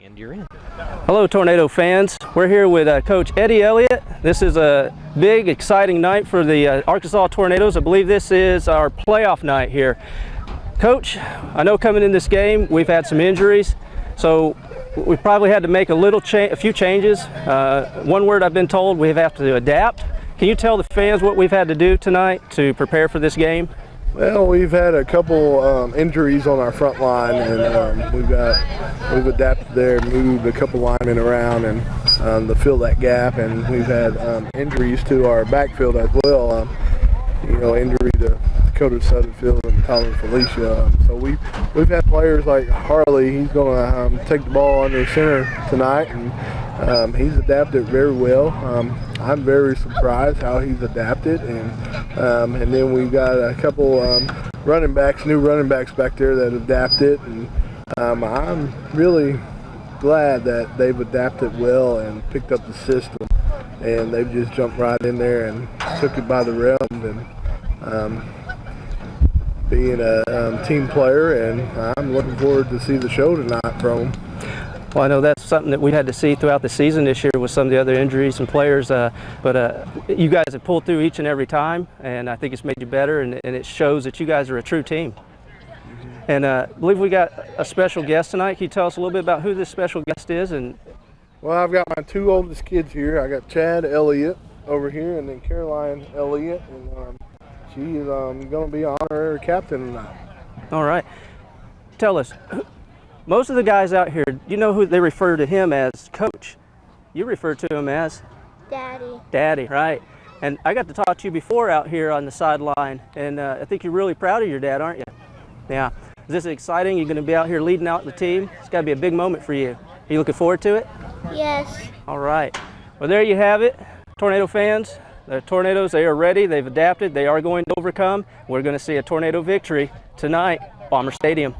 And you're in. Hello, Tornado fans. We're here with Coach Eddie Elliott. This is a big, exciting night for the Arkansas Tornadoes. I believe this is our playoff night here. Coach, I know coming in this game we've had some injuries, so we probably had to make a few changes. One word I've been told, we have to adapt. Can you tell the fans what we've had to do tonight to prepare for this game? Well, we've had a couple injuries on our front line, and we've adapted there, moved a couple linemen around, and to fill that gap. And we've had injuries to our backfield as well. Injury to Dakota Sutterfield and Tyler Felicia. So we've had players like Harley. He's going to take the ball under center tonight, and he's adapted very well. I'm very surprised how he's adapted, and then we've got a couple new running backs back there that adapted, and I'm really glad that they've adapted well and picked up the system, and they've just jumped right in there and took it by the realm, and being a team player, and I'm looking forward to see the show tonight from them. Well, I know that's something that we had to see throughout the season this year with some of the other injuries and players, but you guys have pulled through each and every time, and I think it's made you better, and it shows that you guys are a true team. And I believe we got a special guest tonight. Can you tell us a little bit about who this special guest is? Well, I've got my two oldest kids here. I got Chad Elliott over here, and then Caroline Elliott, and she's going to be honorary captain tonight. All right. Tell us, most of the guys out here, you know who they refer to him as? Coach. You refer to him as? Daddy. Daddy, right. And I got to talk to you before out here on the sideline, and I think you're really proud of your dad, aren't you? Yeah. Is this exciting? You're going to be out here leading out the team? It's got to be a big moment for you. Are you looking forward to it? Yes. All right. Well, there you have it. Tornado fans, the Tornadoes, they are ready. They've adapted. They are going to overcome. We're going to see a Tornado victory tonight, Bomber Stadium.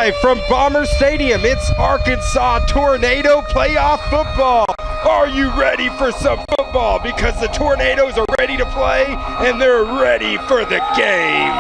Live from Bomber Stadium, it's Arkansas Tornado Playoff Football. Are you ready for some football? Because the Tornadoes are ready to play and they're ready for the game.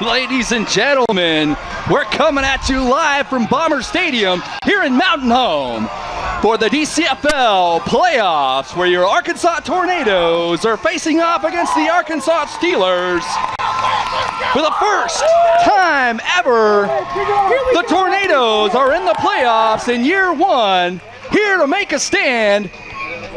Ladies and gentlemen, we're coming at you live from Bomber Stadium here in Mountain Home for the DCFL playoffs, where your Arkansas Tornadoes are facing off against the Arkansas Steelers. For the first time ever, the Tornadoes are in the playoffs in year one, here to make a stand.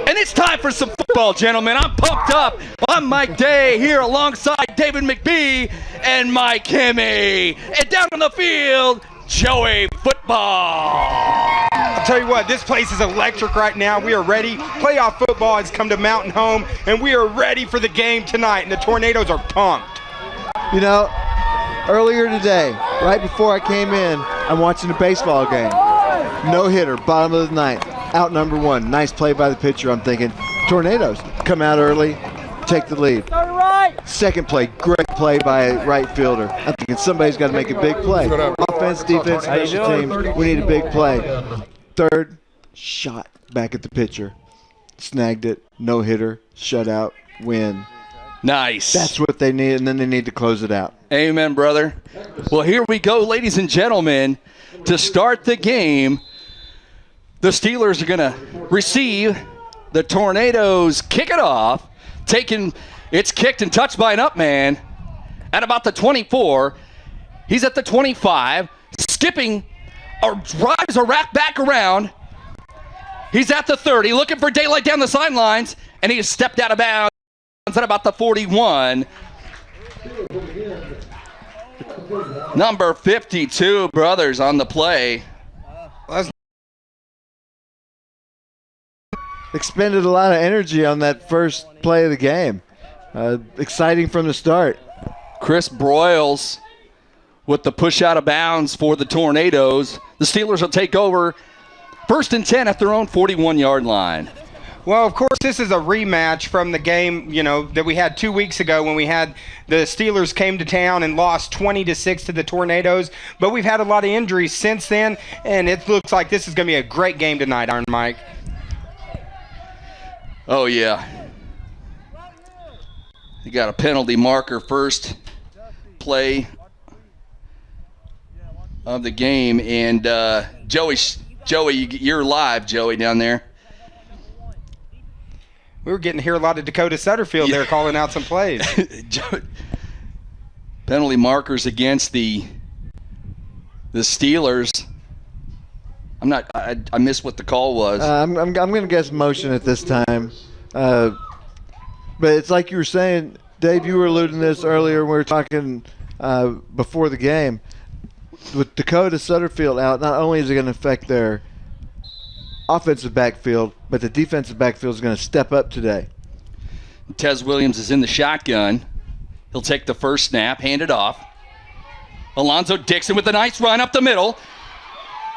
And it's time for some football, gentlemen. I'm pumped up. I'm Mike Day here alongside David McBee and Mike Hemme. And down on the field, Joey Football. I'll tell you what, this place is electric right now. We are ready. Playoff football has come to Mountain Home, and we are ready for the game tonight, and the Tornadoes are pumped. You know, earlier today, right before I came in, I'm watching a baseball game. No-hitter, bottom of the ninth. Out number one. Nice play by the pitcher. I'm thinking, Tornadoes, come out early, take the lead. Second play, great play by right fielder. I'm thinking somebody's got to make a big play. Offense, defense, special teams, we need a big play. Third, shot back at the pitcher. Snagged it, no-hitter, shutout, win. Nice. That's what they need, and then they need to close it out. Amen, brother. Well, here we go, ladies and gentlemen. To start the game, the Steelers are going to receive. The Tornadoes kick it off. It's kicked and touched by an up man at about the 24. He's at the 25. Skipping, or drives a rack back around. He's at the 30, looking for daylight down the sidelines, and he has stepped out of bounds at about the 41. Number 52, brothers, on the play. Expended a lot of energy on that first play of the game. Exciting from the start. Chris Broyles with the push out of bounds for the Tornadoes. The Steelers will take over 1st and 10 at their own 41-yard line. Well, of course, this is a rematch from the game, that we had 2 weeks ago when we had the Steelers came to town and lost 20-6 to the Tornadoes. But we've had a lot of injuries since then, and it looks like this is going to be a great game tonight, Iron Mike. Oh, yeah. You got a penalty marker first play of the game. And Joey, you're live, Joey, down there. We were getting to hear a lot of Dakota Sutterfield there calling out some plays. Penalty markers against the Steelers. I missed what the call was. I'm going to guess motion at this time. But it's like you were saying, Dave, you were alluding to this earlier when we were talking before the game. With Dakota Sutterfield out, not only is it going to affect their offensive backfield, but the defensive backfield is going to step up today. Tez Williams is in the shotgun. He'll take the first snap, hand it off. Alonzo Dixon with a nice run up the middle.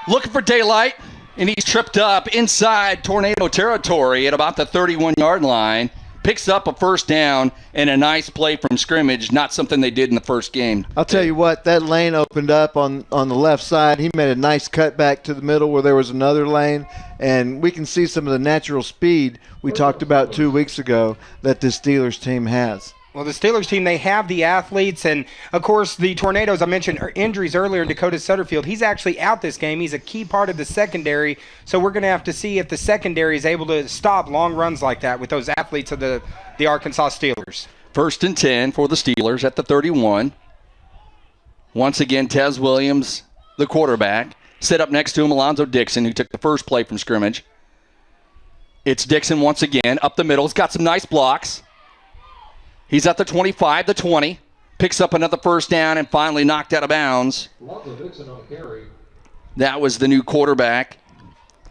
Looking for daylight, and he's tripped up inside Tornado territory at about the 31-yard line. picks up a first down and a nice play from scrimmage, not something they did in the first game. I'll tell you what, that lane opened up on the left side. He made a nice cut back to the middle where there was another lane, and we can see some of the natural speed we talked about 2 weeks ago that this Steelers team has. Well, the Steelers team, they have the athletes, and, of course, the Tornadoes, I mentioned injuries earlier. Dakota Sutterfield, he's actually out this game. He's a key part of the secondary, so we're going to have to see if the secondary is able to stop long runs like that with those athletes of the Arkansas Steelers. 1st and 10 for the Steelers at the 31. Once again, Tez Williams, the quarterback. Set up next to him, Alonzo Dixon, who took the first play from scrimmage. It's Dixon once again, up the middle. He's got some nice blocks. He's at the 25, the 20. Picks up another first down and finally knocked out of bounds. That was the new quarterback,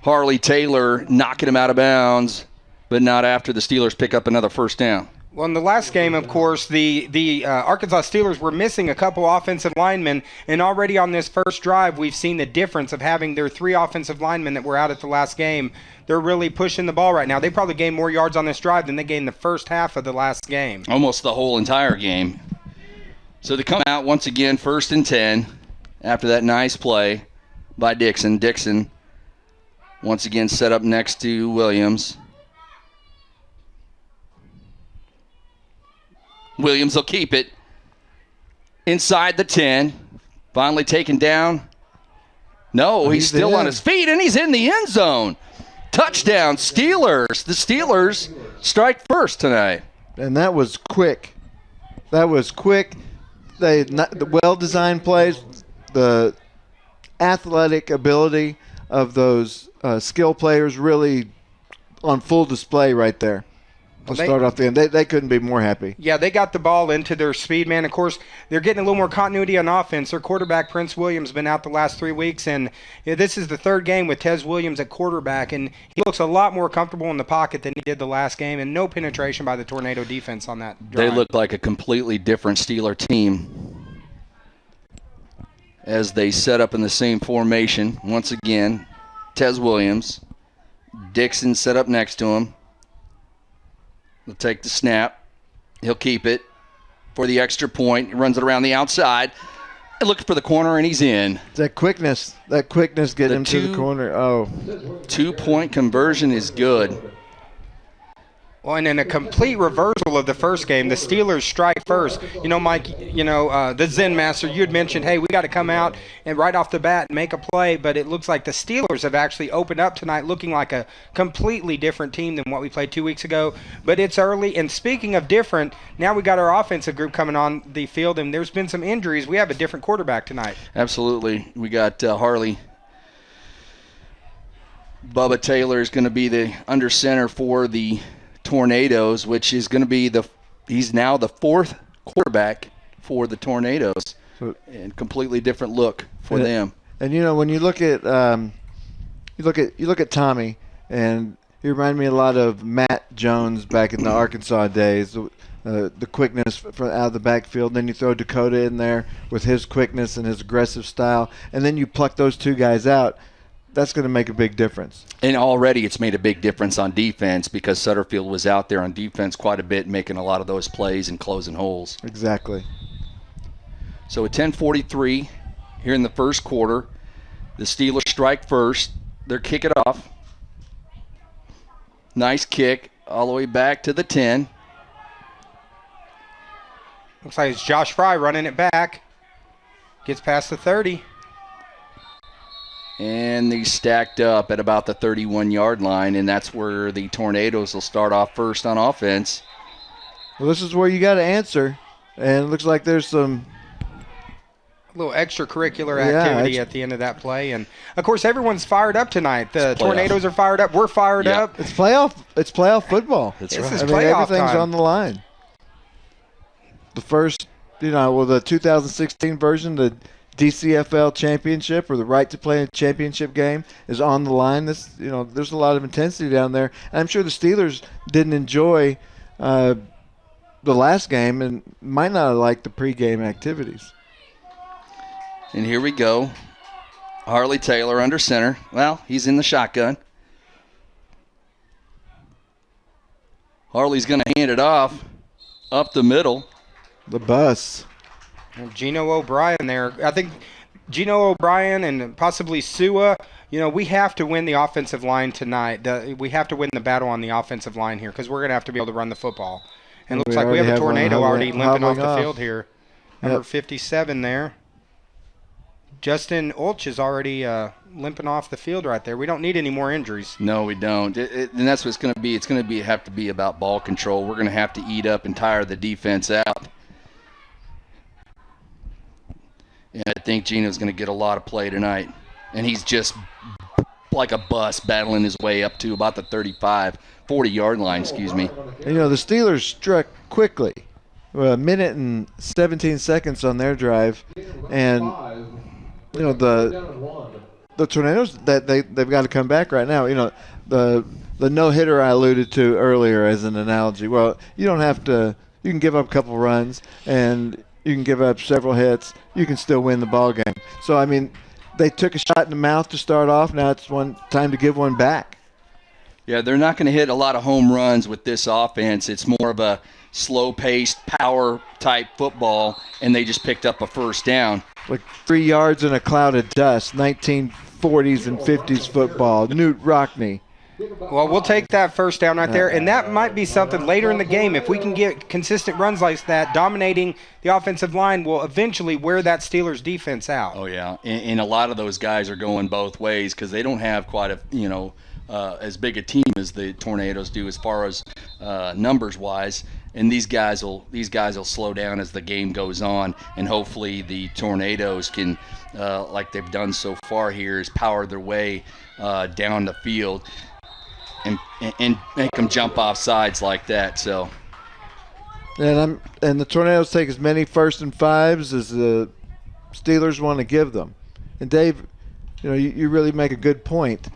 Harley Taylor, knocking him out of bounds, but not after the Steelers pick up another first down. Well, in the last game, of course, the Arkansas Steelers were missing a couple offensive linemen, and already on this first drive, we've seen the difference of having their 3 offensive linemen that were out at the last game. They're really pushing the ball right now. They probably gained more yards on this drive than they gained the first half of the last game. Almost the whole entire game. So they come out once again, 1st and 10, after that nice play by Dixon. Dixon once again set up next to Williams. Williams will keep it inside the 10. Finally taken down. No, he's still on his feet, and he's in the end zone. Touchdown, Steelers. The Steelers strike first tonight. And that was quick. The well-designed plays, the athletic ability of those skill players really on full display right there. Start off the end. They couldn't be more happy. Yeah, they got the ball into their speed, man. Of course, they're getting a little more continuity on offense. Their quarterback, Prince Williams, has been out the last 3 weeks, and this is the 3rd game with Tez Williams at quarterback, and he looks a lot more comfortable in the pocket than he did the last game, and no penetration by the Tornado defense on that drive. They look like a completely different Steeler team as they set up in the same formation. Once again, Tez Williams. Dixon set up next to him. He'll take the snap. He'll keep it for the extra point. He runs it around the outside. And looking for the corner, and he's in. That quickness get him to the corner. Oh. 2-point conversion is good. Well, and in a complete reversal of the first game, the Steelers strike first. You know, Mike, the Zen Master, you had mentioned, hey, we got to come out and right off the bat and make a play, but it looks like the Steelers have actually opened up tonight looking like a completely different team than what we played 2 weeks ago. But it's early, and speaking of different, now we got our offensive group coming on the field, and there's been some injuries. We have a different quarterback tonight. Absolutely. We got Harley. Bubba Taylor is going to be the under center for the Tornadoes, which is going to be he's now the 4th quarterback for the Tornadoes, and completely different look for them. And when you look at Tommy, and he reminded me a lot of Matt Jones back in the Arkansas days. The quickness out of the backfield. Then you throw Dakota in there with his quickness and his aggressive style, and then you pluck those 2 guys out. That's going to make a big difference. And already it's made a big difference on defense because Sutterfield was out there on defense quite a bit, making a lot of those plays and closing holes. Exactly. So at 10:43 here in the first quarter, the Steelers strike first. They're kicking it off. Nice kick all the way back to the 10. Looks like it's Josh Fry running it back. Gets past the 30. And they stacked up at about the 31-yard line, and that's where the Tornadoes will start off first on offense. Well, this is where you got to answer, and it looks like there's some a little extracurricular activity at the end of that play, and of course everyone's fired up tonight. The Tornadoes are fired up. We're fired up. It's playoff. It's playoff football. That's right. This is playoff everything's time. on the line. The first, the 2016 version, the DCFL championship, or the right to play a championship game, is on the line. There's a lot of intensity down there, and I'm sure the Steelers didn't enjoy the last game and might not have liked the pregame activities. And here we go. Harley Taylor under center. Well, he's in the shotgun. Harley's going to hand it off up the middle. The bus. And Gino O'Brien there. I think Gino O'Brien and possibly Sua, we have to win the offensive line tonight. We have to win the battle on the offensive line here because we're going to have to be able to run the football. And it looks like we have a tornado already limping off the field here. Number 57 there. Justin Ulch is already limping off the field right there. We don't need any more injuries. No, we don't. And that's what it's going to be. It's going to have to be about ball control. We're going to have to eat up and tire the defense out. And I think Gino's going to get a lot of play tonight. And he's just like a bus battling his way up to about the 40-yard line, excuse me. And, the Steelers struck quickly. A minute and 17 seconds on their drive. And, the Tornadoes, they've got to come back right now. The no-hitter I alluded to earlier as an analogy. Well, you don't have to – you can give up a couple runs and you can give up several hits. You can still win the ball game. So, I mean, they took a shot in the mouth to start off. Now it's time to give one back. Yeah, they're not going to hit a lot of home runs with this offense. It's more of a slow-paced, power-type football, and they just picked up a first down. Like 3 yards in a cloud of dust, 1940s and 50s football. Newt Rockney. Well, we'll take that first down right there, and that might be something later in the game. If we can get consistent runs like that, dominating the offensive line will eventually wear that Steelers defense out. Oh, yeah, and a lot of those guys are going both ways because they don't have quite a, as big a team as the Tornadoes do as far as numbers-wise. And these guys will slow down as the game goes on, and hopefully the Tornadoes can, like they've done so far here, is power their way down the field and make them jump off sides like that. So, and the Tornadoes take as many 1st and 5s as the Steelers want to give them. And Dave, you really make a good point.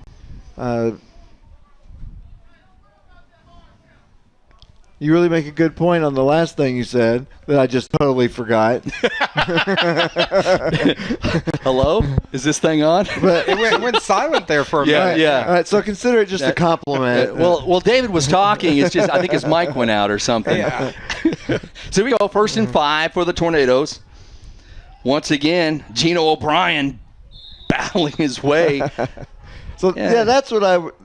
You really make a good point on the last thing you said that I just totally forgot. Hello? Is this thing on? But It went silent there for a minute. Yeah. All right, so consider it just a compliment. Well, David was talking. It's just I think his mic went out or something. Yeah. So here we go, 1st and 5 for the Tornadoes. Once again, Gino O'Brien battling his way. So that's what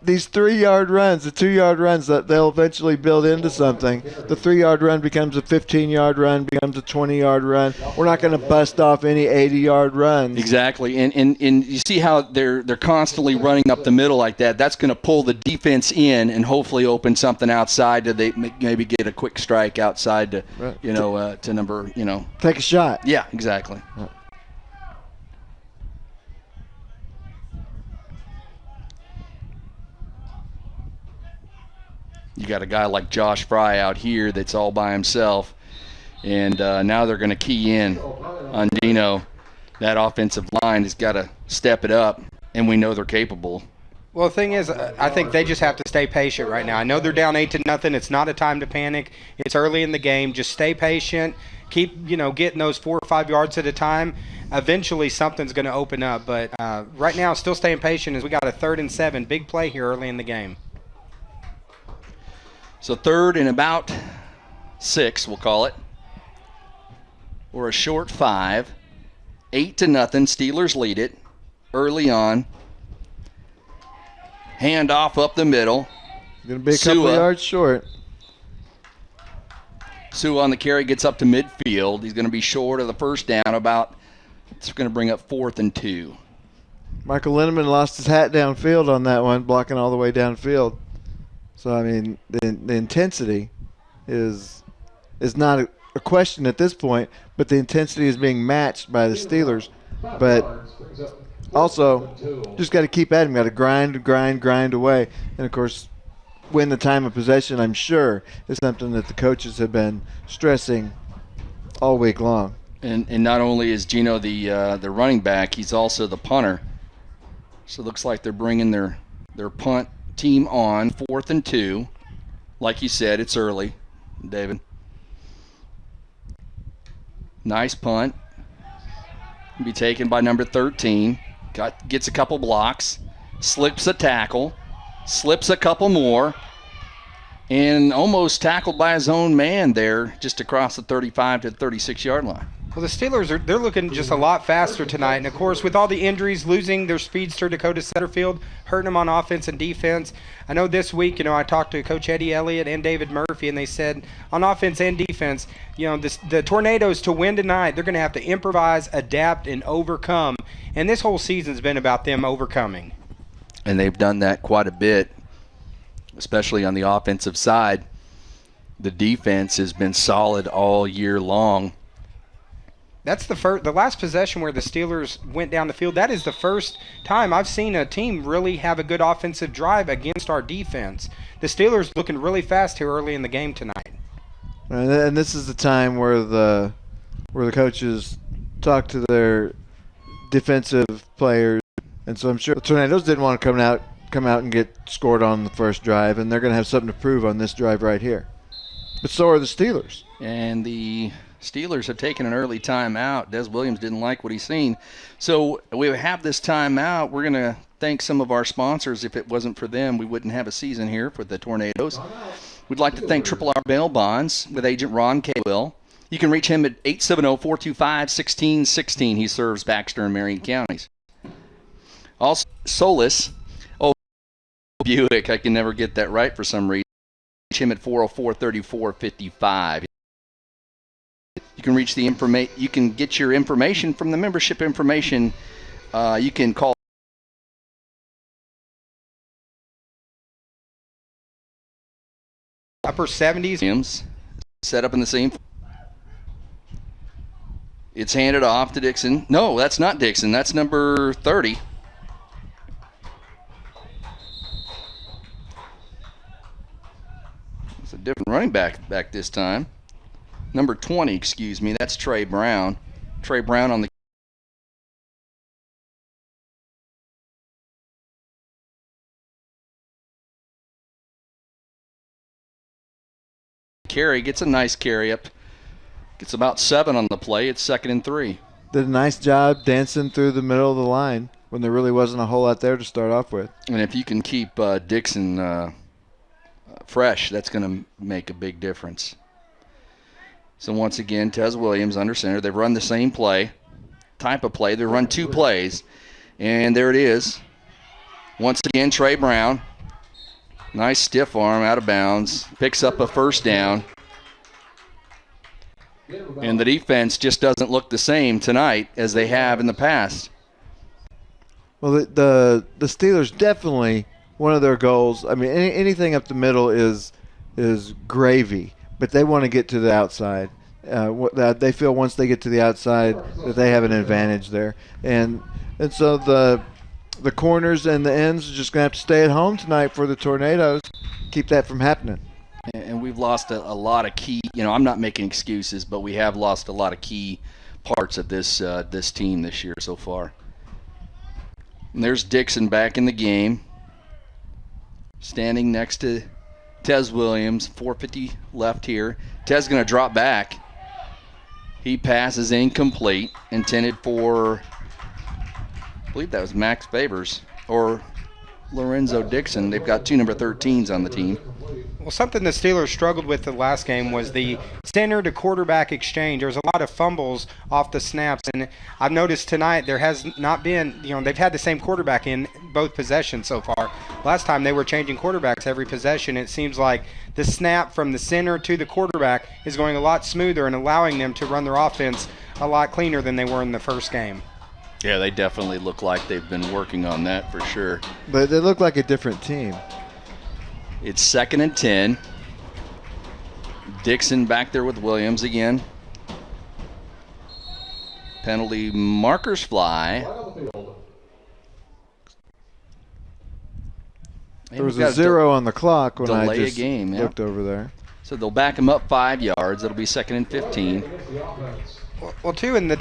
these 3-yard runs, the 2-yard runs, that they'll eventually build into something. The 3-yard run becomes a 15-yard run, becomes a 20-yard run. We're not going to bust off any 80-yard runs. Exactly, and you see how they're constantly running up the middle like that. That's going to pull the defense in and hopefully open something outside to they maybe get a quick strike outside to to number Take a shot. Yeah, exactly. You got a guy like Josh Fry out here that's all by himself, and now they're going to key in on Dino. That offensive line has got to step it up, and we know they're capable. Well, the thing is, I think they just have to stay patient right now. I know they're down 8-0. It's not a time to panic. It's early in the game. Just stay patient. Keep, getting those 4 or 5 yards at a time. Eventually, something's going to open up. But right now, still staying patient as we got a 3rd and 7. Big play here early in the game. So 3rd and about 6, we'll call it. Or a short 5. 8-0. Steelers lead it early on. Hand off up the middle. Going to be a couple of yards short. Sua on the carry gets up to midfield. He's going to be short of the first down it's going to bring up 4th and 2. Michael Linneman lost his hat downfield on that one, blocking all the way downfield. So, I mean, the intensity is not a question at this point, but the intensity is being matched by the Steelers. But also, just got to keep at him. Got to grind away. And, of course, win the time of possession, I'm sure, is something that the coaches have been stressing all week long. And not only is Gino the running back, he's also the punter. So it looks like they're bringing their punt team on 4th and 2. Like you said, it's early, David. Nice punt. Be taken by number 13. Gets a couple blocks. Slips a tackle. Slips a couple more. and almost tackled by his own man there just across the 35 to 36-yard line. Well, the Steelers they're looking just a lot faster tonight. And, of course, with all the injuries, losing their speedster Dakota Setterfield, hurting them on offense and defense. I know this week, I talked to Coach Eddie Elliott and David Murphy, and they said on offense and defense, the Tornadoes to win tonight, they're going to have to improvise, adapt, and overcome. And this whole season's been about them overcoming. And they've done that quite a bit, especially on the offensive side. The defense has been solid all year long. That's the last possession where the Steelers went down the field. That is the first time I've seen a team really have a good offensive drive against our defense. The Steelers looking really fast here early in the game tonight. And this is the time where the coaches talk to their defensive players, and so I'm sure the Tornadoes didn't want to come out and get scored on the first drive, and they're going to have something to prove on this drive right here. But so are the Steelers. And the Steelers have taken an early timeout. Des Williams didn't like what he's seen. So we have this timeout. We're going to thank some of our sponsors. If it wasn't for them, we wouldn't have a season here for the Tornadoes. We'd like to thank Triple R Bail Bonds with Agent Ron K. Will. You can reach him at 870-425-1616. He serves Baxter and Marion counties. Also, Solus. Oh, Buick. I can never get that right for some reason. Reach him at 404-3455. You can reach the You can get your information from the membership information. You can call upper 70s. Set up in the same. It's handed off to Dixon. No, that's not Dixon. That's number 30. It's a different running back this time. Number 20, excuse me. That's Trey Brown. Trey Brown on the carry. Gets a nice carry up. Gets about 7 on the play. It's 2nd and 3. Did a nice job dancing through the middle of the line when there really wasn't a whole lot there to start off with. And if you can keep Dixon fresh, that's going to make a big difference. So once again, Tez Williams under center. They've run the same type of play. They run 2 plays. And there it is. Once again, Trey Brown. Nice stiff arm out of bounds. Picks up a first down. And the defense just doesn't look the same tonight as they have in the past. Well, the Steelers definitely, one of their goals, I mean, anything up the middle is gravy. But they want to get to the outside. They feel once they get to the outside that they have an advantage there, and so the corners and the ends are just going to have to stay at home tonight for the Tornadoes. Keep that from happening. And we've lost a lot of key. I'm not making excuses, but we have lost a lot of key parts of this team this year so far. And there's Dixon back in the game, standing next to Tez Williams. 4:50 left here. Tez going to drop back. He passes incomplete, intended for, I believe that was Max Favors or Lorenzo Dixon. They've got 2 number 13s on the team. Well, something the Steelers struggled with the last game was the center to quarterback exchange. There was a lot of fumbles off the snaps, and I've noticed tonight there has not been, they've had the same quarterback in both possessions so far. Last time they were changing quarterbacks every possession. It seems like the snap from the center to the quarterback is going a lot smoother and allowing them to run their offense a lot cleaner than they were in the first game. Yeah, they definitely look like they've been working on that for sure. But they look like a different team. It's 2nd and 10. Dixon back there with Williams again. Penalty markers fly. There was a 0 on the clock when I just game, looked over there. So they'll back him up 5 yards. It'll be 2nd and 15. Well, too, in the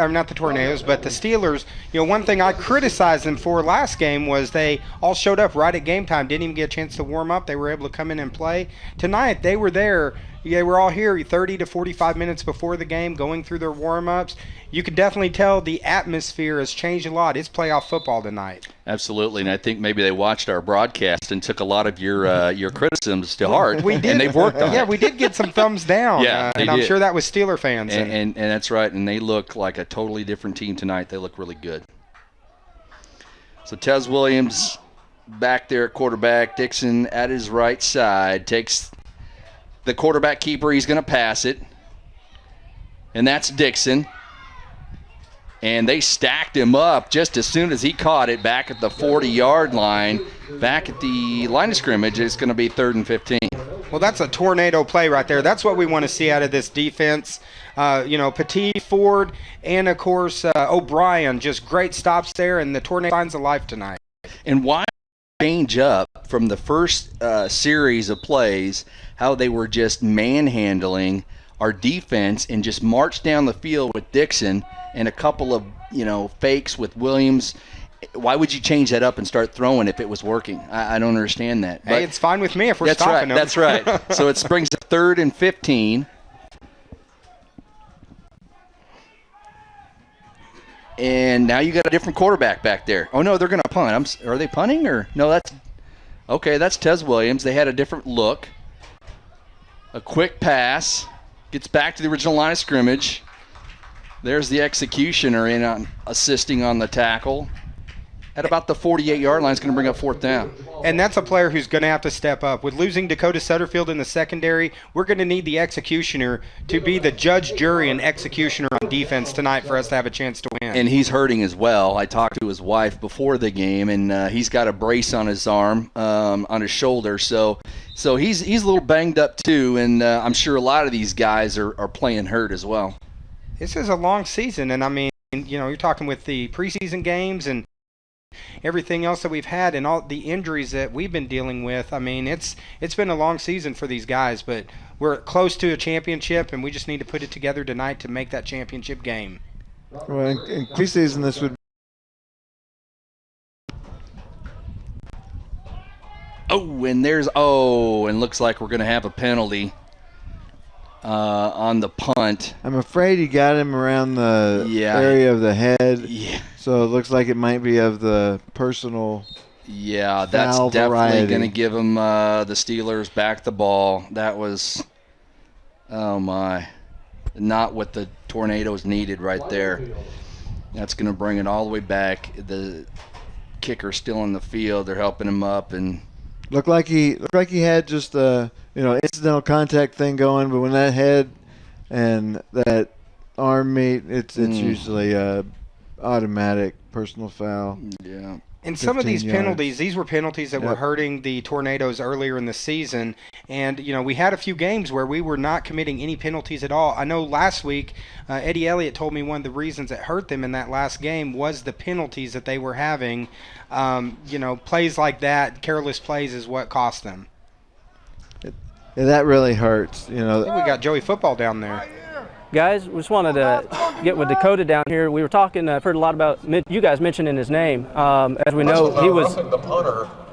not the Tornadoes, but the Steelers, one thing I criticized them for last game was they all showed up right at game time, didn't even get a chance to warm up. They were able to come in and play. Tonight, they were there, they were all here 30 to 45 minutes before the game, going through their warm-ups. You could definitely tell the atmosphere has changed a lot. It's playoff football tonight. Absolutely, and I think maybe they watched our broadcast and took a lot of your criticisms to heart. We did. And they've worked on it. Yeah, we did get some thumbs down. Yeah, they and I'm did. sure that was Steeler fans. And that's right, and they look like a totally different team tonight. They look really good. So Tez Williams back there at quarterback. Dixon at his right side takes the quarterback keeper. He's going to pass it, and that's Dixon. And they stacked him up just as soon as he caught it back at the 40-yard line. Back at the line of scrimmage, it's going to be 3rd and 15. Well, that's a tornado play right there. That's what we want to see out of this defense. Petit, Ford, and, of course, O'Brien. Just great stops there, and the tornado signs of life tonight. And why change up from the first series of plays, how they were just manhandling our defense and just march down the field with Dixon and a couple of, fakes with Williams. Why would you change that up and start throwing if it was working? I don't understand that. Hey, it's fine with me if we're that's stopping right, them. That's right. So it brings to 3rd and 15. And now you got a different quarterback back there. Oh, no, they're going to punt. Are they punting? Or no, that's Tez Williams. They had a different look. A quick pass. Gets back to the original line of scrimmage. There's the executioner in on assisting on the tackle. At about the 48-yard line, it's going to bring up 4th down. And that's a player who's going to have to step up. With losing Dakota Sutterfield in the secondary, we're going to need the executioner to be the judge, jury, and executioner on defense tonight for us to have a chance to win. And he's hurting as well. I talked to his wife before the game, and he's got a brace on his arm, on his shoulder. So he's a little banged up too, and I'm sure a lot of these guys are playing hurt as well. This is a long season, and I mean, you're talking with the preseason games and everything else that we've had and all the injuries that we've been dealing with. I mean, it's been a long season for these guys, but we're close to a championship, and we just need to put it together tonight to make that championship game. Well, in preseason, this would. And looks like we're going to have a penalty on the punt. I'm afraid he got him around the area of the head. Yeah. So it looks like it might be of the personal. Yeah, that's foul definitely variety. going to give them the Steelers back the ball. That was, oh my, not what the Tornadoes needed right there. That's going to bring it all the way back. The kicker's still in the field. They're helping him up, and Looked like he had just a incidental contact thing going, but when that head and that arm meet, it's usually a automatic personal foul. yeah. And some of these 15 yards. penalties, these were penalties that were Yep. hurting the Tornadoes earlier in the season. And, we had a few games where we were not committing any penalties at all. I know last week, Eddie Elliott told me one of the reasons it hurt them in that last game was the penalties that they were having. Plays like that, careless plays, is what cost them. Yeah, that really hurts. I think we got Joey Football down there. Guys, we just wanted to get with Dakota down here. We were talking, I've heard a lot about you guys mentioning his name. As we know,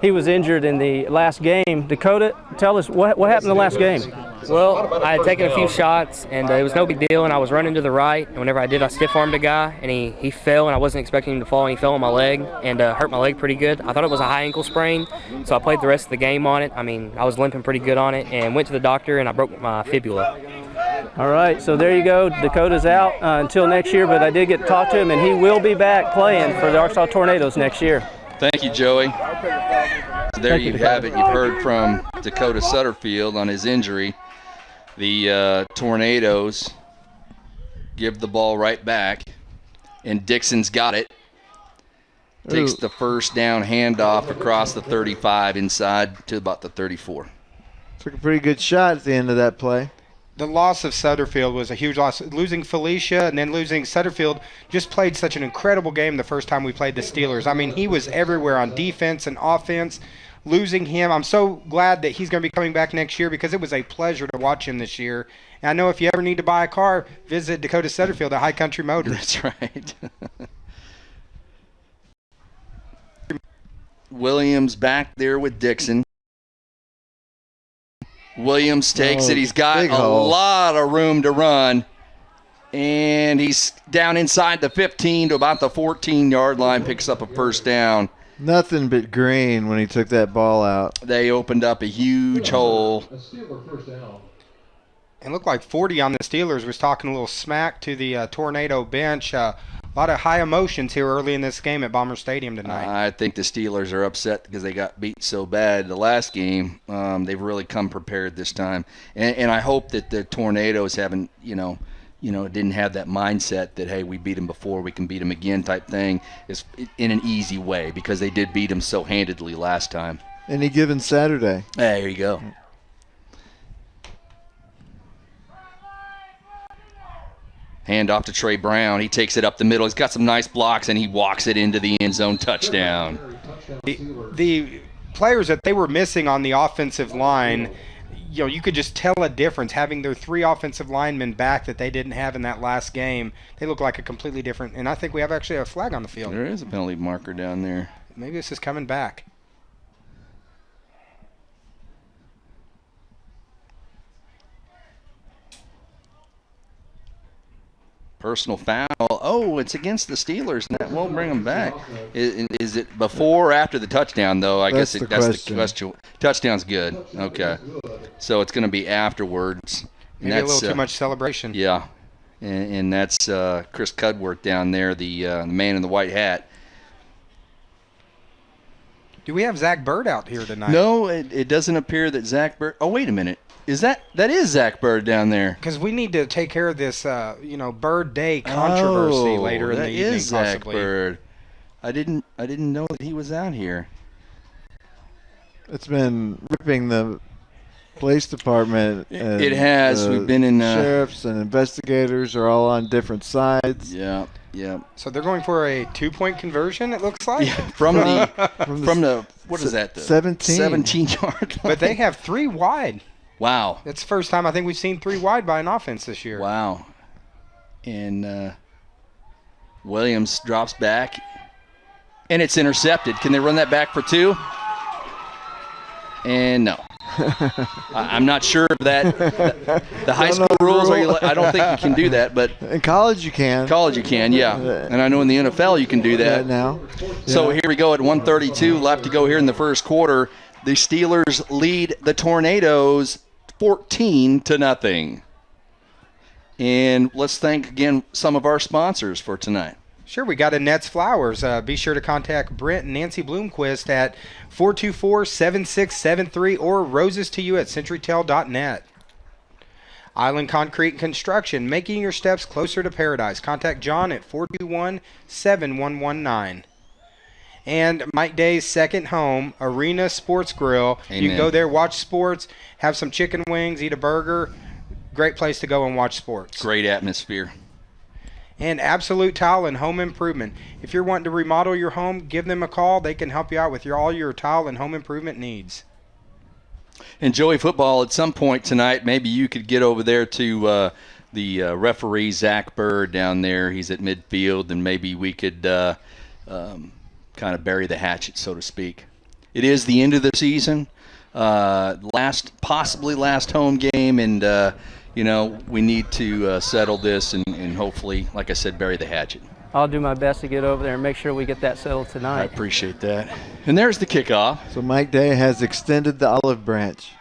he was injured in the last game. Dakota, tell us what happened in the last game. Well, I had taken a few shots, and it was no big deal, and I was running to the right, and whenever I did, I stiff-armed a guy, and he fell, and I wasn't expecting him to fall, and he fell on my leg, and hurt my leg pretty good. I thought it was a high ankle sprain, so I played the rest of the game on it. I mean, I was limping pretty good on it, and went to the doctor, and I broke my fibula. All right, so there you go. Dakota's out until next year, but I did get to talk to him, and he will be back playing for the Arkansas Tornadoes next year. Thank you, Joey. There you have it. You've heard from Dakota Sutterfield on his injury. The Tornadoes give the ball right back, and Dixon's got it. Takes the first down handoff across the 35 inside to about the 34. Took a pretty good shot at the end of that play. The loss of Sutterfield was a huge loss. Losing Felicia and then losing Sutterfield just played such an incredible game the first time we played the Steelers. I mean, he was everywhere on defense and offense. Losing him, I'm so glad that he's going to be coming back next year because it was a pleasure to watch him this year. And I know if you ever need to buy a car, visit Dakota Sutterfield at High Country Motors. That's right. Williams back there with Dixon. Williams takes it. He's got big a hole. lot of room to run. And he's down inside the 15 to about the 14-yard line, picks up a first down. Nothing but green when he took that ball out. They opened up a huge hole. It looked like 40 on the Steelers was talking a little smack to the Tornado bench. A lot of high emotions here early in this game at Bomber Stadium tonight. I think the Steelers are upset because they got beat so bad the last game. They've really come prepared this time. And I hope that the Tornadoes haven't, didn't have that mindset that, hey, we beat them before, we can beat them again type thing. It's in an easy way because they did beat them so handedly last time. Any given Saturday. There you go. Hand off to Trey Brown. He takes it up the middle. He's got some nice blocks, and he walks it into the end zone. Touchdown. The players that they were missing on the offensive line, you could just tell a difference having their 3 offensive linemen back that they didn't have in that last game. They look like a completely different, and I think we have actually a flag on the field. There is a penalty marker down there. Maybe this is coming back. Personal foul. Oh, it's against the Steelers, and that won't bring them back. Is it before or after the touchdown, though? That's That's the the question. Touchdown's good. Okay. So it's going to be afterwards. And Maybe a little too much celebration. Yeah. And that's Chris Cudworth down there, the man in the white hat. Do we have Zach Bird out here tonight? No, it doesn't appear that Zach Bird. Oh, wait a minute. That is Zach Bird down there? Because we need to take care of this, Bird Day controversy later in the evening, That is Zach possibly. Bird. I didn't know that he was out here. It's been ripping the police department. And It has. We've been in. Sheriffs and investigators are all on different sides. Yeah. So they're going for a 2-point conversion, it looks like. Yeah, from the what is that? The 17-yard line. But they have 3 wide. Wow. That's the first time I think we've seen 3 wide by an offense this year. Wow. And Williams drops back, and it's intercepted. Can they run that back for 2? And no. I'm not sure of that. The high school rules I don't think you can do that, but in college you can. College you can, yeah. And I know in the NFL you can do that now. So here we go at 1:32 left to go here in the first quarter. The Steelers lead the Tornadoes 14-0. And let's thank again some of our sponsors for tonight. Sure, we got Annette's Flowers. Be sure to contact Brent and Nancy Bloomquist at 424-7673 or roses to you at centurytel.net. Island Concrete and Construction, making your steps closer to paradise. Contact John at 421-7119. And Mike Day's second home, Arena Sports Grill. Amen. You can go there, watch sports, have some chicken wings, eat a burger. Great place to go and watch sports. Great atmosphere. And Absolute Tile and Home Improvement. If you're wanting to remodel your home, give them a call. They can help you out with all your tile and home improvement needs. And Joey Football, at some point tonight, maybe you could get over there to the referee, Zach Bird, down there. He's at midfield, and maybe we could kind of bury the hatchet, so to speak. It is the end of the season, possibly last home game, and we need to settle this and hopefully, like I said, bury the hatchet. I'll do my best to get over there and make sure we get that settled I tonight. appreciate that. And there's the kickoff. So Mike Day has extended the olive branch.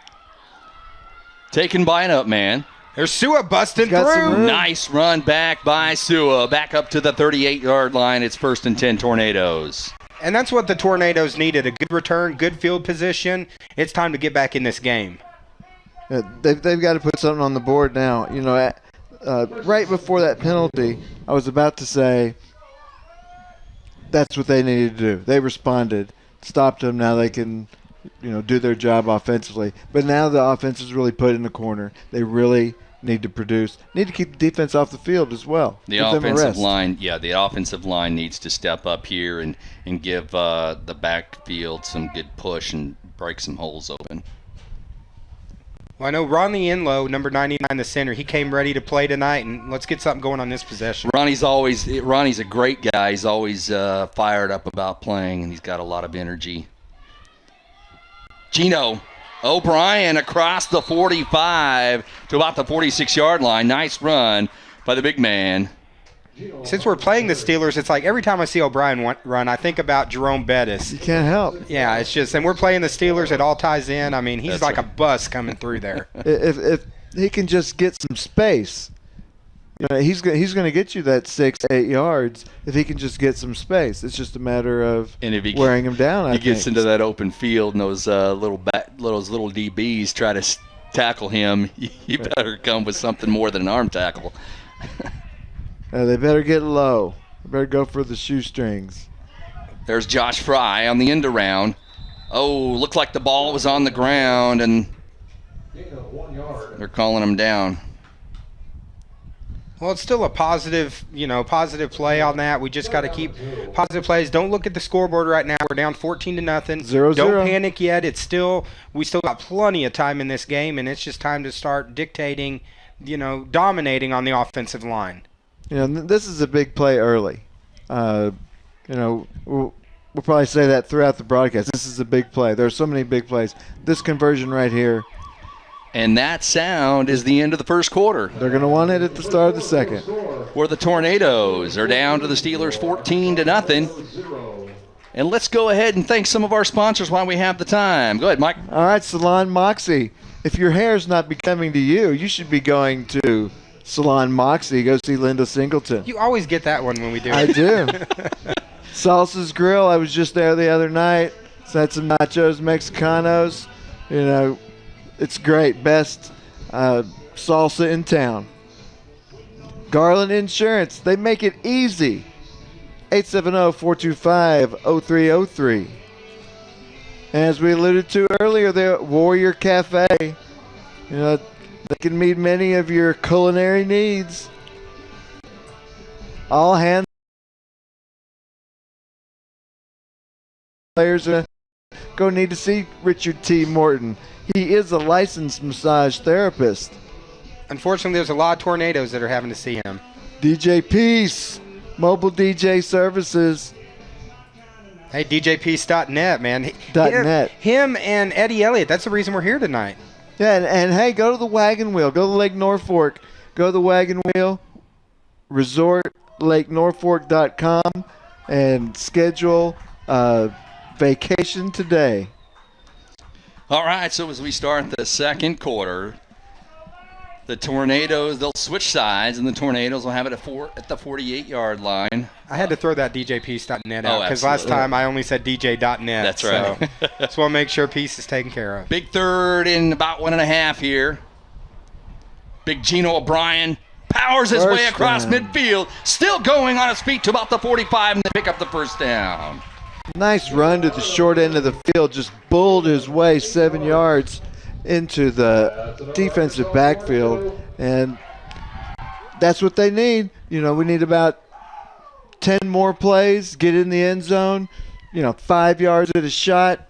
Taken by an up man. There's Sua busting He's got some through. room. Nice run back by Sua. Back up to the 38-yard line. It's 1st and 10 Tornadoes. And that's what the Tornadoes needed, a good return, good field position. It's time to get back in this game. They've got to put something on the board now. Right before that penalty, I was about to say that's what they needed to do. They responded, stopped them. Now they can, do their job offensively. But now the offense is really put in the corner. They really need to produce. Need to keep the defense off the field as well. The Give them a offensive rest. line, the offensive line needs to step up here and give the backfield some good push and break some holes open. Well, I know Ronnie Enlow, number 99, the center, he came ready to play tonight, and let's get something going on this possession. Ronnie's a great guy. He's always fired up about playing, and he's got a lot of energy. Gino O'Brien across the 45 to about the 46-yard line. Nice run by the big man. Since we're playing the Steelers, it's like every time I see O'Brien run, I think about Jerome Bettis. You can't help. Yeah, it's just, and we're playing the Steelers, it all ties in. I mean, he's That's like right. a bus coming through there. If he can just get some space, he's going to get you that 6-8 yards if he can just get some space. It's just a matter of And if he wearing him down. He gets into that open field, and those little DBs try to tackle him. You better come with something more than an arm tackle. They better get low. They better go for the shoestrings. There's Josh Fry on the end around. Oh, looked like the ball was on the ground, and they're calling him down. Well, it's still a positive play on that. We just got to keep positive plays. Don't look at the scoreboard right now. We're down 14-0. 0-0. Don't panic yet. We still got plenty of time in this game, and it's just time to start dictating, dominating on the offensive line. This is a big play early. We'll probably say that throughout the broadcast. This is a big play. There are so many big plays. This conversion right here. And that sound is the end of the first quarter, They're going to want it at the start of the second. where the Tornadoes are down to the Steelers 14-0. And let's go ahead and thank some of our sponsors while we have the time. Go ahead, Mike. All right, Salon Moxie. If your hair's not becoming to you, you should be going to Salon Moxie. Go see Linda Singleton. You always get that one when we do it. I do. Salsa's Grill. I was just there the other night. Had some nachos, Mexicanos. It's great. Best salsa in town. Garland Insurance. They make it easy. 870-425-0303. And as we alluded to earlier, the Warrior Cafe. They can meet many of your culinary needs. All hands. Players are going to need to see Richard T. Morton. He is a licensed massage therapist. Unfortunately, there's a lot of Tornadoes that are having to see him. DJ Peace, Mobile DJ Services. Hey, DJPeace.net, man. .net. Him and Eddie Elliott, that's the reason we're here tonight. Yeah, and hey, go to the Wagon Wheel. Go to Lake Norfolk. Go to the Wagon Wheel. Resort LakeNorfolk.com and schedule vacation today. All right, so as we start the second quarter, the Tornadoes, they'll switch sides, and the Tornadoes will have it at the 48-yard line. I had to throw that DJPeace.net out because absolutely. last time I only said DJ.net. That's right. So just want to make sure Peace is taken care of. Big third in about 1.5 here. Big Gino O'Brien powers his way First across down. midfield, still going on his feet to about the 45, and they pick up the first down. Nice run to the short end of the field. Just bulled his way 7 yards into the defensive backfield. And that's what they need. We need about 10 more plays, get in the end zone, 5 yards at a shot.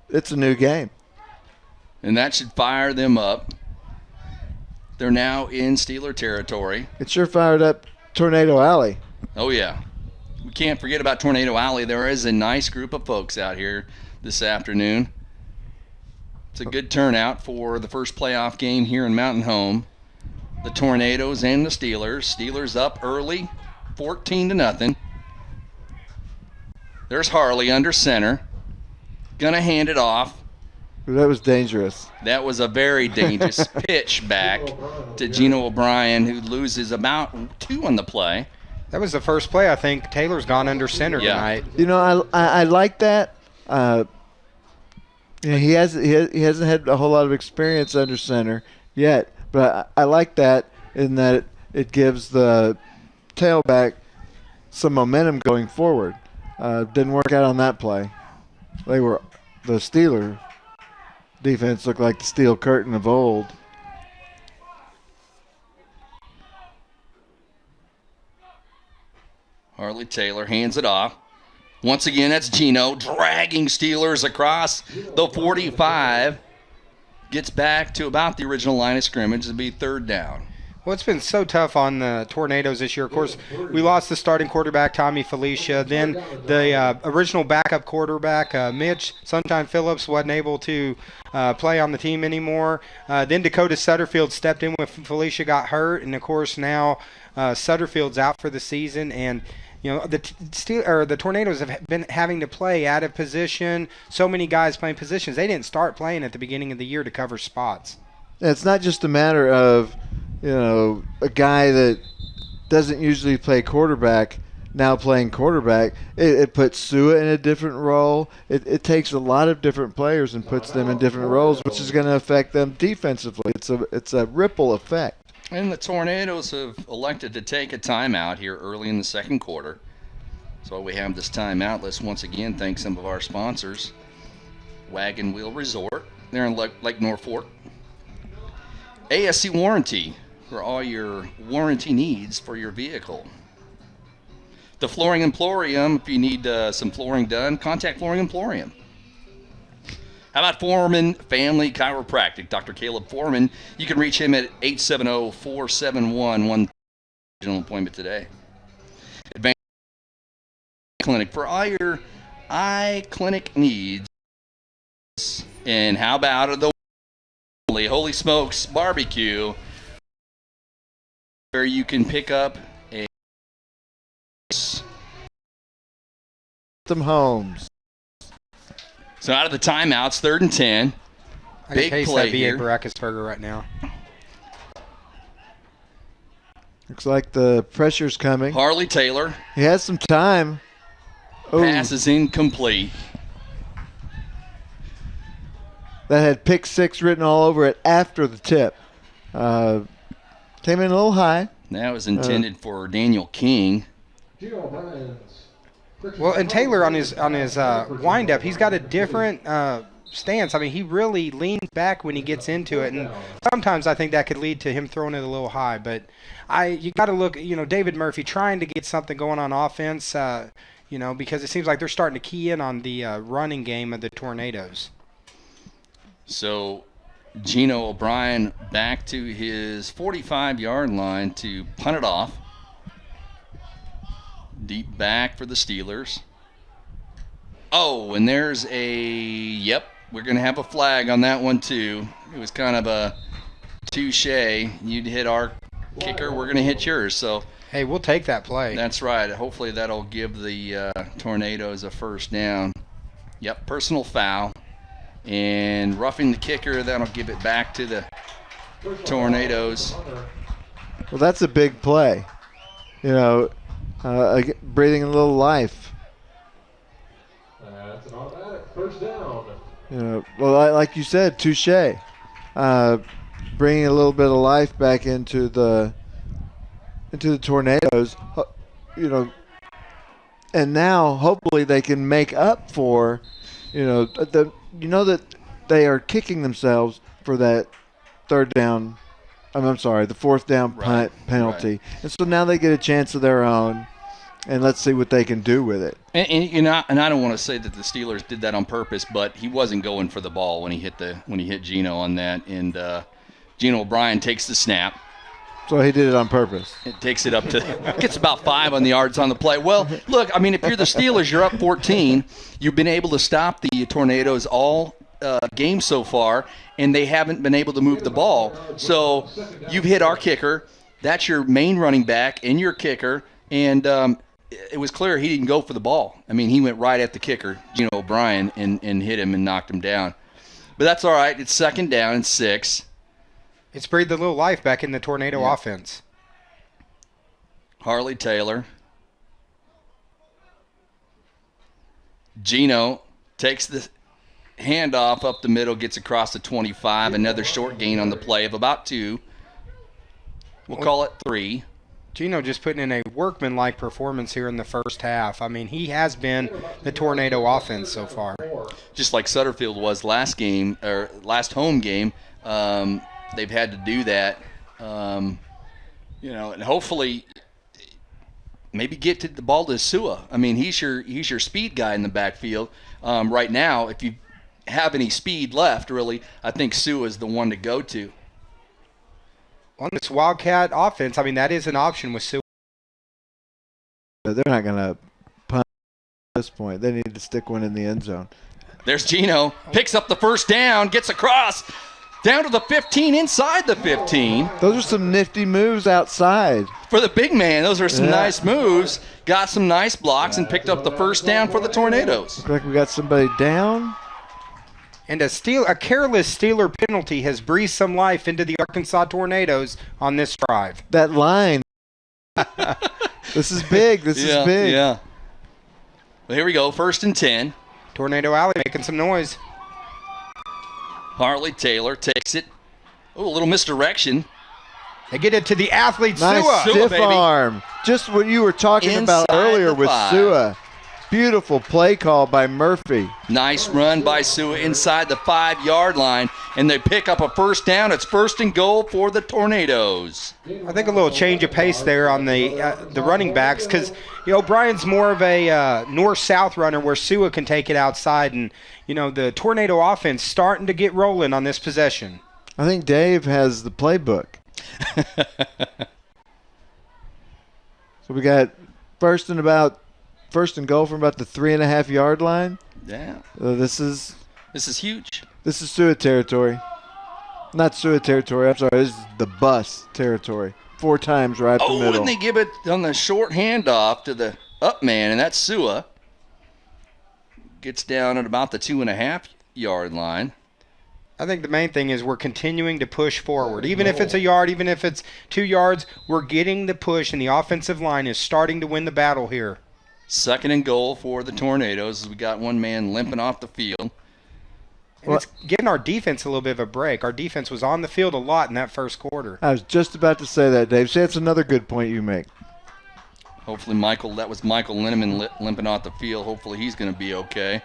It's a new game. And that should fire them up. They're now in Steeler territory. It sure fired up Tornado Alley. Oh, yeah. We can't forget about Tornado Alley. There is a nice group of folks out here this afternoon. It's a good turnout for the first playoff game here in Mountain Home. The Tornadoes and the Steelers. Steelers up early, 14-0. There's Harley under center. Gonna hand it off. That was dangerous. That was a very dangerous pitch back to Gino O'Brien, who loses about 2 on the play. That was the first play. I think Taylor's gone under center tonight. I like that. He hasn't had a whole lot of experience under center yet, but I like that in that it gives the tailback some momentum going forward. Didn't work out on that play. The Steeler defense looked like the steel curtain of old. Harley Taylor hands it off. Once again, that's Gino dragging Steelers across the 45. Gets back to about the original line of scrimmage. It'll be third down. Well, it's been so tough on the Tornadoes this year. Of course, we lost the starting quarterback, Tommy Felicia. Then the original backup quarterback, Mitch Sunshine Phillips, wasn't able to play on the team anymore. Then Dakota Sutterfield stepped in when Felicia got hurt. And, of course, now Sutterfield's out for the season. And, you know, the Tornadoes have been having to play out of position. So many guys playing positions. They didn't start playing at the beginning of the year to cover spots. It's not just a matter of, you know, a guy that doesn't usually play quarterback now playing quarterback. It puts Sua in a different role. It takes a lot of different players and puts them in different roles, which is going to affect them defensively. It's a ripple effect. And the Tornadoes have elected to take a timeout here early in the second quarter. So we have this timeout. Let's once again thank some of our sponsors. Wagon Wheel Resort. They're in Lake Norfolk. ASC Warranty for all your warranty needs for your vehicle. The Flooring Emporium, if you need some flooring done, contact Flooring Emporium. How about Foreman Family Chiropractic? Dr. Caleb Foreman. You can reach him at 870-471-1. Original appointment today. Advanced Clinic for all your eye clinic needs. And how about the Holy Smokes Barbecue, where you can pick up Them homes. So out of the timeouts, 3rd and 10. I Big can taste play that B.A. here. Baracus burger right now. Looks like the pressure's coming. Harley Taylor. He has some time. Oh, Pass is incomplete. that had pick 6 written all over it after the tip. Came in a little high. That was intended for Daniel King. Well, and Taylor on his windup, he's got a different stance. I mean, he really leans back when he gets into it, and sometimes I think that could lead to him throwing it a little high. But you got to look, you know, David Murphy trying to get something going on offense, you know, because it seems like they're starting to key in on the running game of the Tornadoes. So Gino O'Brien back to his 45-yard line to punt it off. Deep back for the Steelers. Oh, and there's we're going to have a flag on that one too. It was kind of a touche. You'd hit our kicker, we're going to hit yours. So Hey, we'll take that play. that's right. Hopefully that'll give the Tornadoes a first down. Yep, personal foul. And roughing the kicker, that'll give it back to the Tornadoes. Well, that's a big play. You know, breathing a little life. That's an automatic first down. You know, well, like you said, touche. Bringing a little bit of life back into the Tornadoes. You know, and now hopefully they can make up for, you know, that they are kicking themselves for that third down. I'm sorry, the fourth down punt penalty. Right. And so now they get a chance of their own, and let's see what they can do with it. And I don't want to say that the Steelers did that on purpose, but he wasn't going for the ball when he hit Gino on that, and Gino O'Brien takes the snap. So he did it on purpose. It takes it up to gets about 5 on the yards on the play. Well, look, I mean, if you're the Steelers, you're up 14. You've been able to stop the Tornadoes all game so far, and they haven't been able to move the ball. So you've hit our kicker. That's your main running back and your kicker, and it was clear he didn't go for the ball. I mean, he went right at the kicker, Gino O'Brien, and hit him and knocked him down. But that's all right. It's 2nd down and 6. It's breathed a little life back in the Tornado offense. Harley Taylor. Gino takes the handoff up the middle, gets across the 25. Another short gain on the play of about 2. We'll call it 3. Gino just putting in a workmanlike performance here in the first half. I mean, he has been the Tornado offense so far. Just like Sutterfield was last home game. They've had to do that, you know, and hopefully maybe get to the ball to Sua. I mean, he's your speed guy in the backfield right now. If you have any speed left, really, I think Sua is the one to go to. On this Wildcat offense, I mean, that is an option with Sewell. They're not going to punt at this point. They need to stick one in the end zone. There's Gino. Picks up the first down, gets across, down to the 15, inside the 15. Those are some nifty moves outside. For the big man, those are some Yeah. nice moves. Got some nice blocks and picked up the first down for the Tornadoes. Looks like we got somebody down. And a careless Steeler penalty has breathed some life into the Arkansas Tornadoes on this drive. That line. This is big. This is big. Yeah. Well, here we go. 1st and 10. Tornado Alley making some noise. Harley Taylor takes it. Oh, a little misdirection. They get it to the athlete, Nice Sua. stiff baby. arm. Just what you were talking about Inside earlier the with 5. Sua. Beautiful play call by Murphy. Nice run by Sua inside the 5-yard line, and they pick up a first down. It's 1st and goal for the Tornadoes. I think a little change of pace there on the running backs because, Brian's more of a north-south runner where Sua can take it outside. And, the Tornado offense starting to get rolling on this possession. I think Dave has the playbook. So we got first and goal from about the 3.5-yard line. Yeah. This is huge. This is Sua territory. Not Sua territory. I'm sorry. This is the bus territory. 4 times right up the middle. And they give it on the short handoff to the up man, and that's Sua. Gets down at about the 2.5-yard line. I think the main thing is we're continuing to push forward. Even if it's a yard, even if it's 2 yards, we're getting the push, and the offensive line is starting to win the battle here. 2nd and goal for the Tornadoes. We got one man limping off the field. And it's giving our defense a little bit of a break. Our defense was on the field a lot in that first quarter. I was just about to say that, Dave. See, that's another good point you make. Hopefully that was Michael Linneman limping off the field. Hopefully he's going to be okay.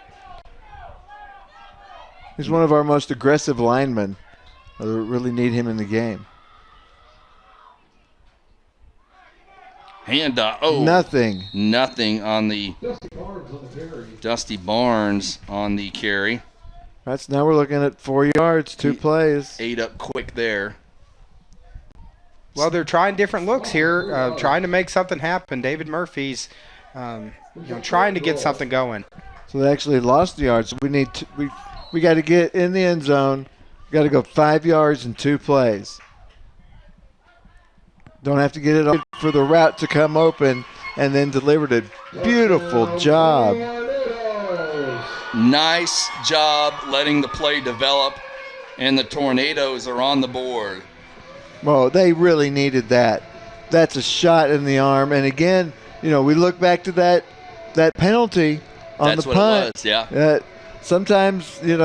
He's one of our most aggressive linemen. We really need him in the game. And nothing on the Dusty Barnes on the carry. Right, so now we're looking at 4 yards, 2 plays. 8 up quick there. Well, they're trying different looks here, trying to make something happen. David Murphy's, trying to get something going. So they actually lost the yards. So we got to get in the end zone. We got to go 5 yards in 2 plays. Don't have to get it for the route to come open and then delivered it. Beautiful job. Nice job letting the play develop, and the Tornadoes are on the board. Well, they really needed that. That's a shot in the arm. And again, we look back to that penalty on That's the what punt. it was, yeah. Sometimes, you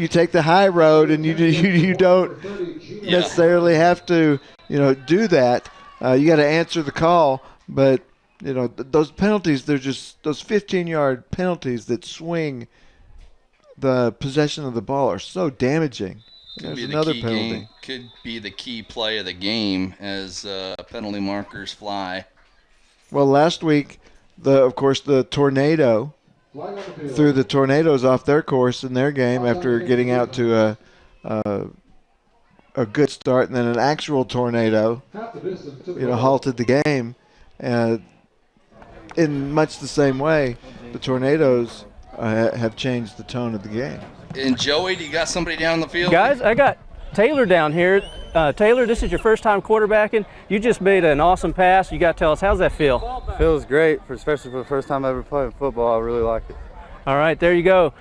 take the high road and you don't necessarily have to, do that. You got to answer the call, but those penalties, they're just those 15-yard penalties that swing the possession of the ball are so damaging. There's another penalty. Could be the key play of the game as penalty markers fly. Well, last week, of course, the tornado threw the Tornadoes off their course in their game after getting out to a good start, and then an actual tornado, halted the game. In much the same way, the Tornadoes have changed the tone of the game. And Joey, do you got somebody down the field? Guys, I got Taylor down here. Taylor, this is your first time quarterbacking. You just made an awesome pass. You got to tell us, how's that feel? Feels great, especially for the first time I ever played football. I really like it. All right, there you go.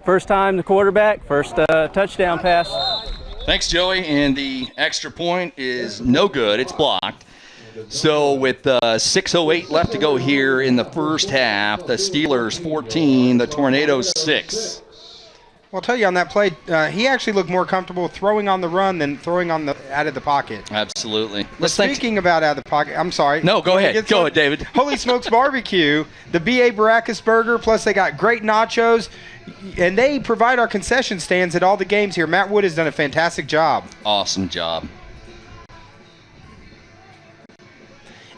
First time the quarterback, first touchdown pass. Thanks, Joey. And the extra point is no good. It's blocked. So with 6:08 left to go here in the first half, the Steelers 14, the Tornadoes 6. Well, I'll tell you on that play, he actually looked more comfortable throwing on the run than throwing out of the pocket. Absolutely. Speaking about out of the pocket, I'm sorry. No, go ahead. Go ahead, David. Holy Smokes Barbecue, the B.A. Baracus Burger, plus they got great nachos, and they provide our concession stands at all the games here. Matt Wood has done a fantastic job. Awesome job.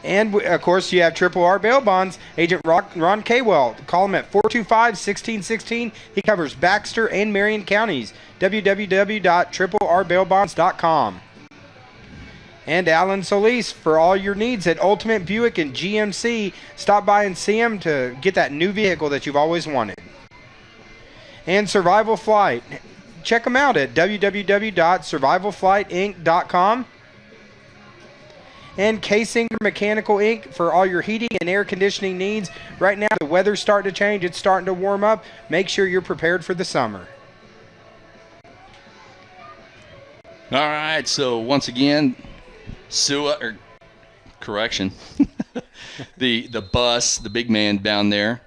And, of course, you have Triple R Bail Bonds, Agent Ron Kaywell. Call him at 425-1616. He covers Baxter and Marion counties. www.tripleRbailbonds.com. And Alan Solis for all your needs at Ultimate Buick and GMC. Stop by and see him to get that new vehicle that you've always wanted. And Survival Flight. Check them out at www.survivalflightinc.com. And Casinger Mechanical Inc. for all your heating and air conditioning needs. Right now, the weather's starting to change. It's starting to warm up. Make sure you're prepared for the summer. All right, so once again, the bus, the big man down there,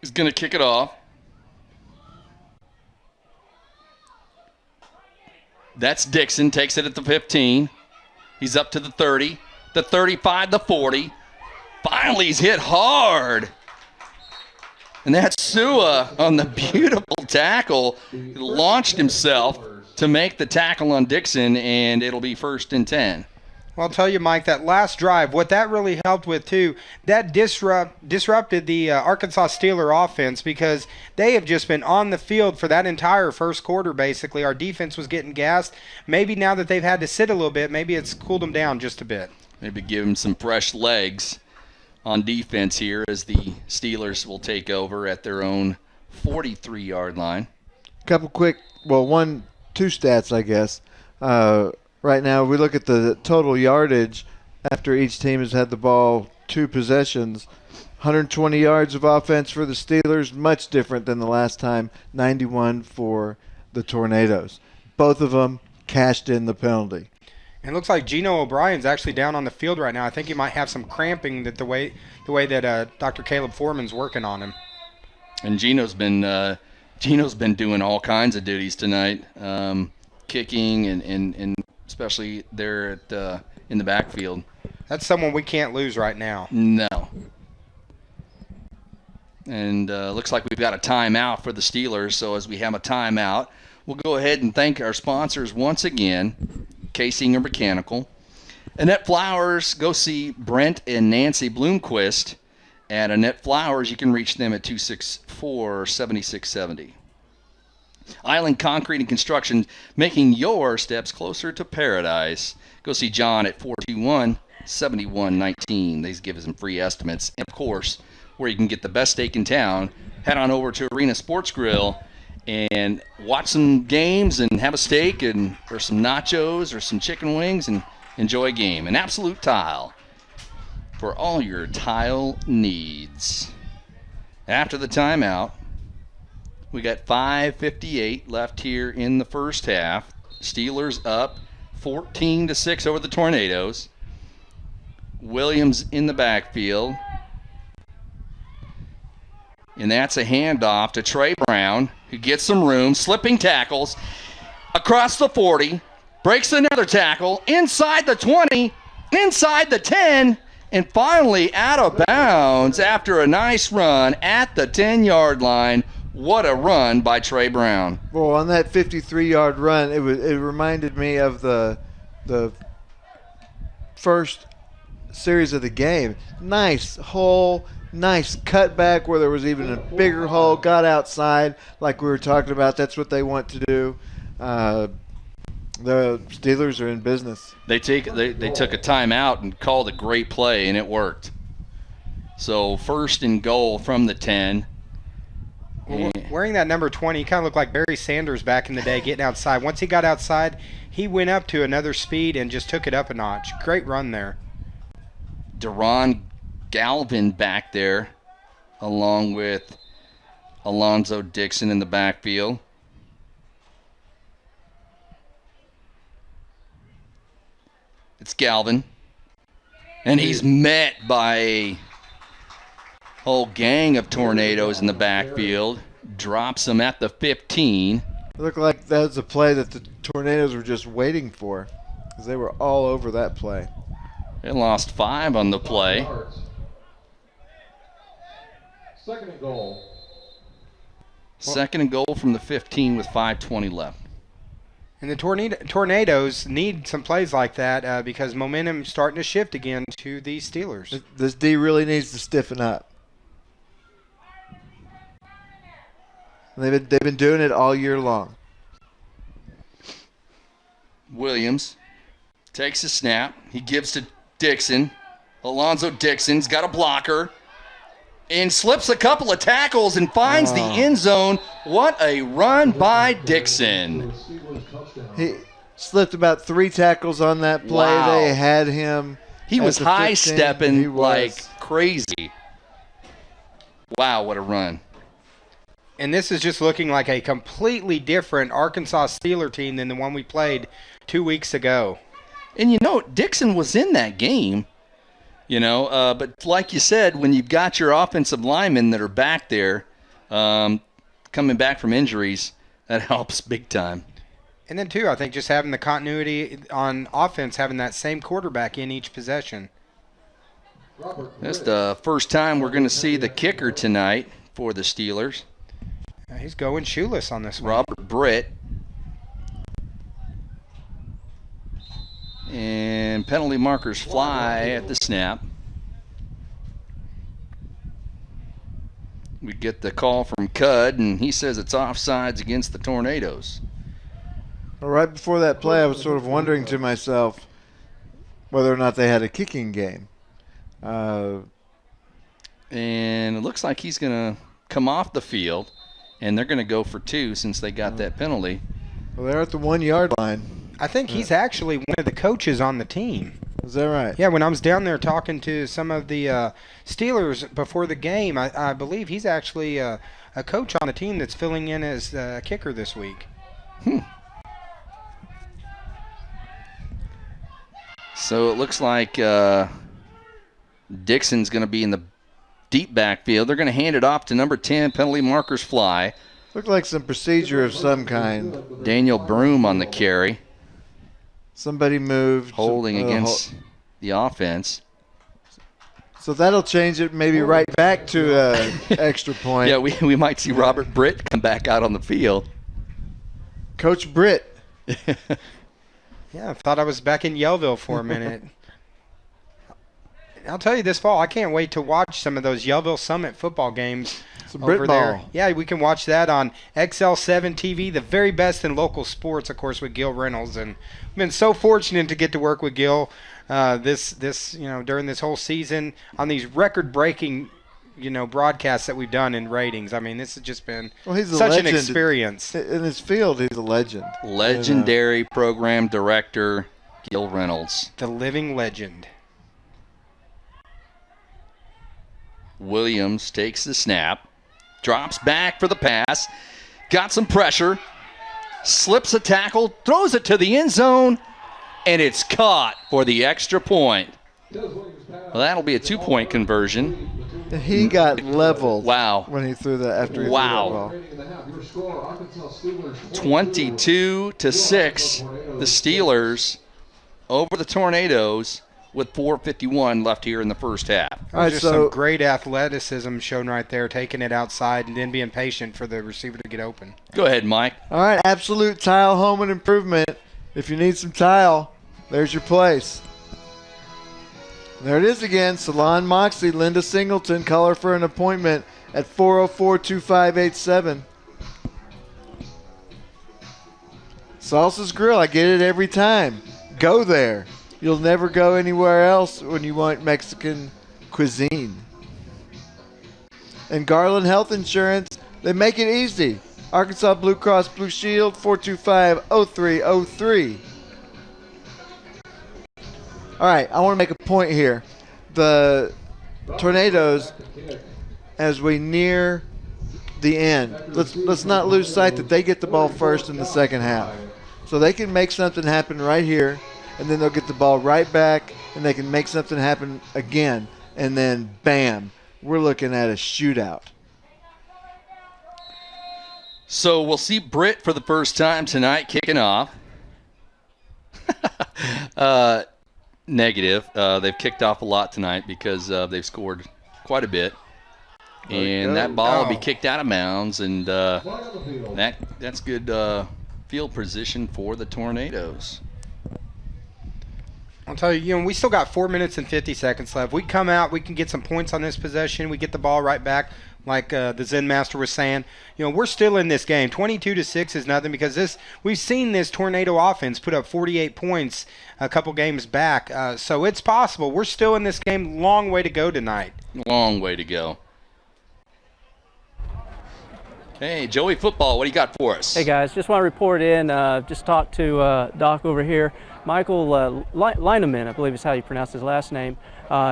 is going to kick it off. That's Dixon, takes it at the 15. He's up to the 30, the 35, the 40. Finally, he's hit hard. And that's Sua on the beautiful tackle. He launched himself to make the tackle on Dixon, and it'll be 1st and 10. Well, I'll tell you, Mike, that last drive, what that really helped with, too, that disrupted the Arkansas Steeler offense because they have just been on the field for that entire first quarter, basically. Our defense was getting gassed. Maybe now that they've had to sit a little bit, maybe it's cooled them down just a bit. Maybe give them some fresh legs on defense here as the Steelers will take over at their own 43-yard line. Couple quick, two stats, I guess. Right now, we look at the total yardage after each team has had the ball 2 possessions. 120 yards of offense for the Steelers, much different than the last time, 91 for the Tornadoes. Both of them cashed in the penalty. And it looks like Gino O'Brien's actually down on the field right now. I think he might have some cramping that the way that Dr. Caleb Foreman's working on him. And Gino's been doing all kinds of duties tonight, kicking and especially there at in the backfield. That's someone we can't lose right now. No. And looks like we've got a timeout for the Steelers. So as we have a timeout, we'll go ahead and thank our sponsors once again, Casinger Mechanical. Annette Flowers, go see Brent and Nancy Bloomquist at Annette Flowers. You can reach them at 264-7670. Island Concrete and Construction, making your steps closer to paradise. Go see John at 421-7119. They give us some free estimates. And, of course, where you can get the best steak in town, head on over to Arena Sports Grill and watch some games and have a steak or some nachos or some chicken wings and enjoy a game. An Absolute Tile for all your tile needs. After the timeout, we got 5:58 left here in the first half. Steelers up 14-6 over the Tornadoes. Williams in the backfield. And that's a handoff to Trey Brown, who gets some room, slipping tackles across the 40, breaks another tackle, inside the 20, inside the 10, and finally out of bounds after a nice run at the 10-yard line. What a run by Trey Brown. Well, on that 53-yard run, it reminded me of the first series of the game. Nice hole, nice cutback where there was even a bigger hole, got outside like we were talking about. That's what they want to do. The Steelers are in business. They took a timeout and called a great play, and it worked. So 1st and goal from the 10. Wearing that number 20, he kind of looked like Barry Sanders back in the day getting outside. Once he got outside, he went up to another speed and just took it up a notch. Great run there. Deron Galvin back there along with Alonzo Dixon in the backfield. It's Galvin. And he's met by a whole gang of Tornadoes in the backfield. Drops him at the 15. It looked like that was a play that the Tornadoes were just waiting for because they were all over that play. They lost 5 on the play. 2nd and goal. 2nd and goal from the 15 with 5:20 left. And the Tornadoes need some plays like that because momentum's starting to shift again to the Steelers. This D really needs to stiffen up. They've been doing it all year long. Williams takes a snap. He gives to Dixon. Alonzo Dixon's got a blocker and slips a couple of tackles and finds the end zone. What a run by Dixon. He slipped about 3 tackles on that play. Wow. They had him. He at was the high 15. stepping He was. like crazy. Wow, what a run. And this is just looking like a completely different Arkansas Steeler team than the one we played 2 weeks ago. And you know, Dixon was in that game, but like you said, when you've got your offensive linemen that are back there coming back from injuries, that helps big time. And then, too, I think just having the continuity on offense, having that same quarterback in each possession. That's the first time we're going to see the kicker tonight for the Steelers. He's going shoeless on this one. Robert Britt. And penalty markers fly at the snap. We get the call from Cud, and he says it's offsides against the Tornadoes. Well, right before that play, I was sort of wondering to myself whether or not they had a kicking game. And it looks like he's going to come off the field, and they're going to go for 2 since they got that penalty. Well, they're at the 1 yard line. I think he's actually one of the coaches on the team. Is that right? Yeah, when I was down there talking to some of the Steelers before the game, I believe he's actually a coach on the team that's filling in as kicker this week. So it looks like Dixon's going to be in the deep backfield. They're going to hand it off to number 10. Penalty markers fly. Looked like some procedure of some kind. Daniel Broom on the carry. Somebody moved. Holding against the offense. So that'll change it maybe right back to an extra point. Yeah, we might see Robert Britt come back out on the field. Coach Britt. Yeah, I thought I was back in Yellville for a minute. I'll tell you this fall, I can't wait to watch some of those Yellville Summit football games over there. Yeah, we can watch that on XL7 TV, the very best in local sports, of course, with Gil Reynolds. And I've been so fortunate to get to work with Gil during this whole season on these record-breaking broadcasts that we've done in ratings. I mean, this has just been such an experience. In his field, he's a legend. Legendary program director, Gil Reynolds. The living legend. Williams takes the snap, drops back for the pass, got some pressure, slips a tackle, throws it to the end zone, and it's caught for the extra point. Well, that'll be a 2-point conversion. He got leveled. Wow. When he threw that after he threw that ball. 22-6, the Steelers over the Tornadoes with 4:51 left here in the first half. All right, just some great athleticism shown right there, taking it outside and then being patient for the receiver to get open. Go ahead, Mike. All right, Absolute Tile Home and Improvement. If you need some tile, there's your place. There it is again. Salon Moxie, Linda Singleton. Call her for an appointment at 404-2587. Salsa's Grill. I get it every time. Go there. You'll never go anywhere else when you want Mexican cuisine. And Garland Health Insurance. They make it easy. Arkansas Blue Cross Blue Shield, 425-0303. All right, I want to make a point here. The Tornadoes, as we near the end, let's not lose sight that they get the ball first in the second half. So they can make something happen right here, and then they'll get the ball right back, and they can make something happen again. And then, bam, we're looking at a shootout. So we'll see Britt for the first time tonight kicking off. Negative. They've kicked off a lot tonight because they've scored quite a bit. And that ball will be kicked out of bounds, and that's good field position for the Tornadoes. I'll tell you, we still got 4 minutes and 50 seconds left. We come out, we can get some points on this possession. We get the ball right back, like the Zen Master was saying. We're still in this game. 22-6 is nothing because we've seen this Tornado offense put up 48 points a couple games back. So it's possible. We're still in this game. Long way to go tonight. Long way to go. Hey, Joey Football, what do you got for us? Hey guys, just want to report in, just talked to Doc over here. Michael Lineman, I believe is how you pronounce his last name.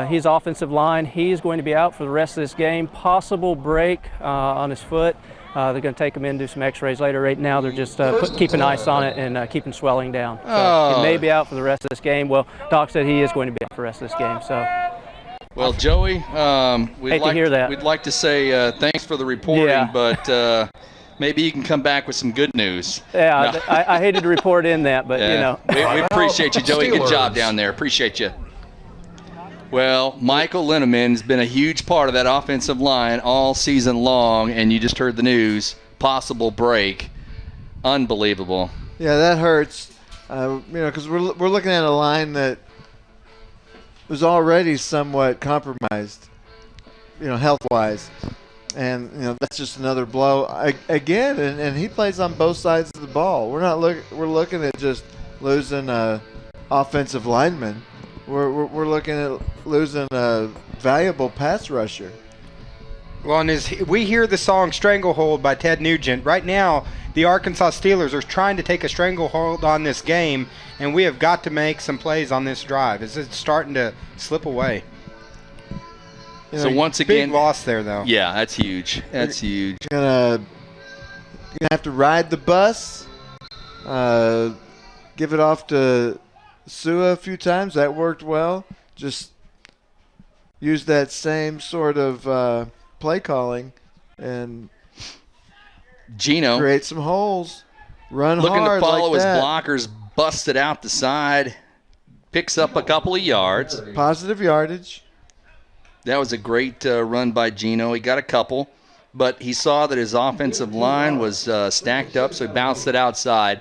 He's offensive line. He's going to be out for the rest of this game. Possible break on his foot. They're going to take him in, do some x-rays later. Right now they're just keeping ice on it and keeping swelling down. So he may be out for the rest of this game. Well, Doc said he is going to be out for the rest of this game. So. Well, Joey, we'd like to say thanks for the reporting, but maybe you can come back with some good news. Yeah, no. I hated to report in that, but We appreciate you, Joey. Good job down there. Appreciate you. Well, Michael Linneman has been a huge part of that offensive line all season long, and you just heard the news. Possible break. Unbelievable. Yeah, that hurts. Because we're looking at a line that was already somewhat compromised, health-wise. And, that's just another blow. Again, and he plays on both sides of the ball. We're looking at just losing a offensive lineman. We're looking at losing a valuable pass rusher. Well, and we hear the song Stranglehold by Ted Nugent. Right now, the Arkansas Steelers are trying to take a stranglehold on this game, and we have got to make some plays on this drive. It's starting to slip away. So once again, big loss there, though. Yeah, that's huge. That's huge. You're gonna have to ride the bus, give it off to Sua a few times. That worked well. Just use that same sort of play calling and Gino create some holes. Run looking hard to follow like his that. blockers, busted out the side, picks up a couple of yards. Positive yardage. That was a great run by Gino. He got a couple, but he saw that his offensive line was stacked up, so he bounced it outside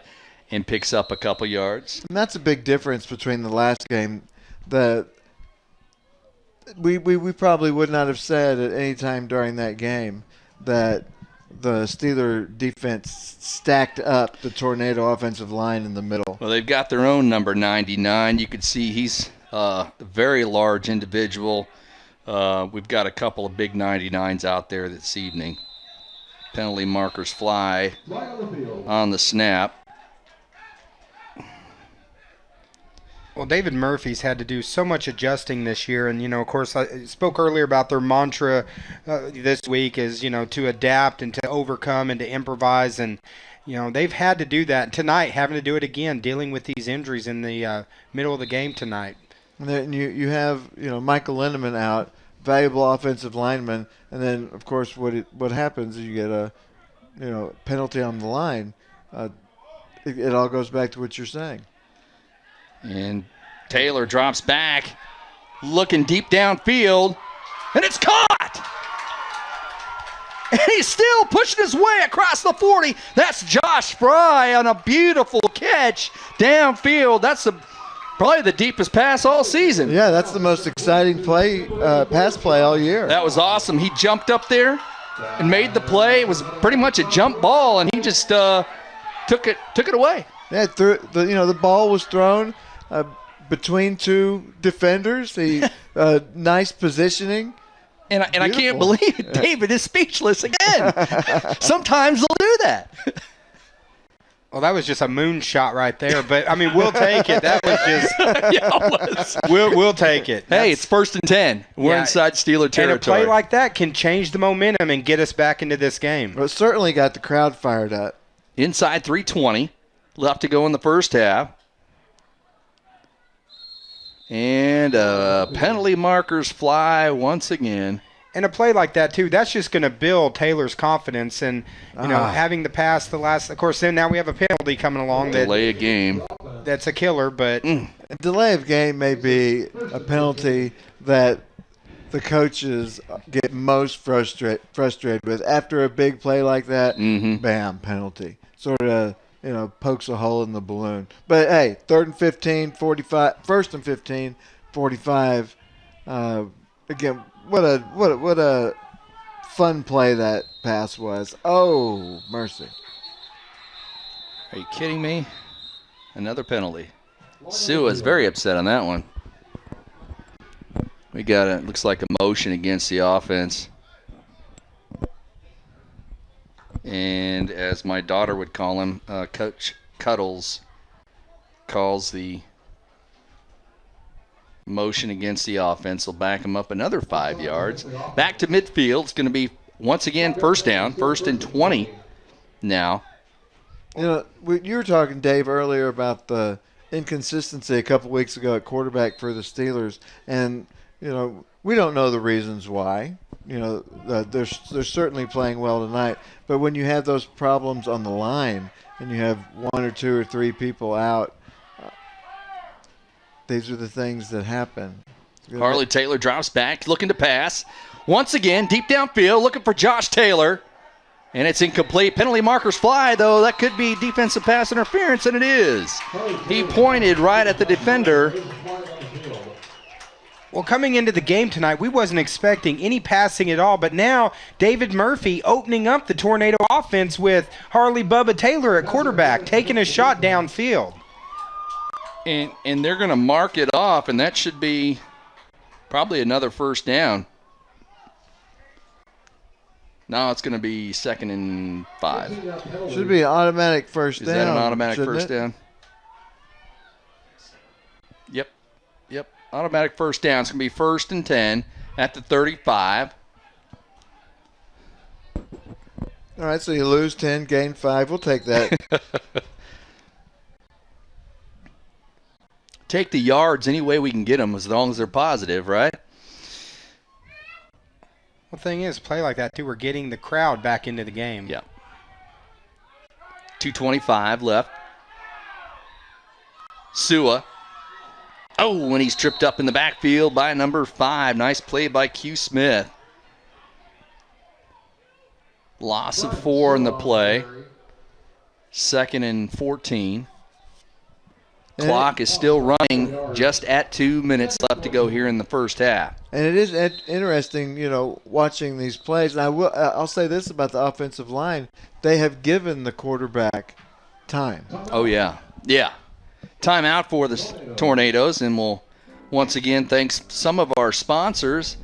and picks up a couple yards. And that's a big difference between the last game. That we probably would not have said at any time during that game that the Steeler defense stacked up the Tornado offensive line in the middle. Well, they've got their own number 99. You could see he's a very large individual. We've got a couple of big 99s out there this evening. Penalty markers fly on the snap. Well, David Murphy's had to do so much adjusting this year. And, of course, I spoke earlier about their mantra this week is, to adapt and to overcome and to improvise. And, they've had to do that. Tonight, having to do it again, dealing with these injuries in the middle of the game tonight. And then you have, Michael Linneman out, valuable offensive lineman. And then, of course, what happens is you get a, penalty on the line. It all goes back to what you're saying. And Taylor drops back, looking deep downfield, and it's caught! And he's still pushing his way across the 40. That's Josh Fry on a beautiful catch downfield. That's probably the deepest pass all season. Yeah, that's the most exciting pass play all year. That was awesome. He jumped up there and made the play. It was pretty much a jump ball, and he just took it away. Yeah, the ball was thrown between two defenders. Nice positioning. And I can't believe it. David is speechless again. Sometimes they'll do that. Well, that was just a moonshot right there. But, we'll take it. That was just Yeah, it was. we'll take it. Hey, it's 1st and 10. We're inside Steeler territory. And a play like that can change the momentum and get us back into this game. Well, it certainly got the crowd fired up. Inside 3:20. Left to go in the first half. And penalty markers fly once again. And a play like that, too, that's just going to build Taylor's confidence. And, having the pass the last – of course, then now we have a penalty coming along. Delay a game. That's a killer, but A delay of game may be a penalty that the coaches get most frustrated with. After a big play like that, bam, penalty. Sort of, pokes a hole in the balloon. But hey, 3rd and 15, 45, 1st and 15, 45. Again, what a fun play that pass was. Oh, mercy. Are you kidding me? Another penalty. Sue is very upset on that one. We got it. Looks like a motion against the offense. And as my daughter would call him, Coach Cuddles calls the motion against the offense. Will back him up another 5 yards. Back to midfield. It's going to be, once again, first down. 1st and 20 now. You were talking, Dave, earlier about the inconsistency a couple weeks ago at quarterback for the Steelers. And, we don't know the reasons why. They're certainly playing well tonight. But when you have those problems on the line and you have 1 or 2 or 3 people out, these are the things that happen. Harley Taylor drops back, looking to pass. Once again, deep downfield, looking for Josh Taylor. And it's incomplete. Penalty markers fly, though. That could be defensive pass interference, and it is. He pointed right at the defender. Well, coming into the game tonight, we wasn't expecting any passing at all, but now David Murphy opening up the Tornado offense with Harley Bubba Taylor at quarterback, taking a shot downfield. And they're going to mark it off, and that should be probably another first down. No, it's going to be 2nd and 5. Should be an automatic first down. Is that an automatic first it? down? Yep. Automatic first down. It's going to be 1st and 10 at the 35. All right, so you lose 10, gain 5. We'll take that. Take the yards any way we can get them as long as they're positive, right? The thing is, play like that, too, we're getting the crowd back into the game. Yeah. 2:25 left. Sua. Oh, and he's tripped up in the backfield by number 5. Nice play by Q Smith. Loss of 4 in the play. 2nd and 14. Clock is still running, just at 2 minutes left to go here in the first half. And it is interesting, watching these plays. And I'll say this about the offensive line. They have given the quarterback time. Oh, yeah. Yeah. Timeout for the Tornadoes, and we'll once again thank some of our sponsors.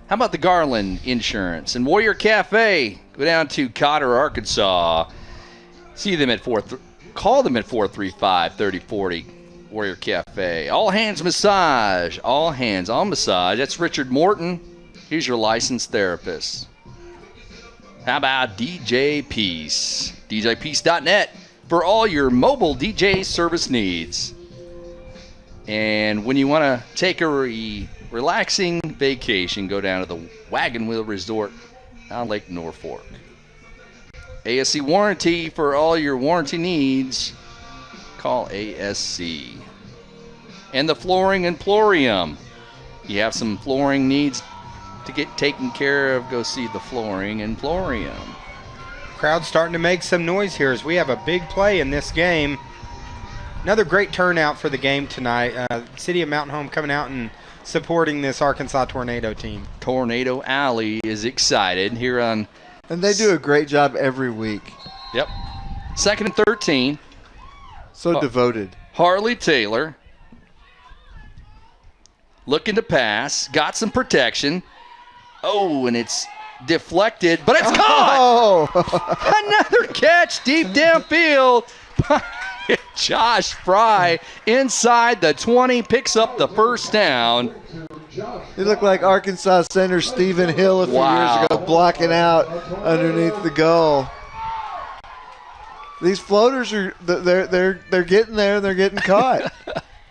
How about the Garland Insurance and Warrior Cafe? Go down to Cotter, Arkansas. See them at call them at 435-3040. Warrior Cafe. All Hands Massage. All Hands on Massage. That's Richard Morton. He's your licensed therapist. How about DJ Peace? DJPeace.net for all your mobile DJ service needs. And when you want to take a relaxing vacation, go down to the Wagon Wheel Resort on Lake Norfolk. ASC Warranty for all your warranty needs. Call ASC. And the Flooring Emporium. You have some flooring needs to get taken care of, go see the Flooring Emporium. Crowd's starting to make some noise here as we have a big play in this game. Another great turnout for the game tonight. City of Mountain Home coming out and supporting this Arkansas Tornado team. Tornado Alley is excited here on... And they do a great job every week. Yep. 2nd and 13. So devoted. Harley Taylor. Looking to pass. Got some protection. Oh, and it's deflected, but it's caught! Oh. Another catch deep downfield. Josh Fry inside the 20 picks up the first down. He looked like Arkansas center Stephen Hill a few years ago, blocking out underneath the goal. These floaters are they're getting there. They're getting caught.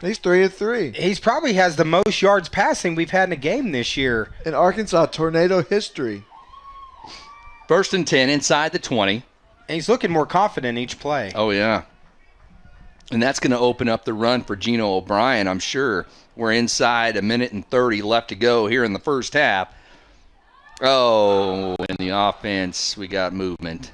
He's 3 of 3. He's probably has the most yards passing we've had in a game this year in Arkansas Tornado history. 1st and 10 inside the 20. And he's looking more confident each play. Oh yeah. And that's going to open up the run for Gino O'Brien, I'm sure. We're inside 1:30 left to go here in the first half. Oh, in the offense, we got movement.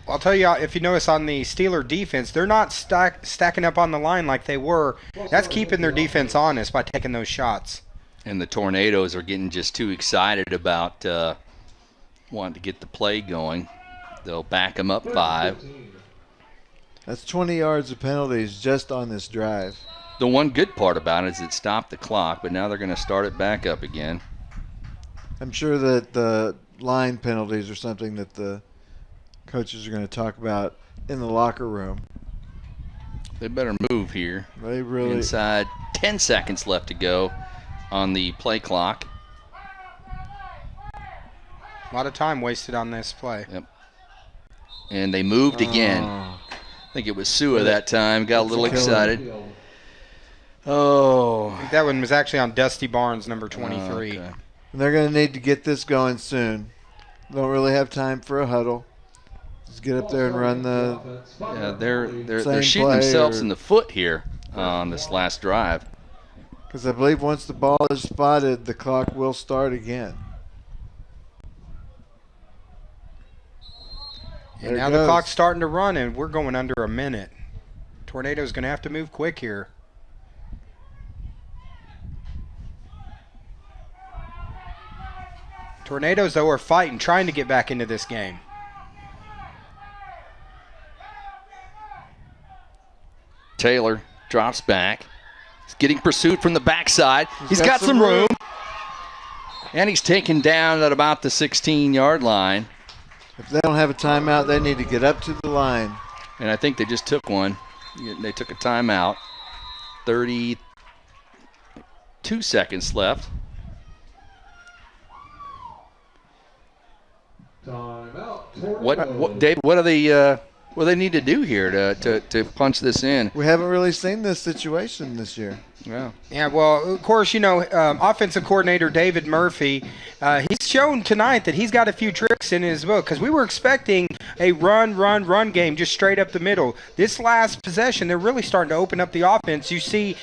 I'll tell you, if you notice on the Steeler defense, they're not stacking up on the line like they were. That's keeping their defense honest by taking those shots. And the Tornadoes are getting just too excited about wanting to get the play going. They'll back them up 5. That's 20 yards of penalties just on this drive. The one good part about it is it stopped the clock, but now they're going to start it back up again. I'm sure that the line penalties are something that the coaches are going to talk about in the locker room. They better move here. They really. Inside 10 seconds left to go on the play clock. A lot of time wasted on this play. Yep. And they moved again. I think it was Sua that time. Got a little excited. Oh. I think that one was actually on Dusty Barnes, number 23. Okay. And they're going to need to get this going soon. Don't really have time for a huddle. Just get up there and run the. Yeah, they're same shooting play themselves or- in the foot here on this last drive. Because I believe once the ball is spotted, the clock will start again. And There it now the goes. clock's starting to run, and we're going under a minute. Tornado's going to have to move quick here. Tornadoes, though, are fighting, trying to get back into this game. Taylor drops back. He's getting pursued from the backside. He's got some room. And he's taken down at about the 16-yard line. If they don't have a timeout, they need to get up to the line. And I think they just took one. They took a timeout. 32 seconds left. What Dave? What do they need to do here to punch this in? We haven't really seen this situation this year. Yeah. Yeah, well, of course, offensive coordinator David Murphy, he's shown tonight that he's got a few tricks in his book because we were expecting a run game just straight up the middle. This last possession, they're really starting to open up the offense. You see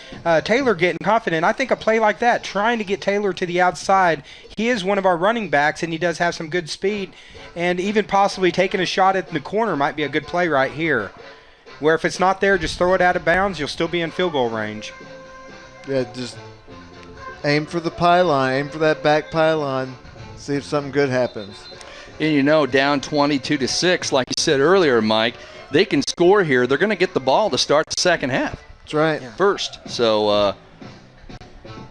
Taylor getting confident. I think a play like that, trying to get Taylor to the outside, he is one of our running backs, and he does have some good speed, and even possibly taking a shot at the corner might be a good play right here, where if it's not there, just throw it out of bounds. You'll still be in field goal range. Yeah, just aim for the pylon, aim for that back pylon, see if something good happens. And down 22-6, like you said earlier, Mike, they can score here. They're going to get the ball to start the second half. That's right. First. So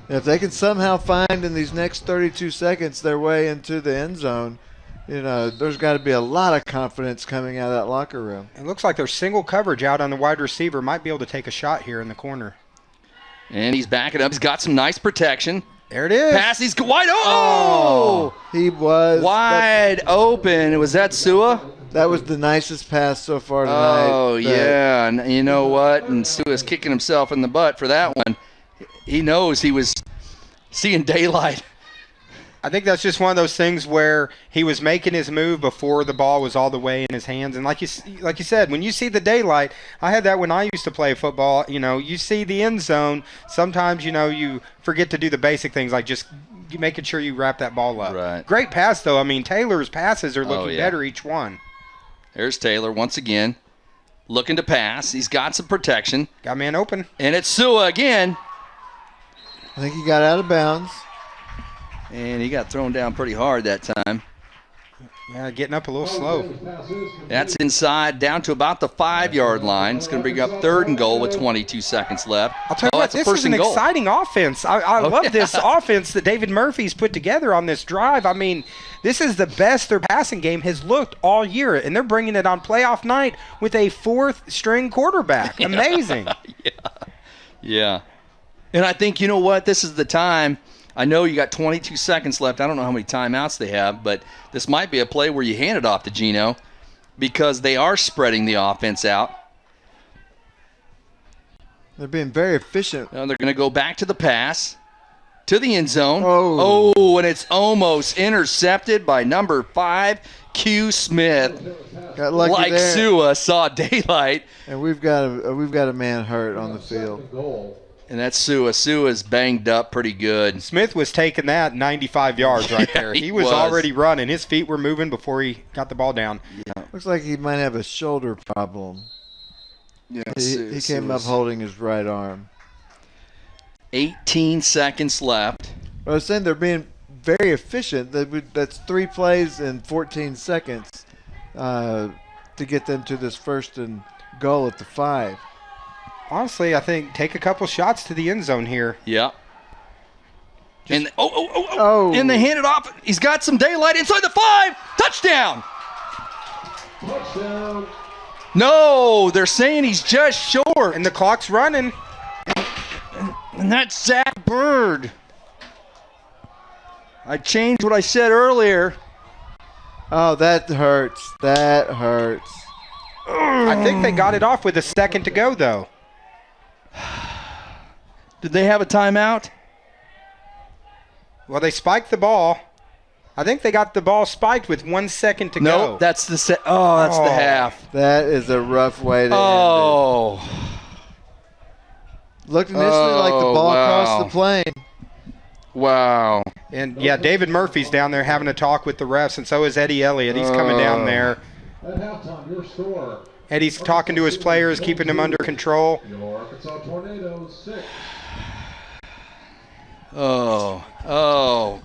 if they can somehow find in these next 32 seconds their way into the end zone, there's got to be a lot of confidence coming out of that locker room. It looks like there's single coverage out on the wide receiver. Might be able to take a shot here in the corner. and he's backing up. He's got some nice protection. There it is. Pass. He's wide. Oh! He was wide open. Was that Sua? That was the nicest pass so far tonight. Oh, yeah. And you know what? And Sua's kicking himself in the butt for that one. He knows he was seeing daylight. I think that's just one of those things where he was making his move before the ball was all the way in his hands. And like you said, when you see the daylight, I had that when I used to play football. You see the end zone. Sometimes, you forget to do the basic things like just making sure you wrap that ball up. Right. Great pass, though. I mean, Taylor's passes are looking better each one. There's Taylor once again looking to pass. He's got some protection. Got man open. And it's Sua again. I think he got out of bounds. And he got thrown down pretty hard that time. Yeah, getting up a little slow. That's inside down to about the 5-yard line. It's going to bring up 3rd and goal with 22 seconds left. I'll tell you what, this is an exciting offense. I love this offense that David Murphy's put together on this drive. I mean, this is the best their passing game has looked all year, and they're bringing it on playoff night with a 4th-string quarterback. Amazing. Yeah. And I think, you know what, this is the time. I know you got 22 seconds left. I don't know how many timeouts they have, but this might be a play where you hand it off to Geno because they are spreading the offense out. They're being very efficient. Now they're going to go back to the pass to the end zone. Oh, and it's almost intercepted by number 5, Q Smith. Got lucky like there. Sua saw daylight. And we've got a man hurt on the field. And that's Sua. Sua's banged up pretty good. Smith was taking that 95 yards right there. he He was was. already running. His feet were moving before he got the ball down. Yeah. Looks like he might have a shoulder problem. Yes, He came up holding his right arm. 18 seconds left. I was saying they're being very efficient. That's 3 plays in 14 seconds to get them to this 1st and goal at the 5. Honestly, I think take a couple shots to the end zone here. Yeah. And and they hand it off. He's got some daylight inside the 5. Touchdown. Touchdown. No, they're saying he's just short. And the clock's running. And that's Zach Bird. I changed what I said earlier. Oh, that hurts. That hurts. I think they got it off with a second to go, though. Did they have a timeout? Well, they spiked the ball. I think they got the ball spiked with 1 second to go. No, that's the that's the half. That is a rough way to end Oh. it. Looked initially like the ball crossed the plane. Wow. And, yeah, David Murphy's down there having a talk with the refs, and so is Eddie Elliott. He's coming down there. At halftime, your score. Eddie's talking to his players, keeping them under control. Your Arkansas Tornadoes 6. Oh.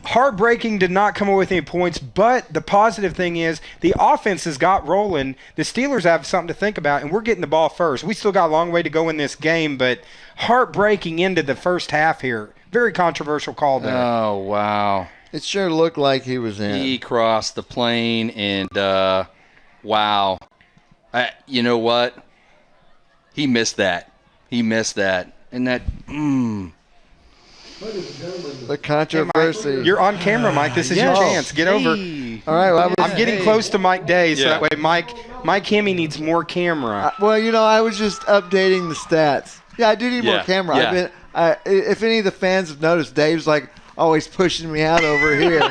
Heartbreaking did not come away with any points, but the positive thing is the offense has got rolling. The Steelers have something to think about, and we're getting the ball first. We still got a long way to go in this game, but heartbreaking into the first half here. Very controversial call there. Oh, wow. It sure looked like he was in. He crossed the plane, and wow. You know what? He missed that. And that, The controversy. You're on camera, Mike. This is your chance. Get over. All right, well, I'm getting close to Mike Day, so that way Mike Hemme needs more camera. well, I was just updating the stats. Yeah, I do need more camera. Yeah. If any of the fans have noticed, Dave's like always pushing me out over here.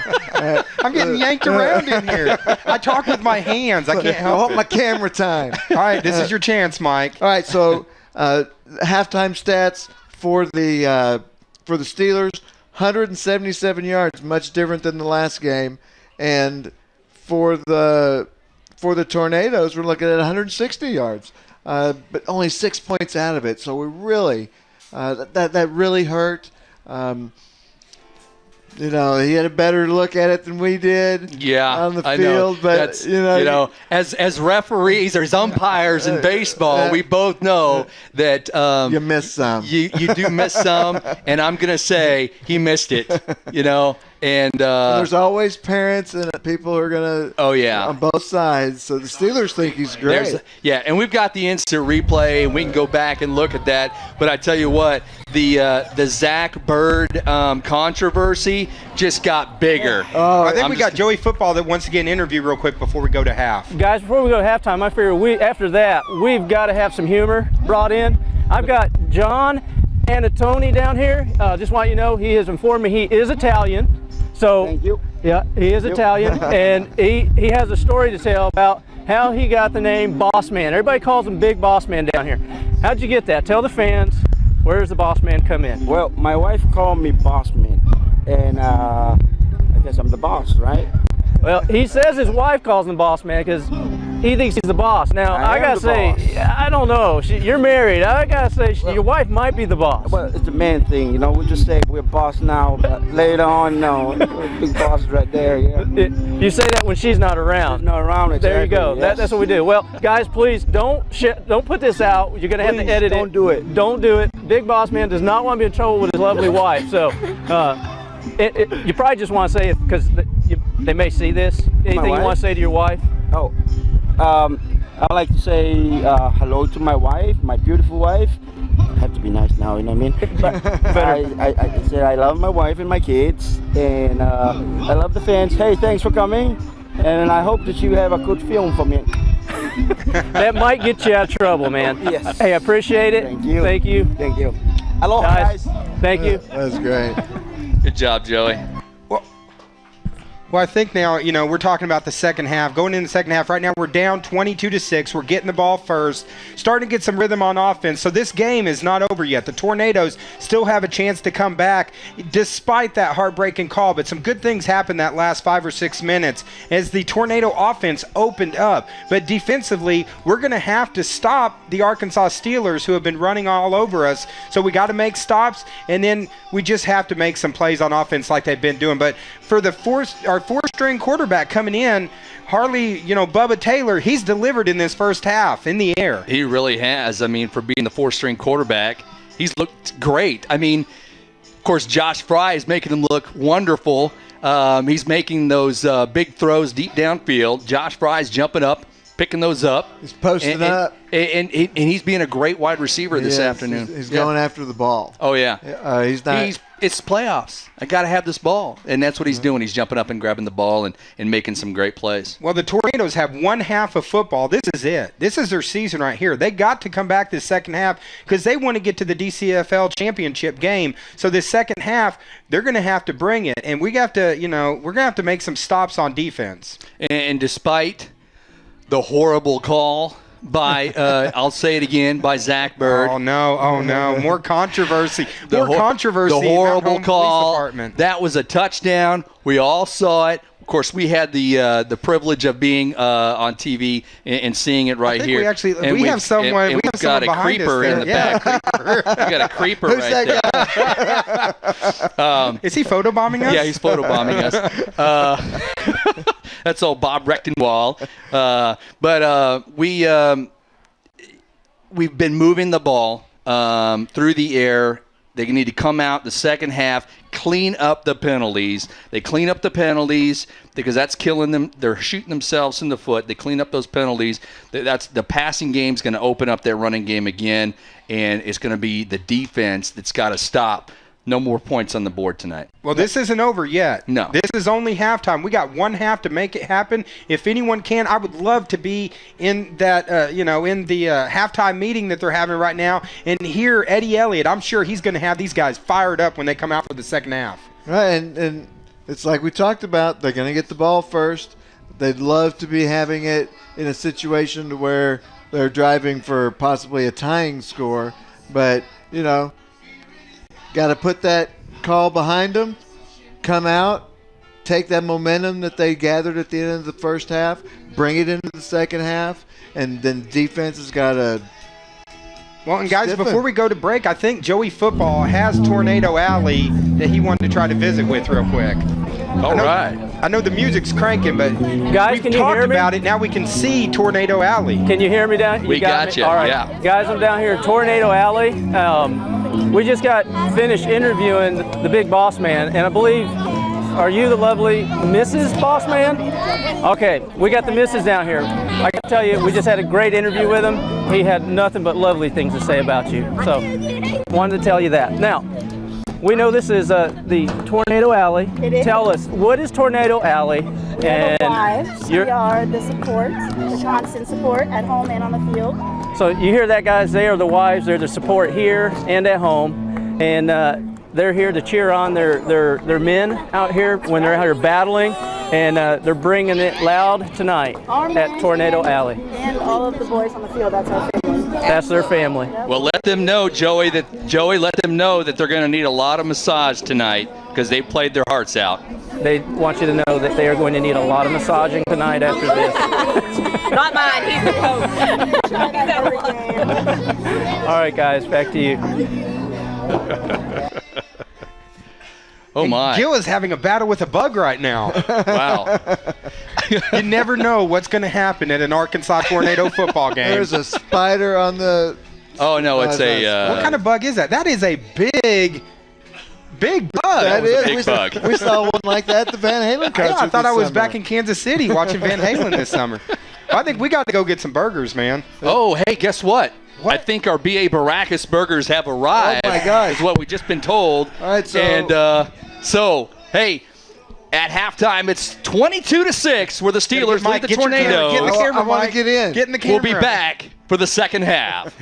I'm getting yanked around in here. I talk with my hands. I can't I help want it. my camera time. All right, this is your chance, Mike. All right, so halftime stats for the Steelers: 177 yards, much different than the last game, and for the Tornadoes, we're looking at 160 yards, but only 6 points out of it. So we really that really hurt. He had a better look at it than we did. On the field, but as referees or as umpires in baseball, we both know that you missed some. You do miss some, and I'm gonna say he missed it. And there's always parents and people who are gonna. Oh yeah. On both sides, so the Steelers think he's great. And we've got the instant replay, and we can go back and look at that. But I tell you what, the Zach Bird controversy just got bigger. I think we got Joey Football that wants to get an interview real quick before we go to half. Guys, before we go to halftime, I figure after that, we've got to have some humor brought in. I've got John Anatoni down here. Just want you to know, he has informed me he is Italian. So, thank you. Yeah, he is Italian, and he has a story to tell about how he got the name Boss Man. Everybody calls him Big Boss Man down here. How'd you get that? Tell the fans, where does the Boss Man come in? Well, my wife called me Boss Man, and I guess I'm the boss, right? Well, he says his wife calls him Boss Man because he thinks he's the boss. Now, I gotta say, I don't know. You're married. I gotta say, your wife might be the boss. Well, it's a man thing, we just say we're boss now, but later on, no, we're big boss right there, yeah. You say that when she's not around. She's not around, exactly. There you go. Yes. That's what we do. Well, guys, please don't put this out. You're gonna have to edit it. Don't do it. Don't do it. Big Boss Man does not want to be in trouble with his lovely wife. So, you probably just want to say it because they may see this. Anything you want to say to your wife? Oh, I'd like to say hello to my wife, my beautiful wife. I have to be nice now, you know what I mean? But I said I love my wife and my kids, and I love the fans. Hey, thanks for coming, and I hope that you have a good film for me. That might get you out of trouble, man. Yes. Hey, I appreciate it. Thank you. Thank you. Thank you. Hello, guys. Thank you. That's great. Good job, Joey. Well, I think now, we're talking about the second half. Going in the second half, right now we're down 22-6. We're getting the ball first, starting to get some rhythm on offense. So this game is not over yet. The Tornadoes still have a chance to come back despite that heartbreaking call. But some good things happened that last 5 or 6 minutes as the Tornado offense opened up. But defensively, we're going to have to stop the Arkansas Steelers, who have been running all over us. So we got to make stops, and then we just have to make some plays on offense like they've been doing. But for our four-string quarterback coming in, Harley, Bubba Taylor, he's delivered in this first half in the air. He really has. I mean, for being the four-string quarterback, he's looked great. I mean, of course, Josh Fry is making him look wonderful. He's making those big throws deep downfield. Josh Fry's jumping up, picking those up. He's posting up. And he's being a great wide receiver this afternoon. He's going after the ball. Oh, yeah. He's not. It's playoffs. I got to have this ball. And that's what he's doing. He's jumping up and grabbing the ball and making some great plays. Well, the Tornadoes have one half of football. This is it. This is their season right here. They got to come back this second half because they want to get to the DCFL championship game. So this second half, they're going to have to bring it. And we have to, we're going to have to make some stops on defense. And despite the horrible call by, I'll say it again, by Zach Bird. Oh, no. More controversy. The horrible call. That was a touchdown. We all saw it. Of course, we had the privilege of being on TV and seeing it right here. We have someone got a behind creeper us in the back. We got a creeper Who's right there. Is he photobombing us? Yeah, he's photobombing us. That's old Bob Rechtenwall. But we've been moving the ball through the air. They need to come out the second half, clean up the penalties. They clean up the penalties because that's killing them. They're shooting themselves in the foot. They clean up those penalties. That's the passing game's going to open up their running game again, and it's going to be the defense that's got to stop. No more points on the board tonight. Well, this isn't over yet. No. This is only halftime. We got one half to make it happen. If anyone can, I would love to be in that, in the halftime meeting that they're having right now and hear Eddie Elliott. I'm sure he's going to have these guys fired up when they come out for the second half. Right, and it's like we talked about. They're going to get the ball first. They'd love to be having it in a situation to where they're driving for possibly a tying score, but, got to put that call behind them, come out, take that momentum that they gathered at the end of the first half, bring it into the second half, and then defense has got to. Well, and guys, before we go to break, I think Joey Football has Tornado Alley that he wanted to try to visit with real quick. All right. I know the music's cranking, but Guys, we've can you talked hear me? about it. Now we can see Tornado Alley. Can you hear me down? We got me? you, All right. yeah. Guys, I'm down here at Tornado Alley. We just got finished interviewing the big boss man, and I believe, are you the lovely Mrs. Boss Man? Okay, we got the missus down here. I can tell you, we just had a great interview with him. He had nothing but lovely things to say about you. So, wanted to tell you that. Now, we know this is the Tornado Alley. It is. Tell us, what is Tornado Alley? We are the wives. We are the support, the constant support at home and on the field. So you hear that, guys? They are the wives. They're the support here and at home, and they're here to cheer on their men out here when they're out here battling, and they're bringing it loud tonight at Tornado Alley. And all of the boys on the field. That's our family. That's their family. Well, let them know, Joey, let them know that they're going to need a lot of massage tonight because they played their hearts out. They want you to know that they are going to need a lot of massaging tonight after this. Not mine. He's the coach. All right, guys, back to you. Oh, my. Gil is having a battle with a bug right now. Wow. You never know what's going to happen at an Arkansas Tornado football game. There's a spider on the. Oh, no, it's a. What kind of bug is that? That is a big bug. That was a is. big bug. We saw one like that at the Van Halen concert. I thought I was this back summer. in Kansas City watching Van Halen this summer. I think we got to go get some burgers, man. Oh, hey, guess what? I think our B.A. Baracus burgers have arrived. Oh, my gosh. Is what we just been told. All right, so. And so, hey, at halftime, it's 22-6 where the Steelers lead the Tornadoes. Get in the camera, I want to Mike. get in. Get in the camera. We'll be back for the second half.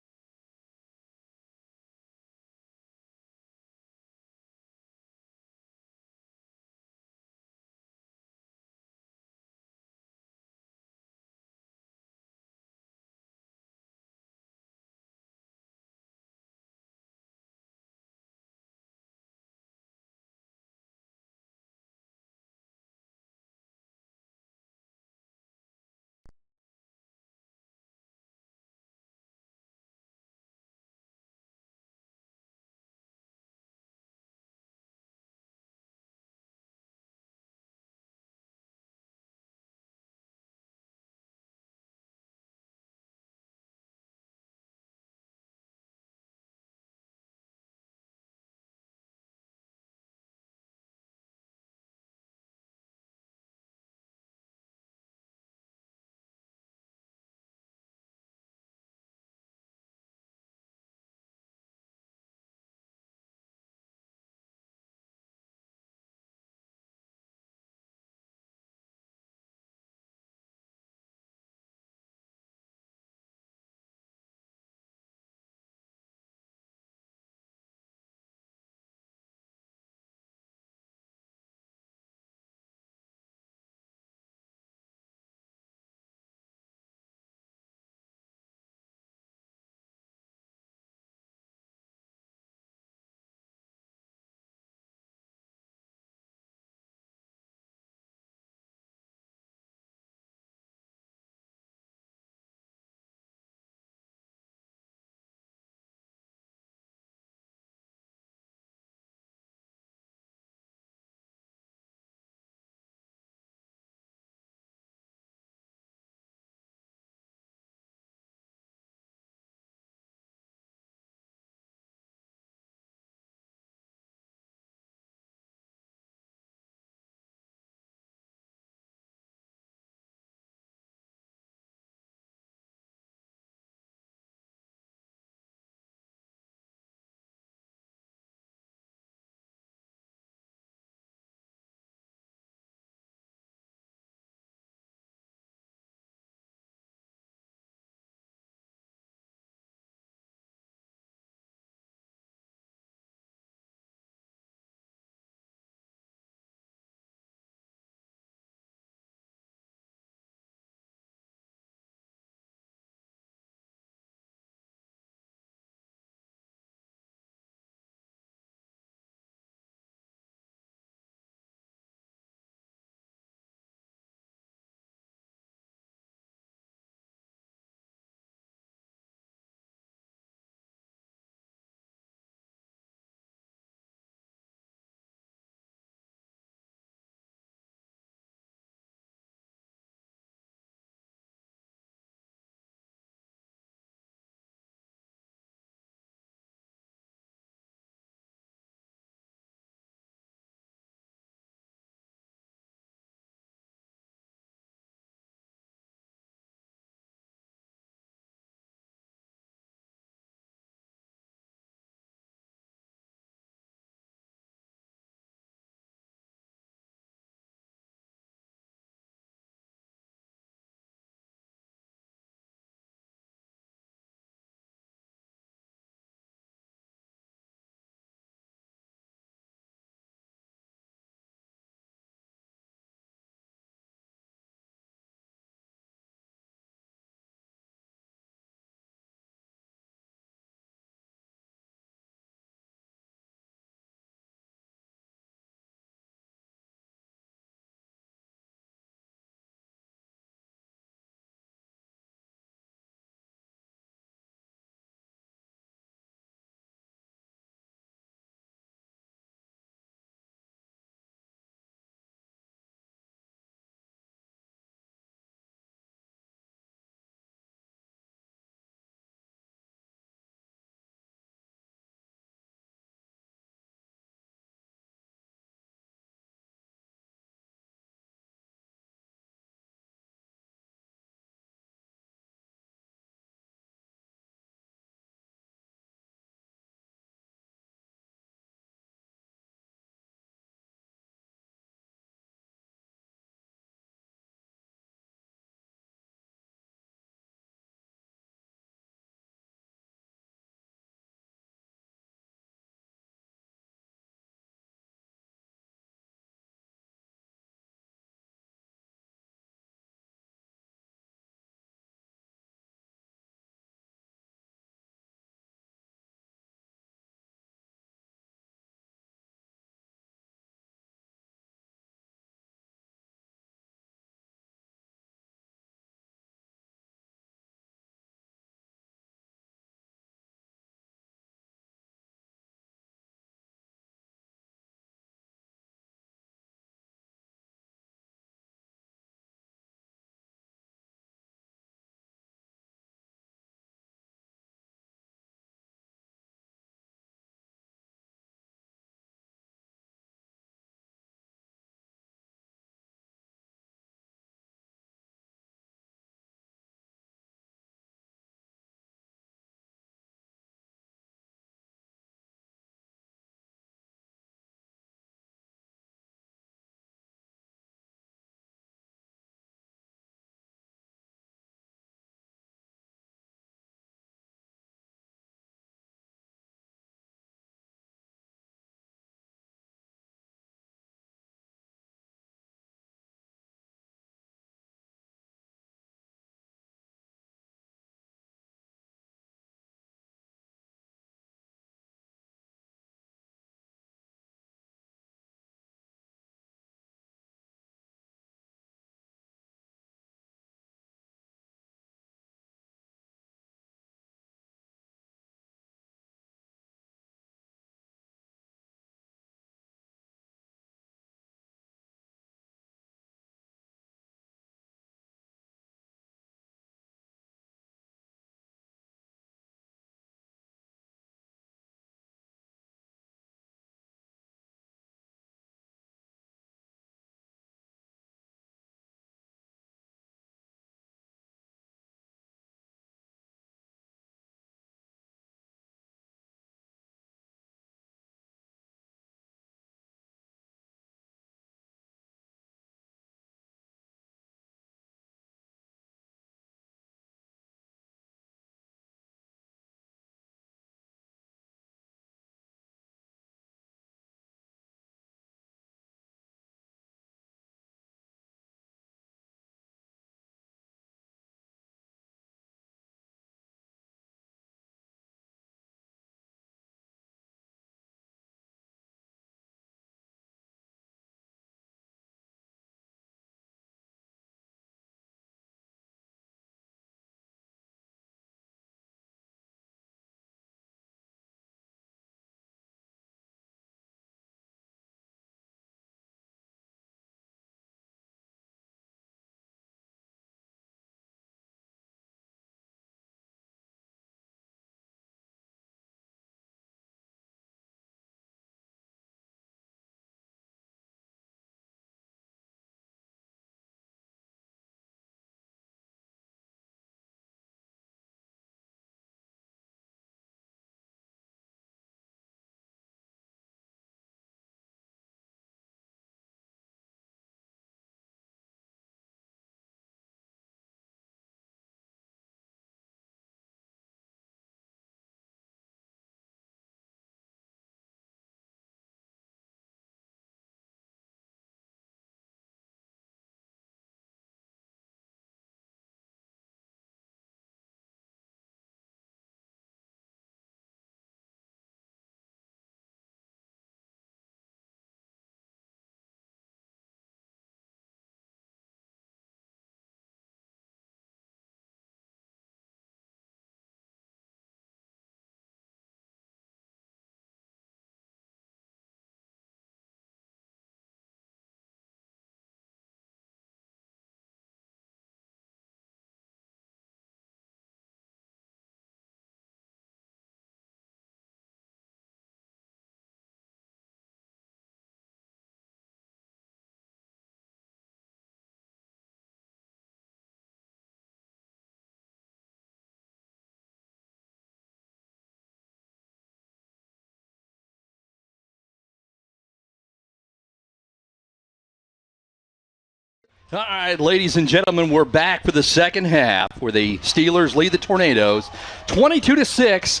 All right, ladies and gentlemen, we're back for the second half where the Steelers lead the Tornadoes 22-6.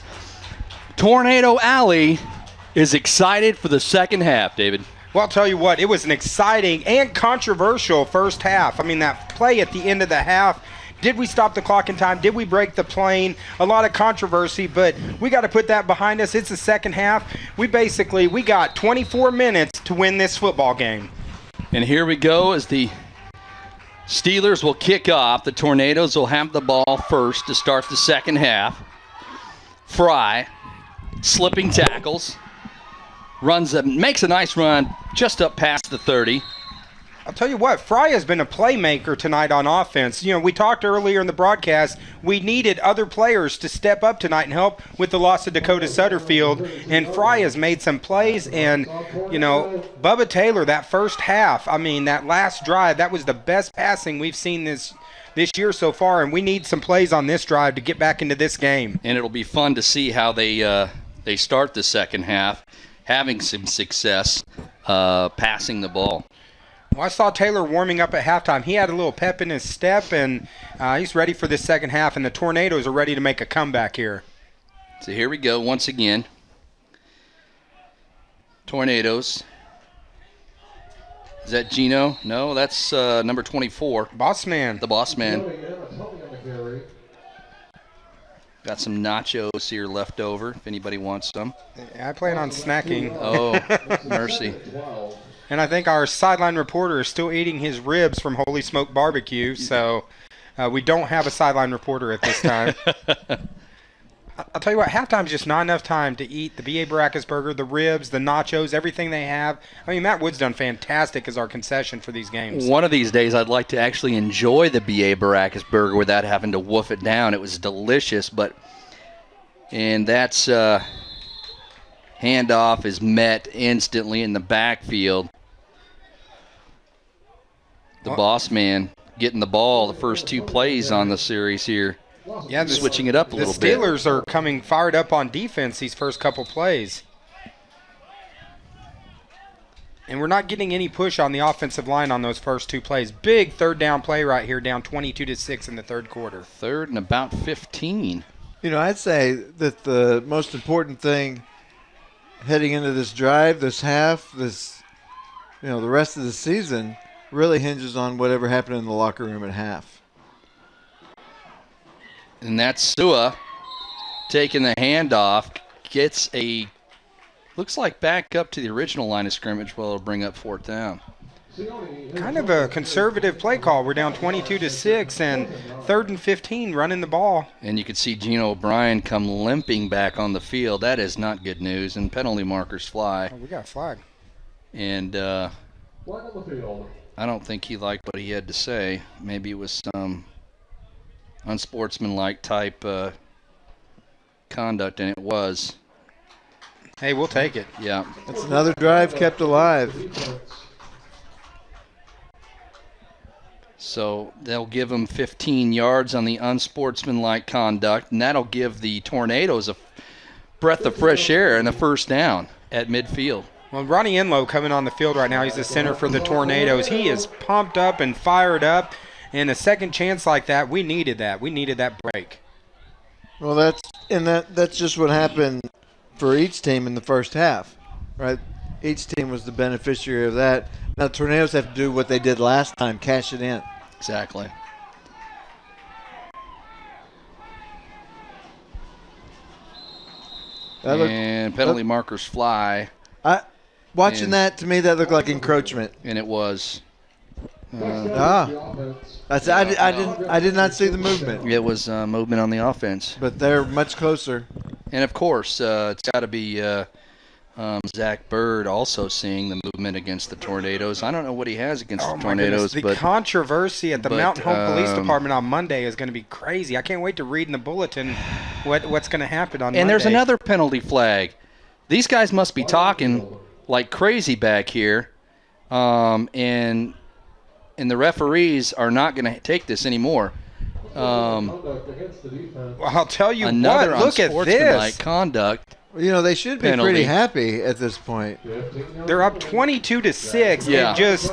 Tornado Alley is excited for the second half, David. Well, I'll tell you what, it was an exciting and controversial first half. I mean, that play at the end of the half, did we stop the clock in time? Did we break the plane? A lot of controversy, but we got to put that behind us. It's the second half. We got 24 minutes to win this football game. And here we go as the Steelers will kick off. The Tornadoes will have the ball first to start the second half. Fry, slipping tackles, makes a nice run just up past the 30. I'll tell you what, Fry has been a playmaker tonight on offense. You know, we talked earlier in the broadcast, we needed other players to step up tonight and help with the loss of Dakota Sutterfield, and Fry has made some plays, and, you know, Bubba Taylor, that first half, I mean, that last drive, that was the best passing we've seen this year so far, and we need some plays on this drive to get back into this game. And it'll be fun to see how they start the second half, having some success passing the ball. Well, I saw Taylor warming up at halftime. He had a little pep in his step, and he's ready for this second half, and the Tornadoes are ready to make a comeback here. So here we go once again. Tornadoes. Is that Gino? No, that's number 24. Boss man. The boss man. Got some nachos here left over if anybody wants some. I plan on snacking. Oh, mercy. And I think our sideline reporter is still eating his ribs from Holy Smoke Barbecue, so we don't have a sideline reporter at this time. I'll tell you what, halftime's just not enough time to eat the B.A. Baracus burger, the ribs, the nachos, everything they have. I mean, Matt Wood's done fantastic as our concession for these games. One of these days I'd like to actually enjoy the B.A. Baracus burger without having to woof it down. It was delicious, and that's handoff is met instantly in the backfield. The boss man getting the ball the first two plays on the series here. Yeah, switching it up a little bit. The Steelers are coming fired up on defense these first couple plays. And we're not getting any push on the offensive line on those first two plays. Big third down play right here, down 22-6 in the third quarter. Third and about 15. You know, I'd say that the most important thing heading into this drive, this half, the rest of the season really hinges on whatever happened in the locker room at half. And that's Sua taking the handoff, looks like back up to the original line of scrimmage. Well, it'll bring up fourth down. Kind of a conservative play call. We're down 22-6 and third and 15 running the ball. And you can see Gino O'Brien come limping back on the field. That is not good news. And penalty markers fly. Oh, we got a flag. And I don't think he liked what he had to say. Maybe it was some unsportsmanlike type conduct, and it was. Hey, we'll take it. Yeah. That's another drive kept alive. So they'll give him 15 yards on the unsportsmanlike conduct, and that'll give the Tornadoes a breath of fresh air and a first down at midfield. Well, Ronnie Enlow coming on the field right now. He's the center for the Tornadoes. He is pumped up and fired up. And a second chance like that, we needed that. We needed that break. Well, that's just what happened for each team in the first half, right? Each team was the beneficiary of that. Now, the Tornadoes have to do what they did last time, cash it in. Exactly. And penalty markers fly. Watching that, to me, that looked like encroachment. And it was. I did not see the movement. It was movement on the offense. But they're much closer. And, of course, it's got to be Zach Bird also seeing the movement against the Tornadoes. I don't know what he has against the Tornadoes. The controversy at the Mountain Home Police Department on Monday is going to be crazy. I can't wait to read in the bulletin what's going to happen on Monday. And there's another penalty flag. These guys must be talking like crazy back here. And the referees are not going to take this anymore. Well, I'll tell you another what, look at this. Conduct. You know, they should be penalty. pretty happy at this point. They're up 22-6. Yeah. It just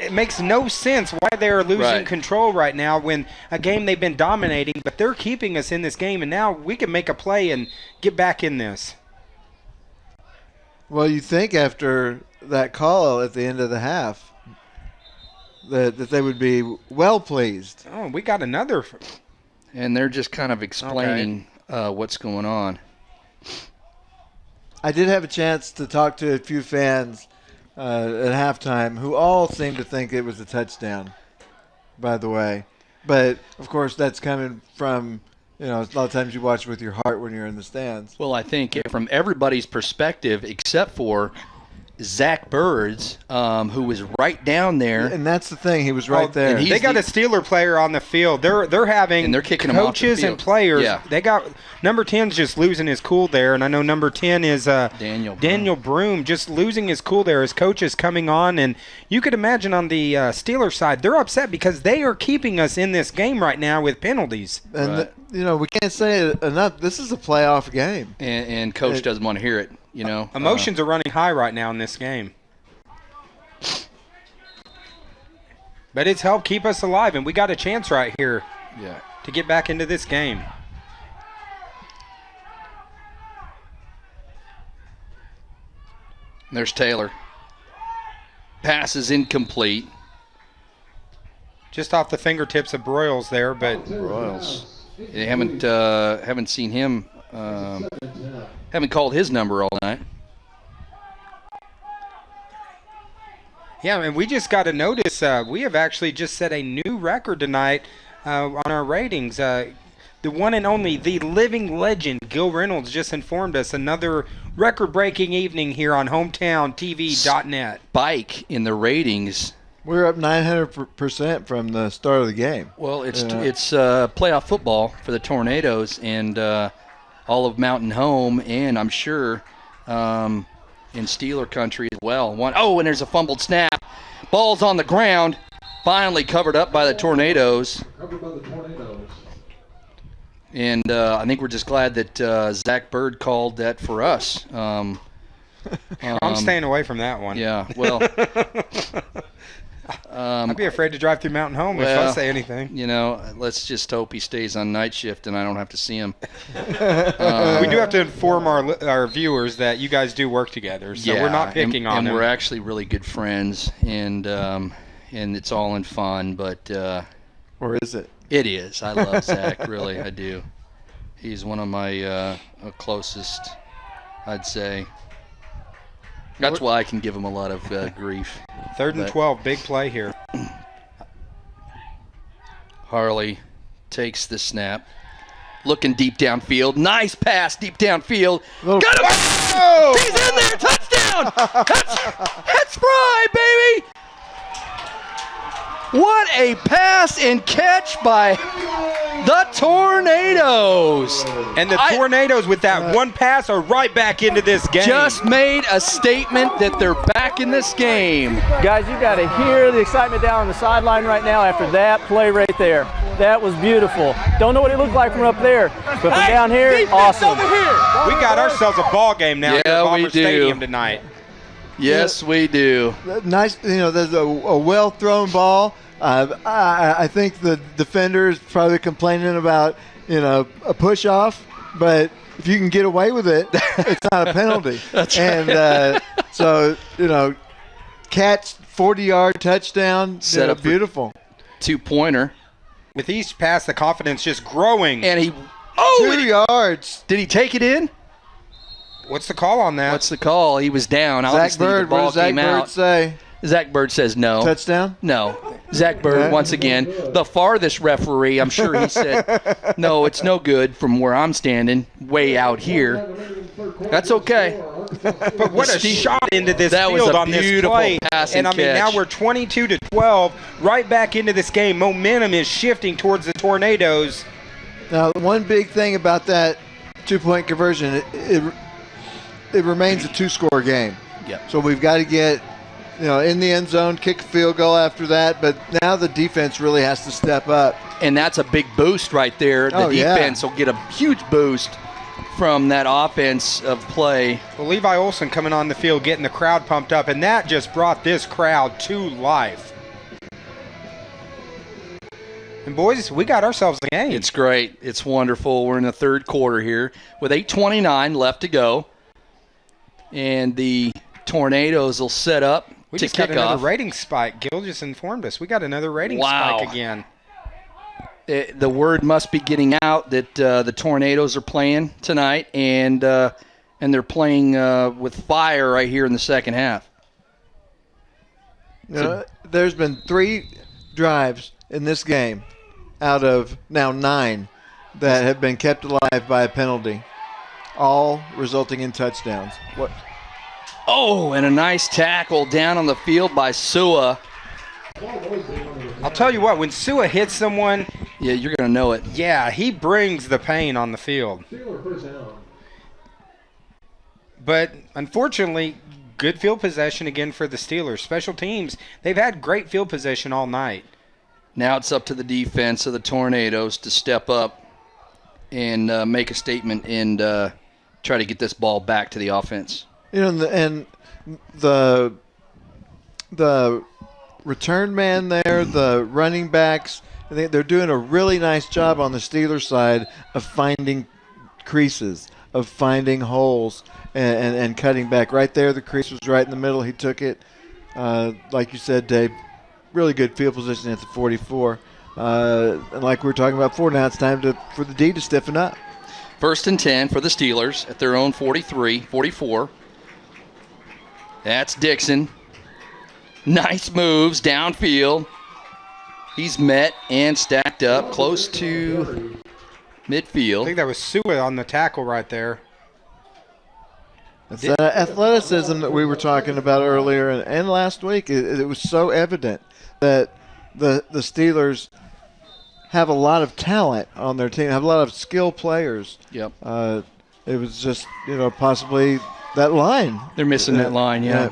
it makes no sense why they are losing Right. control right now when a game they've been dominating, but they're keeping us in this game, and now we can make a play and get back in this. Well, you think after that call at the end of the half that they would be well pleased. Oh, we got another. And they're just kind of explaining what's going on. I did have a chance to talk to a few fans at halftime who all seemed to think it was a touchdown, by the way. But, of course, that's coming from, you know, a lot of times you watch with your heart when you're in the stands. Well, I think from everybody's perspective, except for Zach Birds, who was right down there. And that's the thing. He was right there. and They got a Steeler player on the field. They're having And they're kicking him off the coaches and field. players. Yeah. They got number 10's just losing his cool there, and I know number 10 is Daniel Broom just losing his cool there. His coach is coming on, and you could imagine on the Steeler side, they're upset because they are keeping us in this game right now with penalties. And, you know, we can't say it enough. This is a playoff game. And coach doesn't want to hear it, you know. Emotions are running high right now in this game. But it's helped keep us alive, and we got a chance right here to get back into this game. There's Taylor. Pass is incomplete. Just off the fingertips of Broyles there, but Broyles. They haven't seen him. Haven't called his number all night. yeah, and we just got to notice we have actually just set a new record tonight on our ratings. The one and only, the living legend, Gil Reynolds, just informed us another record-breaking evening here on HometownTV.net. Spike in the ratings. We're up 900% from the start of the game. Well, it's playoff football for the Tornadoes and all of Mountain Home, and I'm sure in Steeler country as well. And there's a fumbled snap. Ball's on the ground, finally covered up by the Tornadoes. Covered by the Tornadoes. And I think we're just glad that Zach Bird called that for us. I'm staying away from that one. Yeah, well. I'd be afraid to drive through Mountain Home if I say anything. You know, let's just hope he stays on night shift and I don't have to see him. We do have to inform our viewers that you guys do work together, so we're not picking on him. him. And we're actually really good friends, and it's all in fun, but... or is it? It is. I love Zach, really, I do. He's one of my closest, I'd say. That's why I can give him a lot of grief. 3rd and 12, big play here. Harley takes the snap. Looking deep downfield. Nice pass deep downfield. Got him! Oh! He's in there! Touchdown! That's Fry, baby! What a pass and catch by the Tornadoes. And the Tornadoes with that one pass are right back into this game. Just made a statement that they're back in this game. Guys, you got to hear the excitement down on the sideline right now after that play right there. That was beautiful. Don't know what it looked like from up there, but from down here, awesome. We got ourselves a ball game now here at Bomber we do. Stadium tonight. Yes, we do. Nice, you know, there's a well-thrown ball. I think the defender is probably complaining about, you know, a push-off, but if you can get away with it, it's not a penalty. That's right. And so, you know, catch, 40-yard touchdown, Set up beautiful. 2-pointer. With each pass, the confidence just growing. And he, 2 yards. Did he take it in? What's the call on that? What's the call? He was down. Zach Obviously, Bird, the ball what does Zach came Bird out. say? Zach Bird says no. Touchdown? No. Zach Bird, once again, the farthest referee, I'm sure he said, no, it's no good from where I'm standing, way out here. That's okay. But what a shot into this That was field a on this beautiful play. pass And and I mean, now catch. we're 22-12, right back into this game. Momentum is shifting towards the Tornadoes. Now, one big thing about that two-point conversion, it remains a two-score game. Yep. So we've got to get, you know, in the end zone, kick a field goal after that. But now the defense really has to step up. And that's a big boost right there. The Oh, yeah. defense will get a huge boost from that offense of play. Well, Levi Olson coming on the field, getting the crowd pumped up, and that just brought this crowd to life. And boys, we got ourselves a game. It's great. It's wonderful. We're in the third quarter here with 8:29 left to go. And the Tornadoes will set up We to just got kick another off. rating spike. Gil just informed us. We got another rating Wow. spike again. The word must be getting out that the Tornadoes are playing tonight, and they're playing with fire right here in the second half. There's been 3 drives in this game out of now 9 that have been kept alive by a penalty, all resulting in touchdowns. What? Oh, and a nice tackle down on the field by Sua. I'll tell you what, when Sua hits someone, yeah, you're going to know it. Yeah, he brings the pain on the field. But unfortunately, good field possession again for the Steelers. Special teams, they've had great field possession all night. Now it's up to the defense of the Tornadoes to step up and make a statement and try to get this ball back to the offense. And the return man there, the running backs, they're doing a really nice job on the Steelers side of finding creases, of finding holes, and cutting back. Right there, the crease was right in the middle. He took it. Like you said, Dave, really good field position at the 44. And like we were talking about before, now it's time for the D to stiffen up. 1st and 10 for the Steelers at their own 44. That's Dixon. Nice moves downfield. He's met and stacked up close to midfield. I think that was Sua on the tackle right there. It's that athleticism that we were talking about earlier and last week. It was so evident that the Steelers have a lot of talent on their team, have a lot of skilled players. Yep. It was just, possibly that line. They're missing that line, yeah.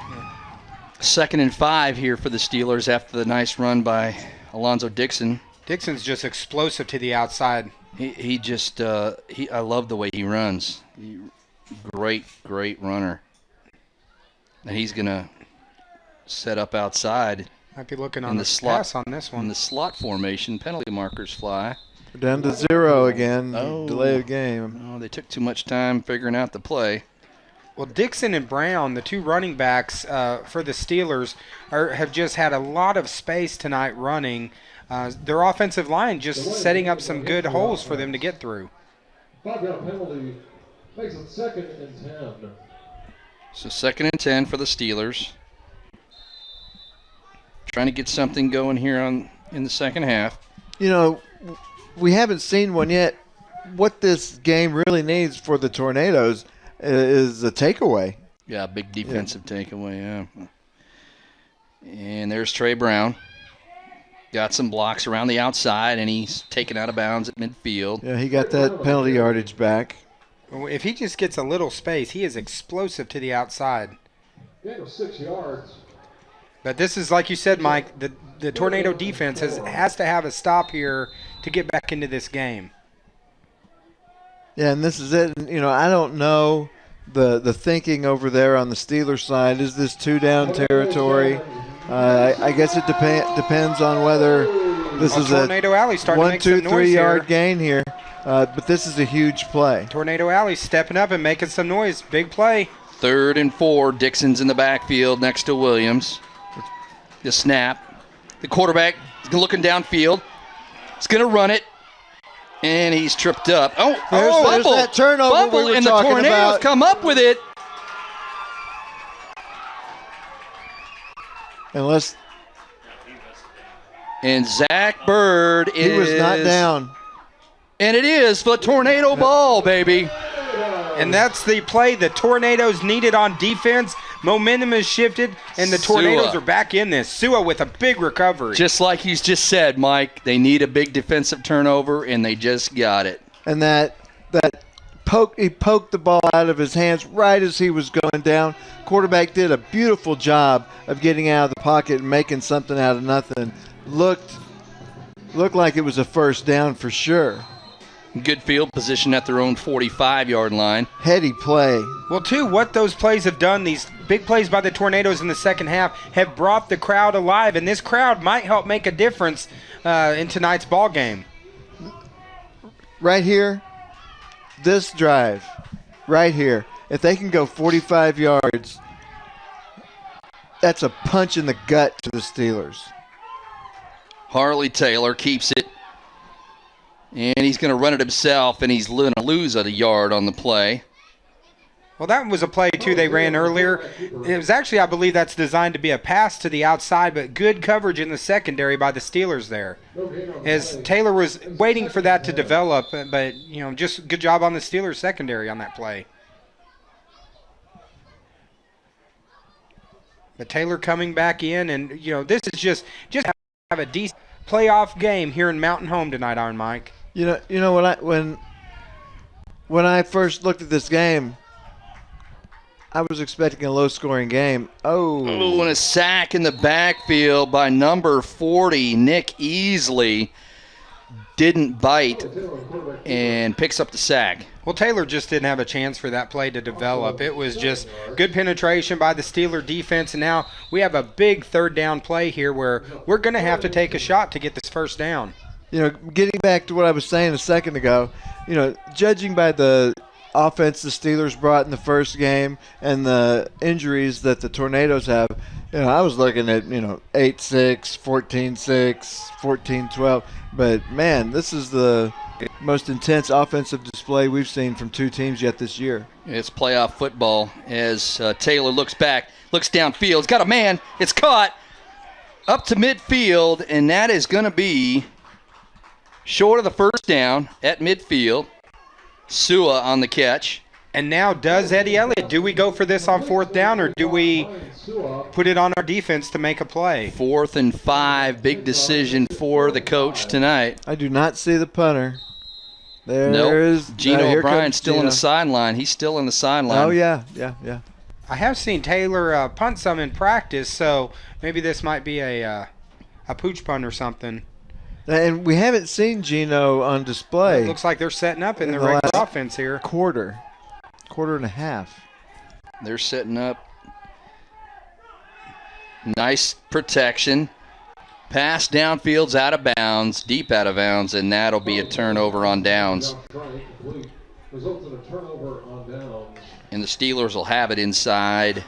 2nd and 5 here for the Steelers after the nice run by Alonzo Dixon. Dixon's just explosive to the outside. He just I love the way he runs. Great runner. And he's gonna set up outside. Might be looking on the slot on this one. In the slot formation, penalty markers fly. We're down to 0 again. Delay of game. Oh, they took too much time figuring out the play. Well, Dixon and Brown, the 2 running backs for the Steelers, have just had a lot of space tonight running. Their offensive line just setting up some good holes for them to get through. 5-yard penalty makes it 2nd and 10. So 2nd and 10 for the Steelers. Trying to get something going here in the second half. We haven't seen one yet. What this game really needs for the Tornadoes is a takeaway. Yeah, big defensive takeaway, yeah. And there's Trey Brown. Got some blocks around the outside, and he's taken out of bounds at midfield. Yeah, he got that penalty yardage back. If he just gets a little space, he is explosive to the outside. Gain of 6 yards. But this is, like you said, Mike, the Tornado defense has to have a stop here to get back into this game. Yeah, and this is it. I don't know the thinking over there on the Steelers side. Is this 2-down territory? I guess it depends on whether this is Tornado Alley starting 1, to make 2, some noise 3 yard here. gain here. But this is a huge play. Tornado Alley stepping up and making some noise. Big play. 3rd and 4. Dixon's in the backfield next to Williams. The snap. The quarterback is looking downfield. He's going to run it. And he's tripped up. There's that turnover Fumble, we were and the talking Tornadoes about. come up with it. And Zach Bird He was not down. And it is the Tornado ball, baby. And that's the play the Tornadoes needed on defense. Momentum has shifted, and the Tornadoes are back in this. Sua with a big recovery. Just like he's just said, Mike, they need a big defensive turnover, and they just got it. And he poked the ball out of his hands right as he was going down. Quarterback did a beautiful job of getting out of the pocket and making something out of nothing. Looked like it was a first down for sure. Good field position at their own 45-yard line. Heady play. Well, too, what those plays have done, these big plays by the Tornadoes in the second half, have brought the crowd alive, and this crowd might help make a difference in tonight's ball game. Right here, this drive, right here, if they can go 45 yards, that's a punch in the gut to the Steelers. Harley Taylor keeps it. And he's going to run it himself, and he's going to lose a yard on the play. Well, that was a play, too, they ran earlier. It was actually, I believe that's designed to be a pass to the outside, but good coverage in the secondary by the Steelers there. As Taylor was waiting for that to develop, but, just good job on the Steelers secondary on that play. But Taylor coming back in, and, this is just have a decent playoff game here in Mountain Home tonight, Iron Mike. When I first looked at this game, I was expecting a low-scoring game. And a sack in the backfield by number 40, Nick Easley. Didn't bite and picks up the sack. Well, Taylor just didn't have a chance for that play to develop. It was just good penetration by the Steeler defense, and now we have a big third down play here where we're going to have to take a shot to get this first down. Getting back to what I was saying a second ago, judging by the offense the Steelers brought in the first game and the injuries that the Tornadoes have, I was looking at, 8-6, 14-6, 14-12. But, man, this is the most intense offensive display we've seen from two teams yet this year. It's playoff football as Taylor looks back, looks downfield. He's got a man. It's caught up to midfield, and that is going to be short of the first down at midfield. Sua on the catch. And now does Eddie Elliott. Do we go for this on fourth down, or do we put it on our defense to make a play? 4th and 5, big decision for the coach tonight. I do not see the punter. There's Gino O'Brien still on the sideline. He's still on the sideline. Oh, yeah. I have seen Taylor punt some in practice, so maybe this might be a pooch punt or something. And we haven't seen Gino on display. It looks like they're setting up in the regular offense here. Quarter and a half. They're setting up. Nice protection. Pass downfield's out of bounds, deep out of bounds, and that'll be a turnover on downs. And the Steelers will have it inside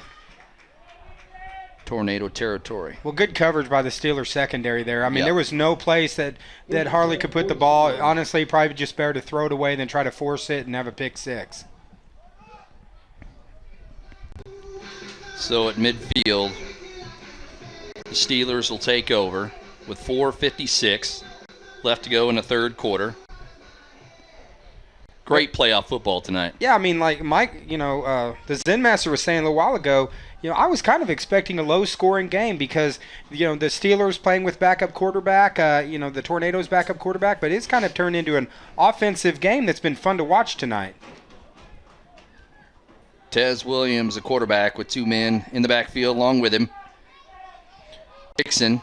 Tornado territory. Well, good coverage by the Steelers secondary there. I mean, there was no place that Harley could put the ball. Honestly, probably just better to throw it away than try to force it and have a pick six. So at midfield, the Steelers will take over with 4:56 left to go in the third quarter. Great playoff football tonight. Yeah, I mean, like Mike, the Zen Master was saying a little while ago, I was kind of expecting a low-scoring game because, the Steelers playing with backup quarterback, the Tornadoes backup quarterback, but it's kind of turned into an offensive game that's been fun to watch tonight. Tez Williams, the quarterback, with 2 men in the backfield along with him. Dixon.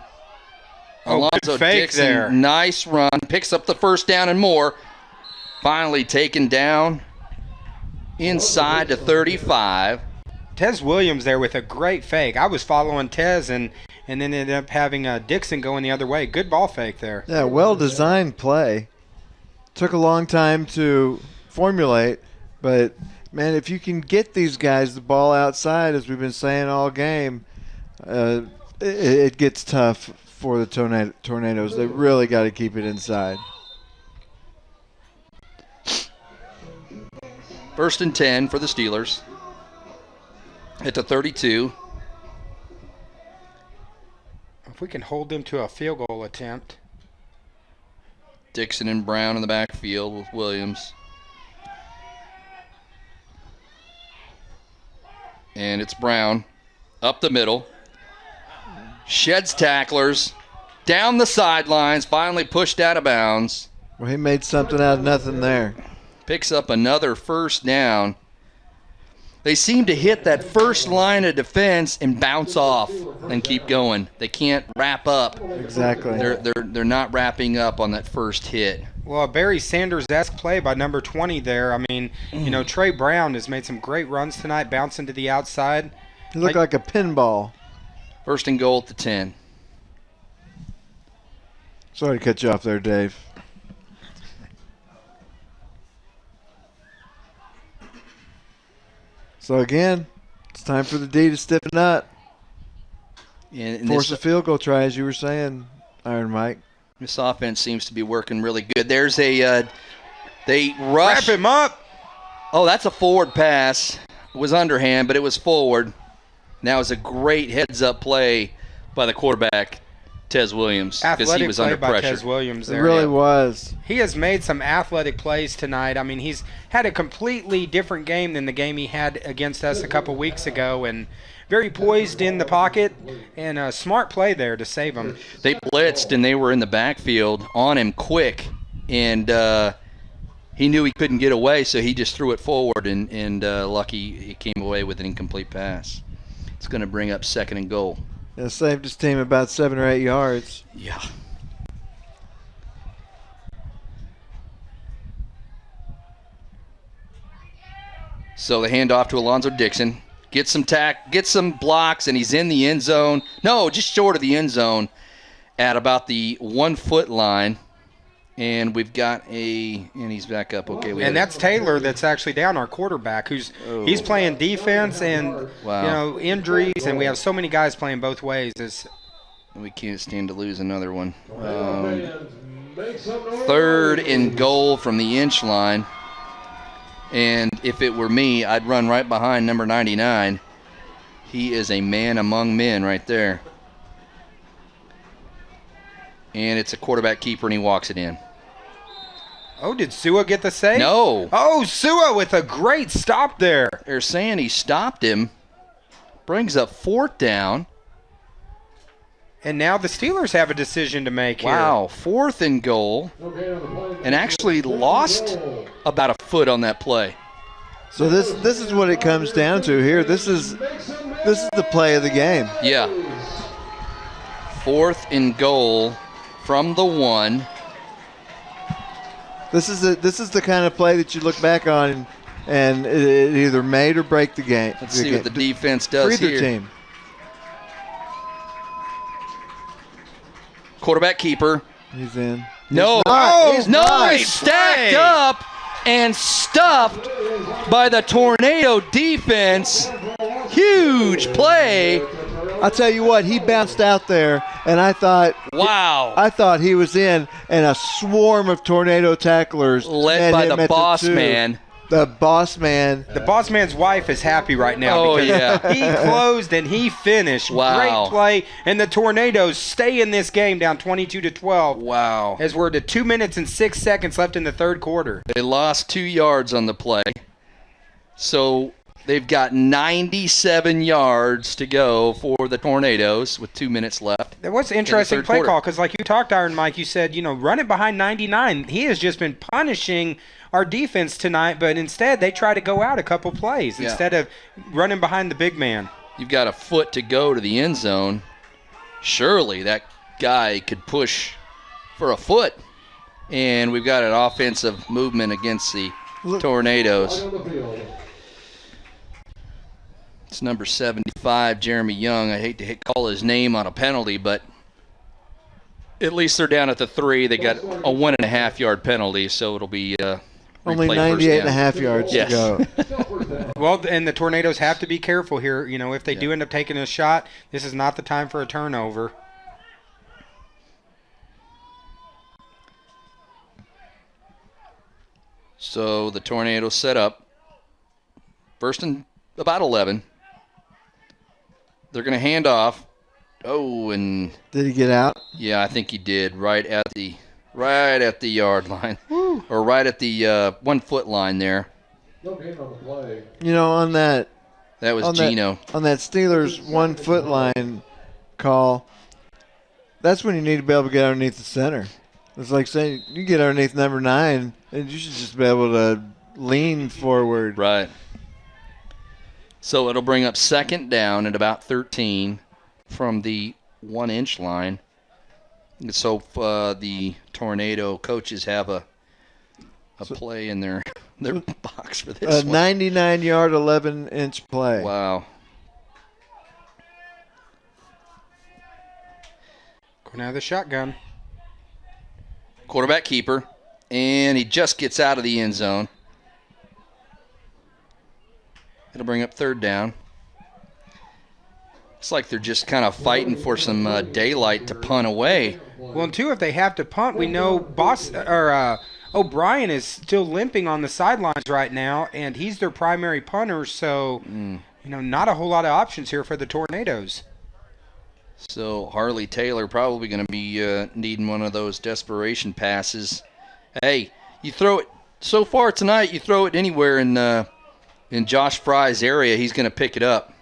Alonzo fake Dixon, there. Nice run, picks up the first down and more. Finally taken down inside the 35. Tez Williams there with a great fake. I was following Tez and then ended up having Dixon going the other way. Good ball fake there. Yeah, well-designed play. Took a long time to formulate, but, man, if you can get these guys the ball outside, as we've been saying all game, it gets tough for the Tornadoes. They really got to keep it inside. 1st and 10 for the Steelers. At the 32. If we can hold them to a field goal attempt. Dixon and Brown in the backfield with Williams. And it's Brown up the middle. Sheds tacklers. Down the sidelines. Finally pushed out of bounds. Well, he made something out of nothing there. Picks up another first down. They seem to hit that first line of defense and bounce off and keep going. They can't wrap up. Exactly. They're not wrapping up on that first hit. Well, a Barry Sanders-esque play by number 20 there. I mean, you know, Trey Brown has made some great runs tonight, bouncing to the outside. It looked like a pinball. First and goal at the 10. Sorry to cut you off there, Dave. So again, it's time for the D to stiffen up. And Force a field goal try, as you were saying, Iron Mike. This offense seems to be working really good. There's a they rush. Wrap him up. Oh, that's a forward pass. It was underhand, but it was forward. That was a great heads-up play by the quarterback, Tez Williams, because he Athletic was play under by pressure. Tez Williams It there. really was. He has made some athletic plays tonight. I mean, he's had a completely different game than the game he had against us a couple weeks ago, and very poised in the pocket, and a smart play there to save him. They blitzed, and they were in the backfield on him quick, and he knew he couldn't get away, so he just threw it forward, and lucky he came away with an incomplete pass. It's going to bring up second and goal. It saved his team about 7 or 8 yards. Yeah. So the handoff to Alonzo Dixon. Gets some blocks, and he's in the end zone. No, just short of the end zone at about the 1 foot line. And we've got and he's back up. Okay, And that's Taylor that's actually down, our quarterback, he's playing defense and injuries, and we have so many guys playing both ways. We can't stand to lose another one. Third and goal from the inch line. And if it were me, I'd run right behind number 99. He is a man among men right there. And it's a quarterback keeper, and he walks it in. Oh, did Sua get the save? No. Oh, Sua with a great stop there. They're saying he stopped him. Brings up 4th down. And now the Steelers have a decision to make here. Wow, 4th and goal. And actually lost about a foot on that play. So this is what it comes down to here. This is the play of the game. Yeah. 4th and goal from the 1. This is the kind of play that you look back on and it either made or break the game. Let's see what the defense does for either here. team. Quarterback keeper. He's in. No. He's not. He's stacked up and stuffed by the Tornado defense. Huge play. I'll tell you what, he bounced out there, and I thought, wow. I thought he was in, and a swarm of Tornado tacklers led by the boss man. The boss man. The boss man's wife is happy right now because he closed and he finished. Wow. Great play, and the Tornadoes stay in this game down 22-12. Wow. As we're to 2 minutes and 6 seconds left in the third quarter. They lost 2 yards on the play. So they've got 97 yards to go for the Tornadoes with 2 minutes left. That was an interesting play call because, like you talked, Iron Mike, you said, run it behind 99. He has just been punishing our defense tonight, but instead they try to go out a couple plays instead of running behind the big man. You've got a foot to go to the end zone. Surely that guy could push for a foot. And we've got an offensive movement against the Tornadoes. It's number 75, Jeremy Young. I hate to call his name on a penalty, but at least they're down at the 3. They got a 1.5 yard penalty, so it'll be only replay 98.5 yards to go. Well, and the Tornadoes have to be careful here. If they do end up taking a shot, this is not the time for a turnover. So the Tornadoes set up. First and about 11. They're going to hand off. Oh, and did he get out? Yeah, I think he did. Right at the yard line, or right at the 1 foot line there. On that. That was Gino. On that Steelers 1 foot line call, that's when you need to be able to get underneath the center. It's like saying you get underneath number 9, and you should just be able to lean forward. Right. So it'll bring up second down at about 13 from the 1 inch line. And so the Tornado coaches have a a play in their box for this A one. 99-yard, 11-inch play. Wow. Going out of the shotgun. Quarterback keeper, and he just gets out of the end zone. It'll bring up third down. It's like they're just kind of fighting for some daylight to punt away. Well, and two, if they have to punt, we know O'Brien is still limping on the sidelines right now, and he's their primary punter, so not a whole lot of options here for the Tornadoes. So Harley Taylor probably going to be needing one of those desperation passes. Hey, you throw it so far tonight. You throw it anywhere in Josh Fry's area, he's going to pick it up.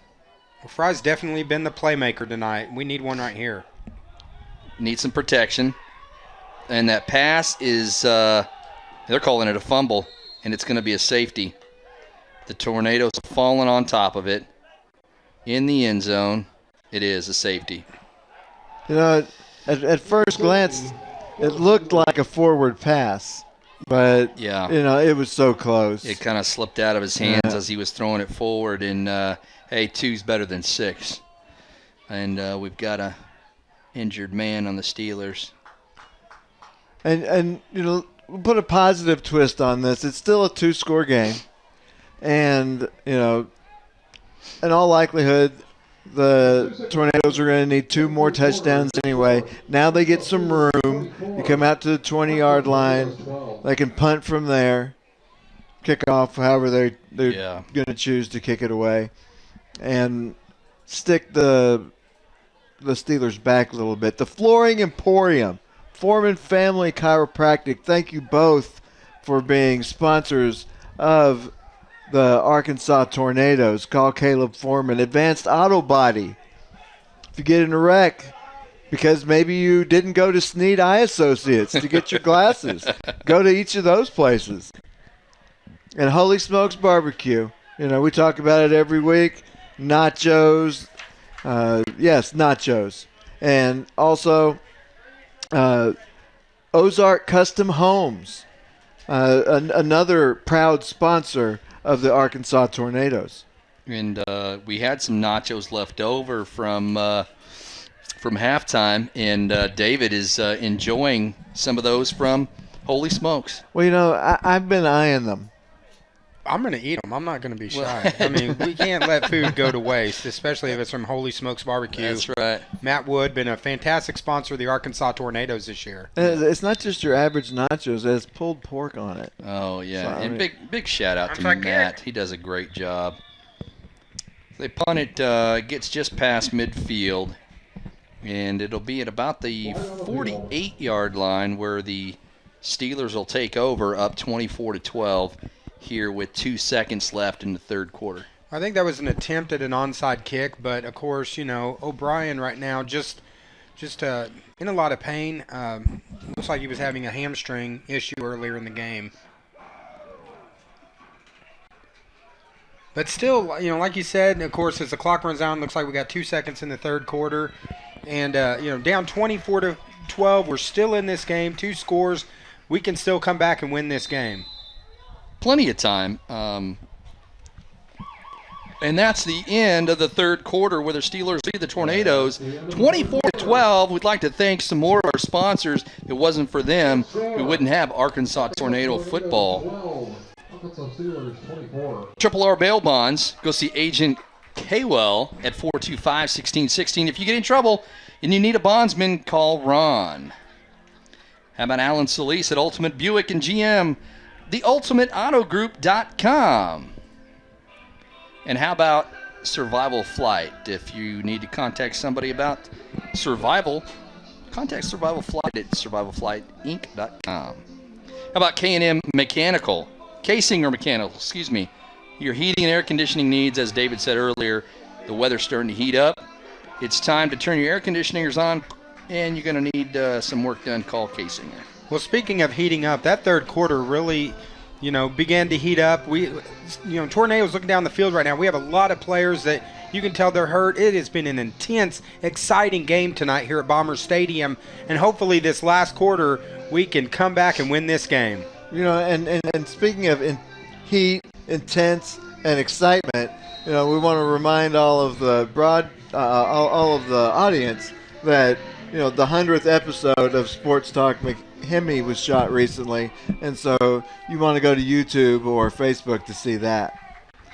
Well, Fry's definitely been the playmaker tonight. We need one right here. Need some protection, and that pass is they're calling it a fumble, and it's going to be a safety. The Tornadoes have fallen on top of it in the end zone. It is a safety. At first glance, it looked like a forward pass, but yeah, it was so close. It kind of slipped out of his hands as he was throwing it forward, and hey, 2's better than 6. And we've got a injured man on the Steelers. And we'll put a positive twist on this. It's still a 2-score game, and in all likelihood, the Tornadoes are going to need 2 more touchdowns anyway. Now they get some room. You come out to the 20-yard line. They can punt from there, kick off however they're going to choose to kick it away, and stick the Steelers back a little bit. The Flooring Emporium, Foreman Family Chiropractic, thank you both for being sponsors of the Arkansas Tornadoes. Call Caleb Foreman. Advanced Auto Body. If you get in a wreck because maybe you didn't go to Snead Eye Associates to get your glasses, go to each of those places. And Holy Smokes Barbecue. We talk about it every week. Nachos. Yes, nachos. And also Ozark Custom Homes, another proud sponsor of the Arkansas Tornadoes. And we had some nachos left over from halftime, and David is enjoying some of those from Holy Smokes. Well, I've been eyeing them. I'm going to eat them. I'm not going to be shy. I mean, we can't let food go to waste, especially if it's from Holy Smokes Barbecue. That's right. Matt Wood, been a fantastic sponsor of the Arkansas Tornadoes this year. It's not just your average nachos. It has pulled pork on it. Oh, yeah. So, and big shout out to Matt. He does a great job. They punt it, gets just past midfield, and it'll be at about the 48-yard line where the Steelers will take over up 24-12. Here with 2 seconds left in the third quarter. I think that was an attempt at an onside kick, but of course, O'Brien right now just in a lot of pain. Looks like he was having a hamstring issue earlier in the game. But still, like you said, of course, as the clock runs down, looks like we got 2 seconds in the third quarter, and down 24-12. We're still in this game, 2 scores. We can still come back and win this game. Plenty of time. And that's the end of the third quarter where the Steelers lead the Tornadoes 24-12. We'd like to thank some more of our sponsors. If it wasn't for them, we wouldn't have Arkansas Tornado football. Triple R Bail Bonds. Go see Agent Kaywell at 425-1616. If you get in trouble and you need a bondsman, call Ron. How about Alan Solis at Ultimate Buick and GM? TheUltimateAutoGroup.com. And how about Survival Flight? If you need to contact somebody about survival, contact Survival Flight at survivalflightinc.com. How about K&M Mechanical? Casinger Mechanical, excuse me. Your heating and air conditioning needs, as David said earlier, the weather's starting to heat up. It's time to turn your air conditioners on, and you're going to need some work done. Call Casinger. Well, speaking of heating up, that third quarter really, began to heat up. We, Tornadoes looking down the field right now. We have a lot of players that you can tell they're hurt. It has been an intense, exciting game tonight here at Bomber Stadium, and hopefully this last quarter we can come back and win this game. You know, and speaking of heat, intense, and excitement, you know, we want to remind all of the all of the audience that, you know, the 100th episode of Sports Talk McHenry was shot recently, and so you want to go to YouTube or Facebook to see that.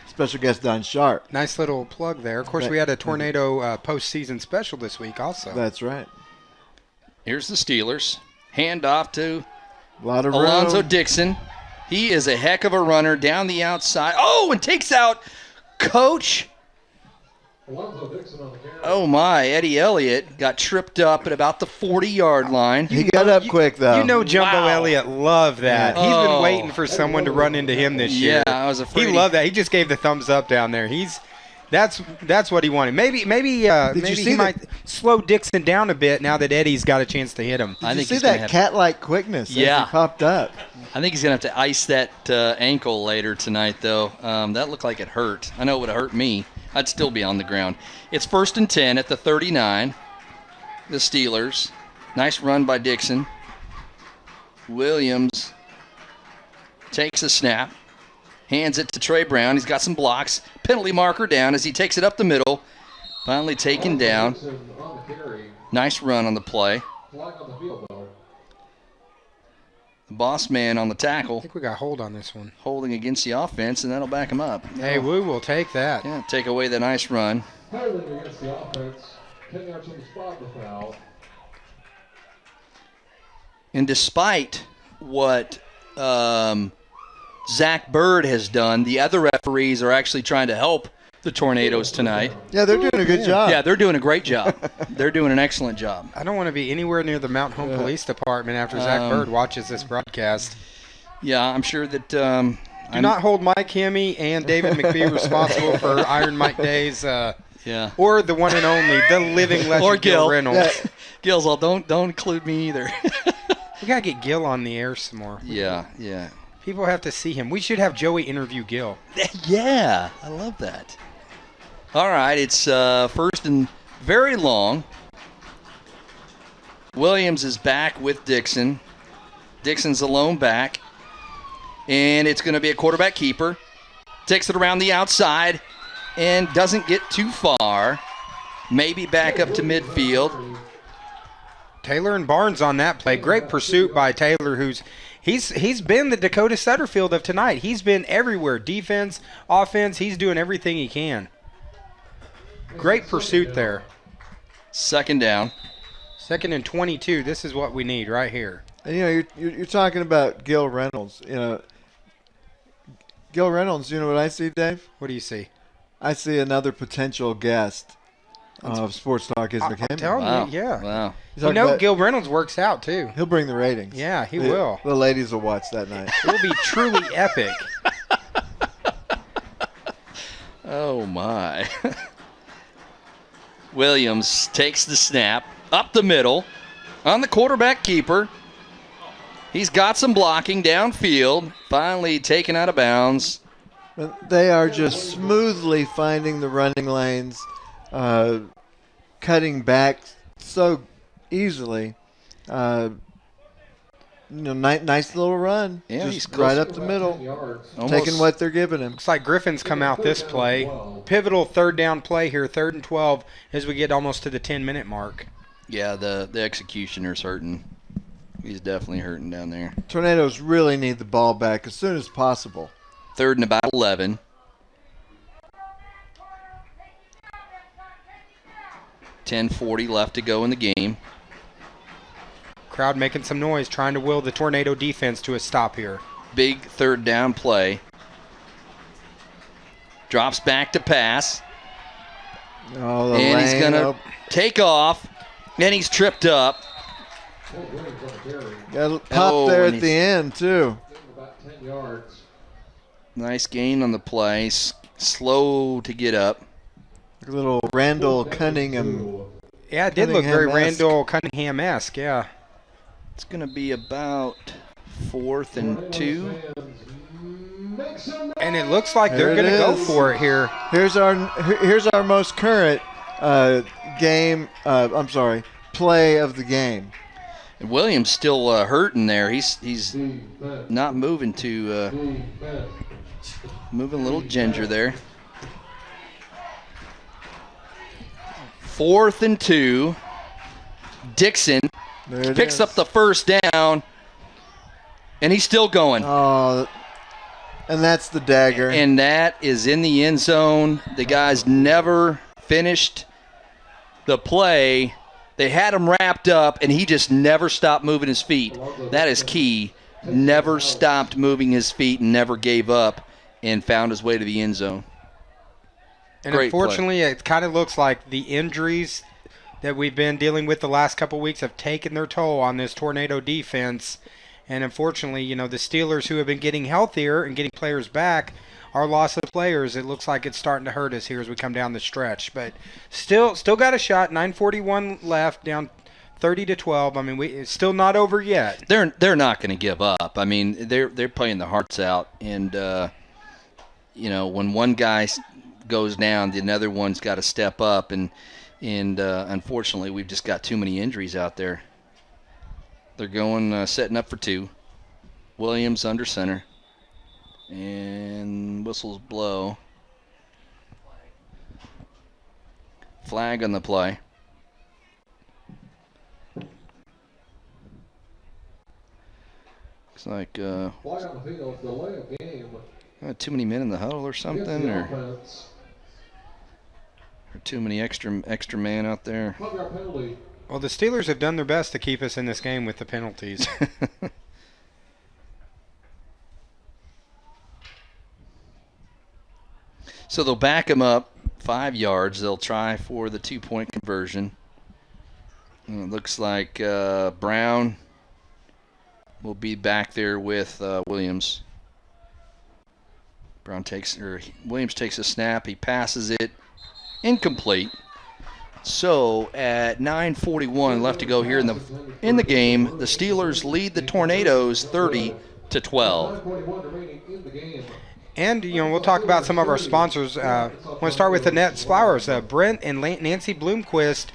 Special guest Don Sharp. Nice little plug there. Of course, we had a Tornado postseason special this week also. That's right. Here's the Steelers. Hand off to A lot of Alonzo room. Dixon. He is a heck of a runner down the outside. Oh, and takes out Coach. Alonzo Dixon on the carry. Oh, my. Eddie Elliott got tripped up at about the 40-yard line. He got up quick, though. You know Jumbo Wow. Elliott loved that. He's Oh. been waiting for someone to run into him this year. Yeah, I was afraid. He loved that. He just gave the thumbs up down there. That's what he wanted. Maybe you see he might slow Dixon down a bit now that Eddie's got a chance to hit him. I Did you think see he's gonna that have- cat-like quickness as Yeah. he popped up? I think he's going to have to ice that ankle later tonight, though. That looked like it hurt. I know it would have hurt me. I'd still be on the ground. It's 1st and 10 at the 39. The Steelers. Nice run by Dixon. Williams takes a snap. Hands it to Trey Brown. He's got some blocks. Penalty marker down as he takes it up the middle. Finally taken down. Dixon on the carry. Nice run on the play. Flag on the field, though. The boss man on the I tackle. think we got hold on this one. Holding against the offense, and that'll back him up. Hey, we will take that. Yeah, take away the nice run. Holding against the offense. 10 yards on the spot, the foul. And despite what Zach Bird has done, the other referees are actually trying to help the Tornadoes tonight. Yeah, they're doing a good job. Yeah, they're doing a great job. They're doing an excellent job. I don't want to be anywhere near the Mount Home Police Department after Zach Bird watches this broadcast. Yeah, I'm sure that Do not hold Mike Hemme and David McBee responsible for Iron Mike Days. Yeah. Or the one and only, the living legend, Or Gil. Reynolds. Yeah. Gil's all, don't include me either. We got to get Gil on the air some more. Yeah. People have to see him. We should have Joey interview Gil. Yeah, I love that. All right, it's 1st and very long. Williams is back with Dixon. Dixon's alone back. And it's going to be a quarterback keeper. Takes it around the outside and doesn't get too far. Maybe back up to midfield. Taylor and Barnes on that play. Great pursuit by Taylor, he's been the Dakota Sutterfield of tonight. He's been everywhere. Defense, offense, he's doing everything he can. Great pursuit there. 2nd down. 2nd and 22. This is what we need right here. And, you know, you're talking about Gil Reynolds. You know, Gil Reynolds, you know what I see, Dave? What do you see? I see another potential guest of Sports Talk is I'm McHenry. telling Wow. you, yeah. Wow. You know Gil Reynolds works out, too. He'll bring the ratings. Yeah, he will. The ladies will watch that night. It will be truly epic. Oh, my. Williams takes the snap up the middle on the quarterback keeper. He's got some blocking downfield. Finally taken out of bounds. But they are just smoothly finding the running lanes, cutting back so easily. Nice little run. Yeah, just he's right close. up the middle, Almost. taking what they're giving him. Looks like Griffin's come out this play. Pivotal 3rd down play here, 3rd and 12 as we get almost to the 10-minute mark. Yeah, the executioner's hurting. He's definitely hurting down there. Tornadoes really need the ball back as soon as possible. 3rd and about 11. .40 left to go in the game. Crowd making some noise, trying to will the Tornado defense to a stop here. Big 3rd down play. Drops back to pass. Oh, the And he's lane going to up. take off. And he's tripped up. Got a pop there and at the end, too. About 10 yards. Nice gain on the play. Slow to get up. A little Randall Cunningham. Yeah, it did look very Cunningham-esque. Randall Cunningham-esque, yeah. It's going to be about 4th and 2. And it looks like they're There going it to go is. for it here. Here's our most current play of the game. Williams still hurting there. He's not moving moving a little ginger there. 4th and 2. Dixon picks up the first down, and he's still going. Oh, and that's the dagger. And that is in the end zone. The guys never finished the play. They had him wrapped up, and he just never stopped moving his feet. That is key. Never stopped moving his feet and never gave up and found his way to the end zone. And unfortunately, it kind of looks like the injuries that we've been dealing with the last couple of weeks have taken their toll on this Tornado defense. And unfortunately, you know, the Steelers, who have been getting healthier and getting players back, our loss of players, it looks like it's starting to hurt us here as we come down the stretch. But still got a shot. 9:41 left, down 30-12. I mean, it's still not over yet. They're not going to give up. I mean, they're playing their hearts out, and you know, when one guy goes down, the another one's got to step up, and unfortunately, we've just got too many injuries out there. They're going setting up for 2. Williams under center. And whistles blow. Flag on the play. Looks like Flag on the field, delay of game. Too many men in the huddle or something, or too many extra man out there. Well, the Steelers have done their best to keep us in this game with the penalties. So they'll back him up 5 yards. They'll try for the 2-point conversion. And it looks like Brown will be back there with Williams. Williams takes a snap. He passes it. Incomplete. So at 9:41 left to go here in the game, the Steelers lead the Tornadoes 30-12. And, you know, we'll talk about some of our sponsors. I want to start with Annette's Flowers. Brent and Nancy Bloomquist.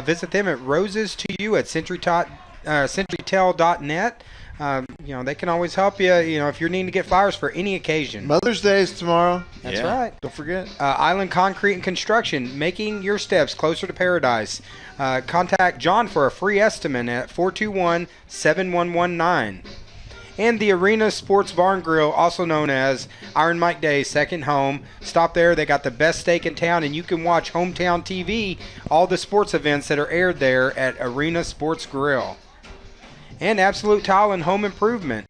Visit them at Roses to You at CentryTel.net. You know, they can always help you, you know, if you're needing to get flowers for any occasion. Mother's Day is tomorrow. That's right. Don't forget. Island Concrete and Construction, making your steps closer to paradise. Contact John for a free estimate at 421-7119. And the Arena Sports Bar and Grill, also known as Iron Mike Day's second home. Stop there. They got the best steak in town, and you can watch Hometown TV, all the sports events that are aired there at Arena Sports Grill. And Absolute Tile and Home Improvement.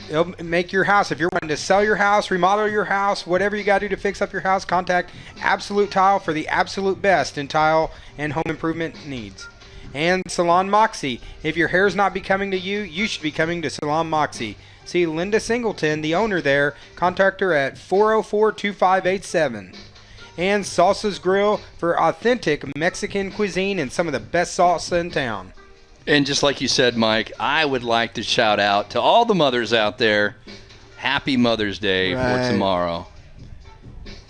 It'll make your house. If you're wanting to sell your house, remodel your house, whatever you got to do to fix up your house, contact Absolute Tile for the absolute best in tile and home improvement needs. And Salon Moxie. If your hair's not becoming to you, you should be coming to Salon Moxie. See Linda Singleton, the owner there. Contact her at 404-2587. And Salsa's Grill for authentic Mexican cuisine and some of the best salsa in town. And just like you said, Mike, I would like to shout out to all the mothers out there, happy Mother's Day for tomorrow.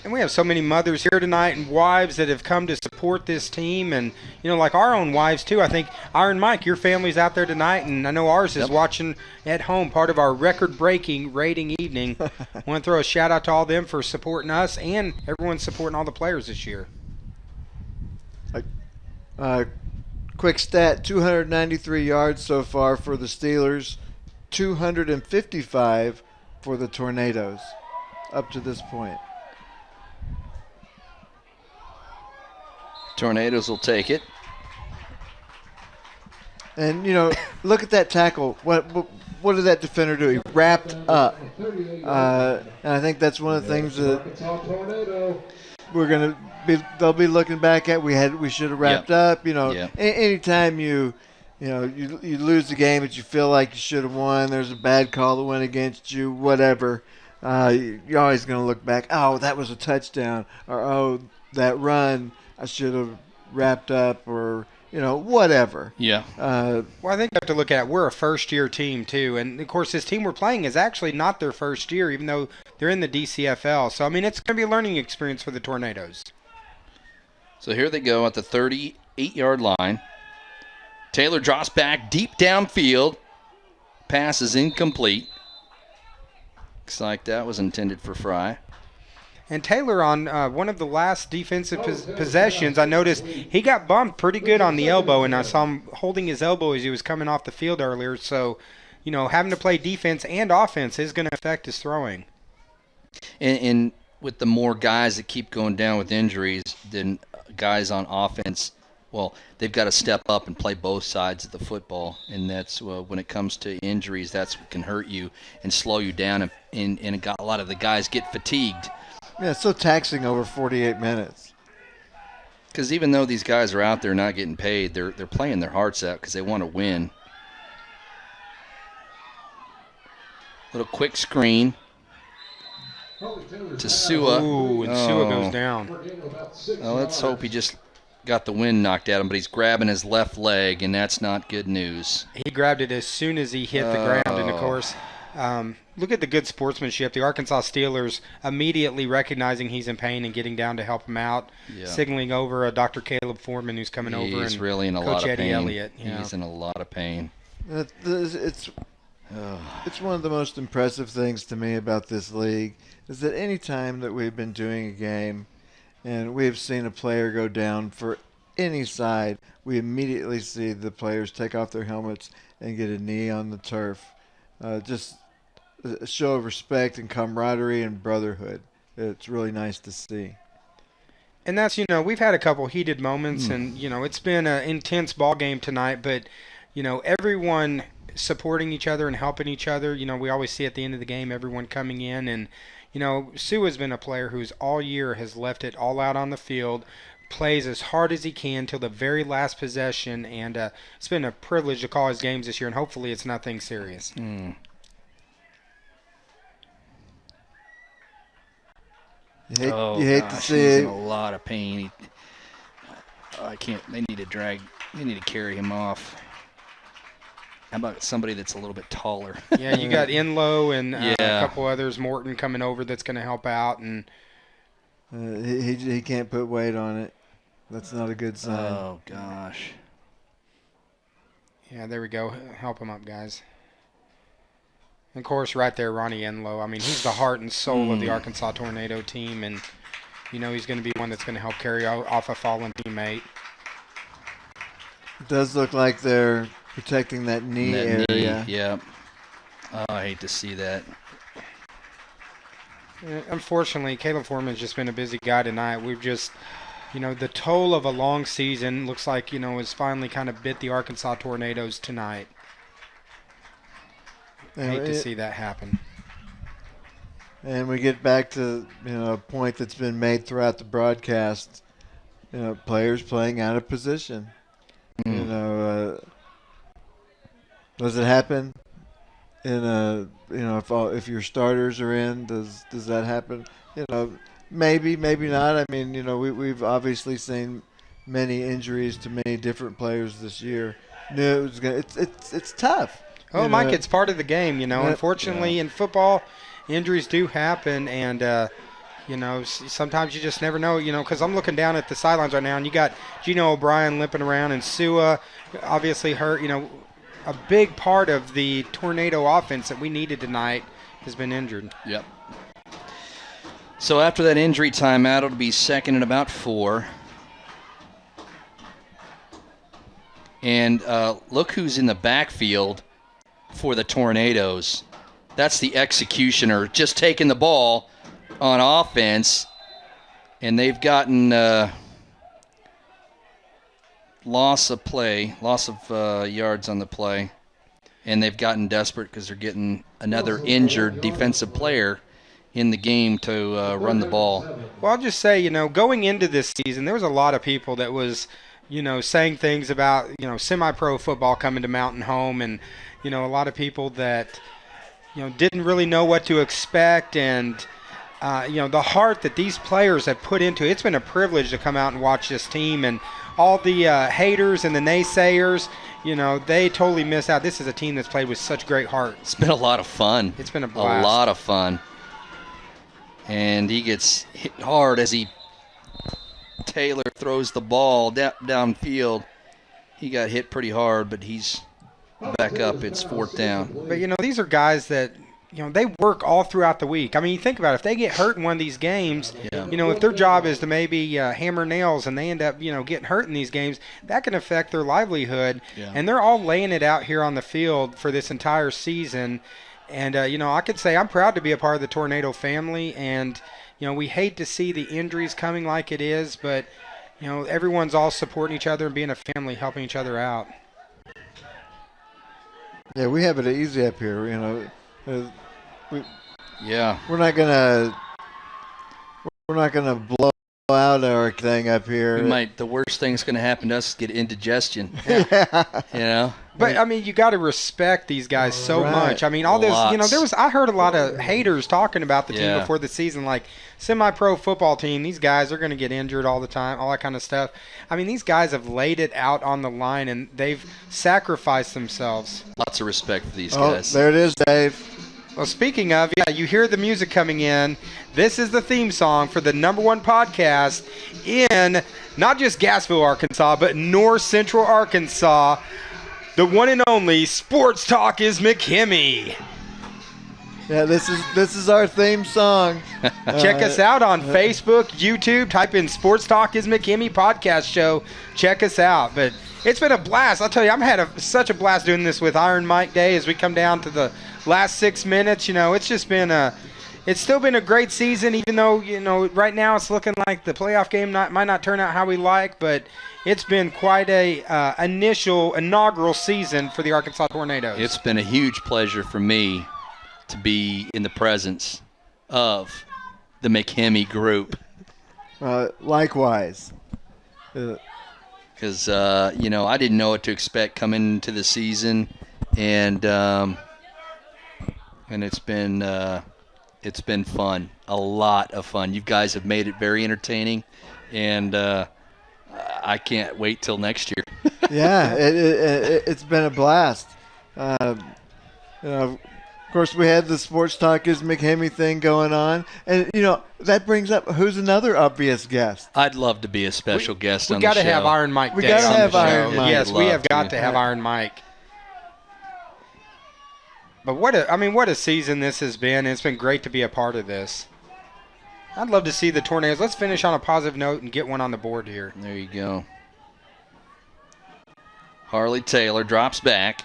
And we have so many mothers here tonight and wives that have come to support this team, and, you know, like our own wives too. I think, Iron Mike, your family's out there tonight, and I know ours is watching at home, part of our record-breaking rating evening. I want to throw a shout-out to all them for supporting us, and everyone supporting all the players this year. Quick stat, 293 yards so far for the Steelers, 255 for the Tornadoes up to this point. Tornadoes will take it. And, you know, look at that tackle. What did that defender do? He wrapped up. And I think that's one of the things that we're going to be, they'll be looking back at. We should have wrapped up. You know, anytime you lose the game that you feel like you should have won, there's a bad call that went against you, whatever. You're always going to look back, oh, that was a touchdown, or oh, that run, I should have wrapped up, or, you know, whatever. Yeah. Well, I think you have to look at, we're a first-year team, too. And, of course, this team we're playing is actually not their first year, even though they're in the DCFL. So, I mean, it's going to be a learning experience for the Tornadoes. So here they go at the 38-yard line. Taylor drops back deep downfield. Pass is incomplete. Looks like that was intended for Fry. And Taylor, on one of the last defensive possessions, I noticed he got bumped pretty good on the elbow, and I saw him holding his elbow as he was coming off the field earlier. So, having to play defense and offense is going to affect his throwing. And with the more guys that keep going down with injuries than guys on offense, well, they've got to step up and play both sides of the football. And that's when it comes to injuries, that's what can hurt you and slow you down. And a lot of the guys get fatigued. Yeah, it's so taxing over 48 minutes. Because even though these guys are out there not getting paid, they're playing their hearts out because they want to win. Little quick screen to Sua. Ooh, and Sua goes down. Well, let's hope he just got the wind knocked out of him, but he's grabbing his left leg, and that's not good news. He grabbed it as soon as he hit the ground, and of course, look at the good sportsmanship. The Arkansas Steelers immediately recognizing he's in pain and getting down to help him out, signaling over Dr. Caleb Foreman who's coming over. He's and really in a Coach lot of Eddie pain. Elliott. He's in a lot of pain. It's one of the most impressive things to me about this league is that any time that we've been doing a game and we've seen a player go down for any side, we immediately see the players take off their helmets and get a knee on the turf. Just a show of respect and camaraderie and brotherhood. It's really nice to see. And that's, we've had a couple heated moments, and, it's been an intense ball game tonight, but, everyone supporting each other and helping each other. We always see at the end of the game everyone coming in, and, Sua's been a player who's all year has left it all out on the field, plays as hard as he can till the very last possession, and it's been a privilege to call his games this year, and hopefully it's nothing serious. You hate to see he's it. in a lot of pain. I can't. They need to carry him off. How about somebody that's a little bit taller? Yeah, you got Enlow and a couple others, Morton coming over that's going to help out, and he can't put weight on it. That's not a good sign. Oh gosh. Yeah, there we go. Help him up, guys. Of course, right there, Ronnie Enlow. I mean, he's the heart and soul of the Arkansas Tornado team, and he's going to be one that's going to help carry off a fallen teammate. It does look like they're protecting that knee area. Yeah. Oh, I hate to see that. Unfortunately, Caleb Foreman's just been a busy guy tonight. We've just, the toll of a long season looks like, has finally kind of bit the Arkansas Tornadoes tonight. I hate to see that happen. And we get back to a point that's been made throughout the broadcast. Players playing out of position. Does it happen in if your starters are in? Does that happen? Maybe not. I mean, we've obviously seen many injuries to many different players this year. It's tough. Oh, Mike, it's part of the game, Unfortunately, in football, injuries do happen, and, sometimes you just never know, because I'm looking down at the sidelines right now, and you got Gino O'Brien limping around, and Sua obviously hurt. A big part of the Tornado offense that we needed tonight has been injured. Yep. So after that injury timeout, it'll be second and about 4. And look who's in the backfield for the Tornadoes. That's the executioner, just taking the ball on offense, and they've gotten loss of yards on the play, and they've gotten desperate because they're getting another injured defensive player in the game to run the ball. Well, I'll just say, going into this season, there was a lot of people that was, saying things about, semi-pro football coming to Mountain Home, and, a lot of people that, didn't really know what to expect, and, the heart that these players have put into it. It's been a privilege to come out and watch this team, and all the haters and the naysayers, they totally miss out. This is a team that's played with such great heart. It's been a lot of fun. It's been a blast. A lot of fun. And he gets hit hard as Taylor throws the ball downfield. he got hit pretty hard, but he's back up. It's 4th down. But, these are guys that, they work all throughout the week. I mean, you think about it. If they get hurt in one of these games, if their job is to maybe hammer nails and they end up, getting hurt in these games, that can affect their livelihood. Yeah. And they're all laying it out here on the field for this entire season. And, I could say I'm proud to be a part of the Tornado family. And, we hate to see the injuries coming like it is, but, everyone's all supporting each other and being a family, helping each other out. Yeah, we have it easy up here. We're not gonna blow out our thing up here. The worst thing that's going to happen to us is get indigestion. Yeah. But I mean, you got to respect these guys so much. I mean, all this, I heard a lot of haters talking about the team before the season, like semi-pro football team. These guys are going to get injured all the time, all that kind of stuff. I mean, these guys have laid it out on the line and they've sacrificed themselves. Lots of respect for these guys. There it is, Dave. Well, speaking of, you hear the music coming in. This is the theme song for the #1 podcast in not just Gassville, Arkansas, but North Central Arkansas. The one and only Sports Talk is McKimmie. Yeah, this is our theme song. Check us out on Facebook, YouTube. Type in Sports Talk is McKimmie podcast show. Check us out. But it's been a blast. I'll tell you, I've had such a blast doing this with Iron Mike Day as we come down to the last 6 minutes. It's just been it's still been a great season, even though, right now it's looking like the playoff game might not turn out how we like, but it's been quite a inaugural season for the Arkansas Tornadoes. It's been a huge pleasure for me to be in the presence of the McKimmie group. Likewise. Because, I didn't know what to expect coming into the season, and it's been fun, a lot of fun. You guys have made it very entertaining, and I can't wait till next year. Yeah, it's been a blast. Of course, we had the Sports Talk is McKimmie thing going on, and that brings up who's another obvious guest. I'd love to be a special guest on the show. We got to have Iron Mike. We got to have Iron Mike. Yes, we have got to have Iron Mike. But what a season this has been. It's been great to be a part of this. I'd love to see the Tornadoes. Let's finish on a positive note and get one on the board here. There you go. Harley Taylor drops back.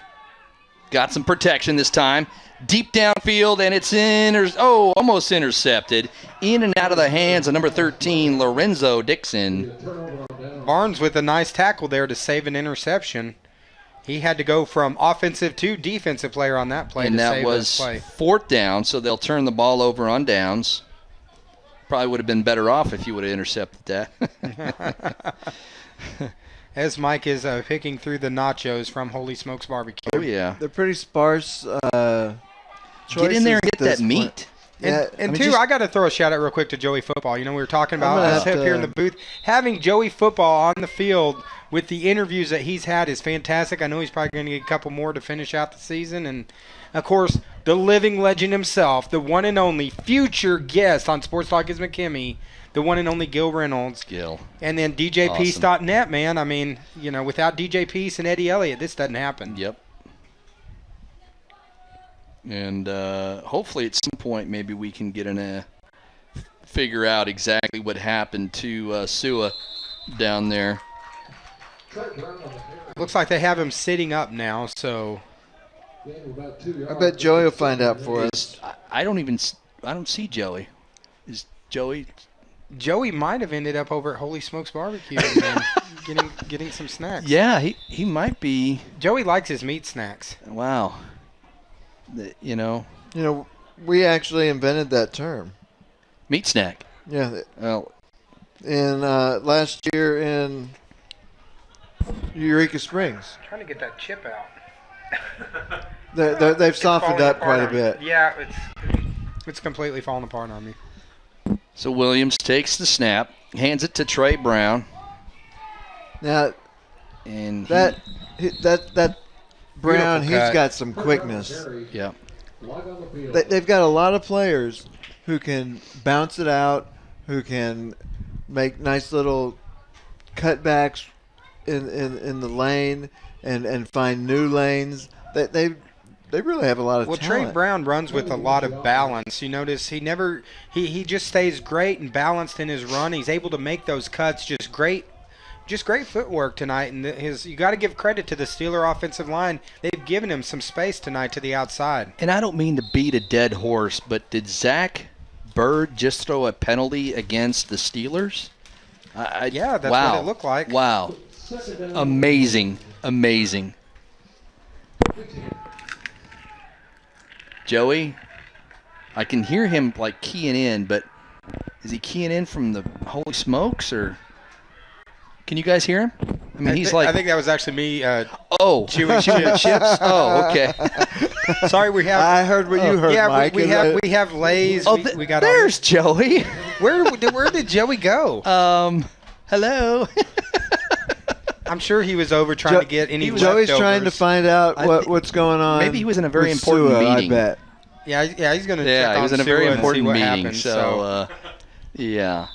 Got some protection this time. Deep downfield, and it's almost intercepted. In and out of the hands of number 13, Lorenzo Dixon. Barnes with a nice tackle there to save an interception. He had to go from offensive to defensive player on that play. And to that save was play. 4th down, so they'll turn the ball over on downs. Probably would have been better off if you would have intercepted that. As Mike is picking through the nachos from Holy Smokes Barbecue. Oh, yeah. They're pretty sparse Get in there and get that meat. And I got to throw a shout out real quick to Joey Football. We were talking about us up here in the booth. Having Joey Football on the field with the interviews that he's had is fantastic. I know he's probably going to get a couple more to finish out the season. And, of course, the living legend himself, the one and only future guest on Sports Talk is McKimmie, the one and only Gil Reynolds. Gil. And then DJPeace.net, man. I mean, without DJ Peace and Eddie Elliott, this doesn't happen. Yep. And hopefully at some point maybe we can get figure out exactly what happened to Sua down there. Looks like they have him sitting up now, so I bet Joey will find out for us. I don't see Joey. Is Joey? Joey might have ended up over at Holy Smokes Barbecue and getting some snacks. Yeah, he might be. Joey likes his meat snacks. Wow. We actually invented that term. Meat snack. Yeah. Well, in last year in Eureka Springs. I'm trying to get that chip out. They've softened up quite a bit. Yeah, it's completely fallen apart on me. So Williams takes the snap, hands it to Trey Brown. Now, and that Brown, he's cut. got some quickness. Yeah. They've got a lot of players who can bounce it out, who can make nice little cutbacks in the lane and find new lanes. They really have a lot of Well, talent. Trey Brown runs with a lot of balance. You notice he just stays great and balanced in his run. He's able to make those cuts. Just great footwork tonight. And you got to give credit to the Steeler offensive line. They've given him some space tonight to the outside. And I don't mean to beat a dead horse, but did Zach Bird just throw a penalty against the Steelers? Yeah, that's wow. what it looked like. Wow. Amazing. Joey, I can hear him like keying in, but is he keying in from the Holy Smokes, or can you guys hear him? I mean, I think that was actually me. Chewing chips. Oh, okay. Sorry, we have. I heard what you heard, yeah, Mike. we have Lay's. Oh, we got. there's Joey. Where did Joey go? Hello. I'm sure he was over trying to get any Joey's leftovers. trying to find out what's going on. Maybe he was in a very with important Sua, meeting. I bet. Yeah, he's going to check Yeah, on he was in a Sua very and important see what meeting. happens, So, yeah.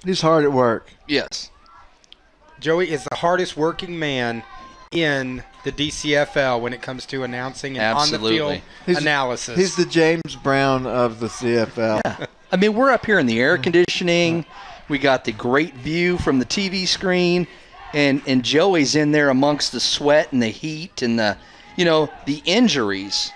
He's hard at work. Yes. Joey is the hardest working man in the DCFL when it comes to announcing and on-the-field analysis. He's the James Brown of the CFL. Yeah. I mean, we're up here in the air conditioning. We got the great view from the TV screen, and Joey's in there amongst the sweat and the heat and the injuries.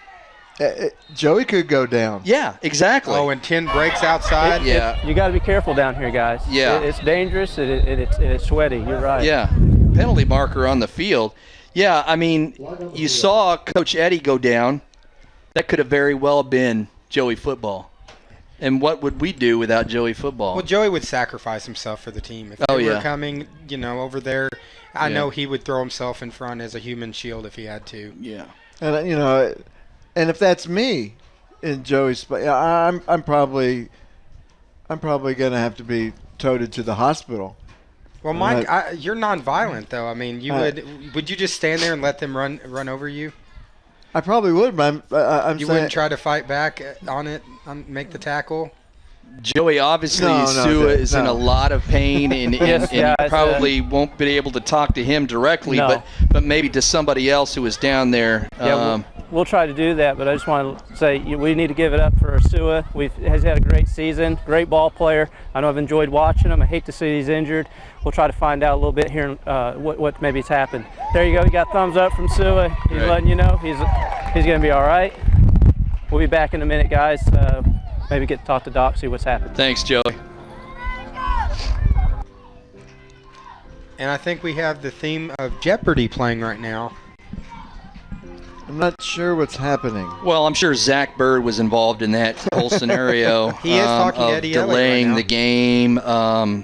Joey could go down. Yeah, exactly. Oh, and 10 breaks outside. You got to be careful down here, guys. Yeah. It's dangerous and it's sweaty. You're right. Yeah. Penalty marker on the field. Yeah, I mean, you saw Coach Eddie go down. That could have very well been Joey football. And what would we do without Joey football? Well, Joey would sacrifice himself for the team. If they were coming, over there, I know he would throw himself in front as a human shield if he had to. Yeah. And and if that's me in Joey's spot, I'm probably going to have to be toted to the hospital. Well, Mike, you're nonviolent though. I mean, would you just stand there and let them run over you? I probably would, but you wouldn't try to fight back on it, make the tackle. Joey, obviously, Sua is in a lot of pain and probably won't be able to talk to him directly, but maybe to somebody else who is down there. We'll try to do that, but I just want to say we need to give it up for Sua. He's had a great season, great ball player. I know I've enjoyed watching him. I hate to see he's injured. We'll try to find out a little bit here what maybe has happened. There you go. You got thumbs up from Sua. He's letting you know he's going to be all right. We'll be back in a minute, guys. Maybe get to talk to Doc, see what's happened. Thanks, Joey. And I think we have the theme of Jeopardy playing right now. I'm not sure what's happening. Well, I'm sure Zach Bird was involved in that whole scenario. He is talking to Eddie Elliott delaying right now. the game. I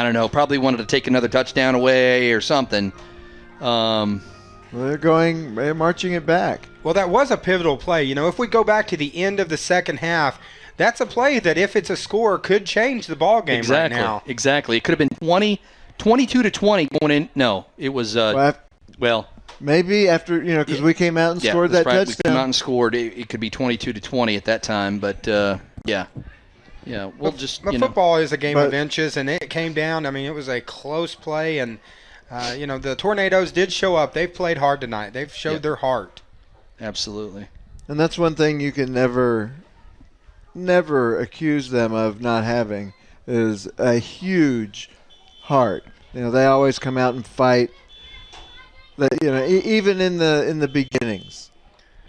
don't know. Probably wanted to take another touchdown away or something. They're marching it back. Well, that was a pivotal play. If we go back to the end of the second half, that's a play that if it's a score could change the ball game right now. Exactly. It could have been 22-20 going in. No, it was maybe after because we came out and scored that touchdown. We came out and scored. It could be 22-20 at that time, but we'll just. Football is a game of inches, and it came down. I mean, it was a close play, and the Tornadoes did show up. They've played hard tonight. They've showed their heart. Absolutely. And that's one thing you can never accuse them of not having is a huge heart. They always come out and fight. Even in the beginnings,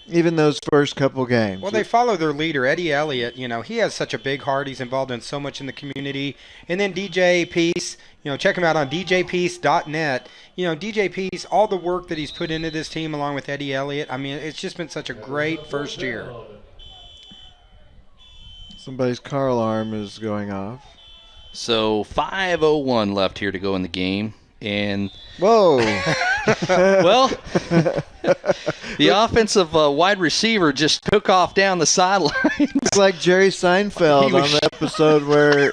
even those first couple games. Well, they follow their leader, Eddie Elliott. He has such a big heart. He's involved in so much in the community. And then DJ Peace, check him out on djpeace.net. DJ Peace, all the work that he's put into this team along with Eddie Elliott. I mean, it's just been such a great first year. Somebody's car alarm is going off. So 5:01 left here to go in the game. And whoa. Well, the offensive wide receiver just took off down the sideline. It's like Jerry Seinfeld on the episode where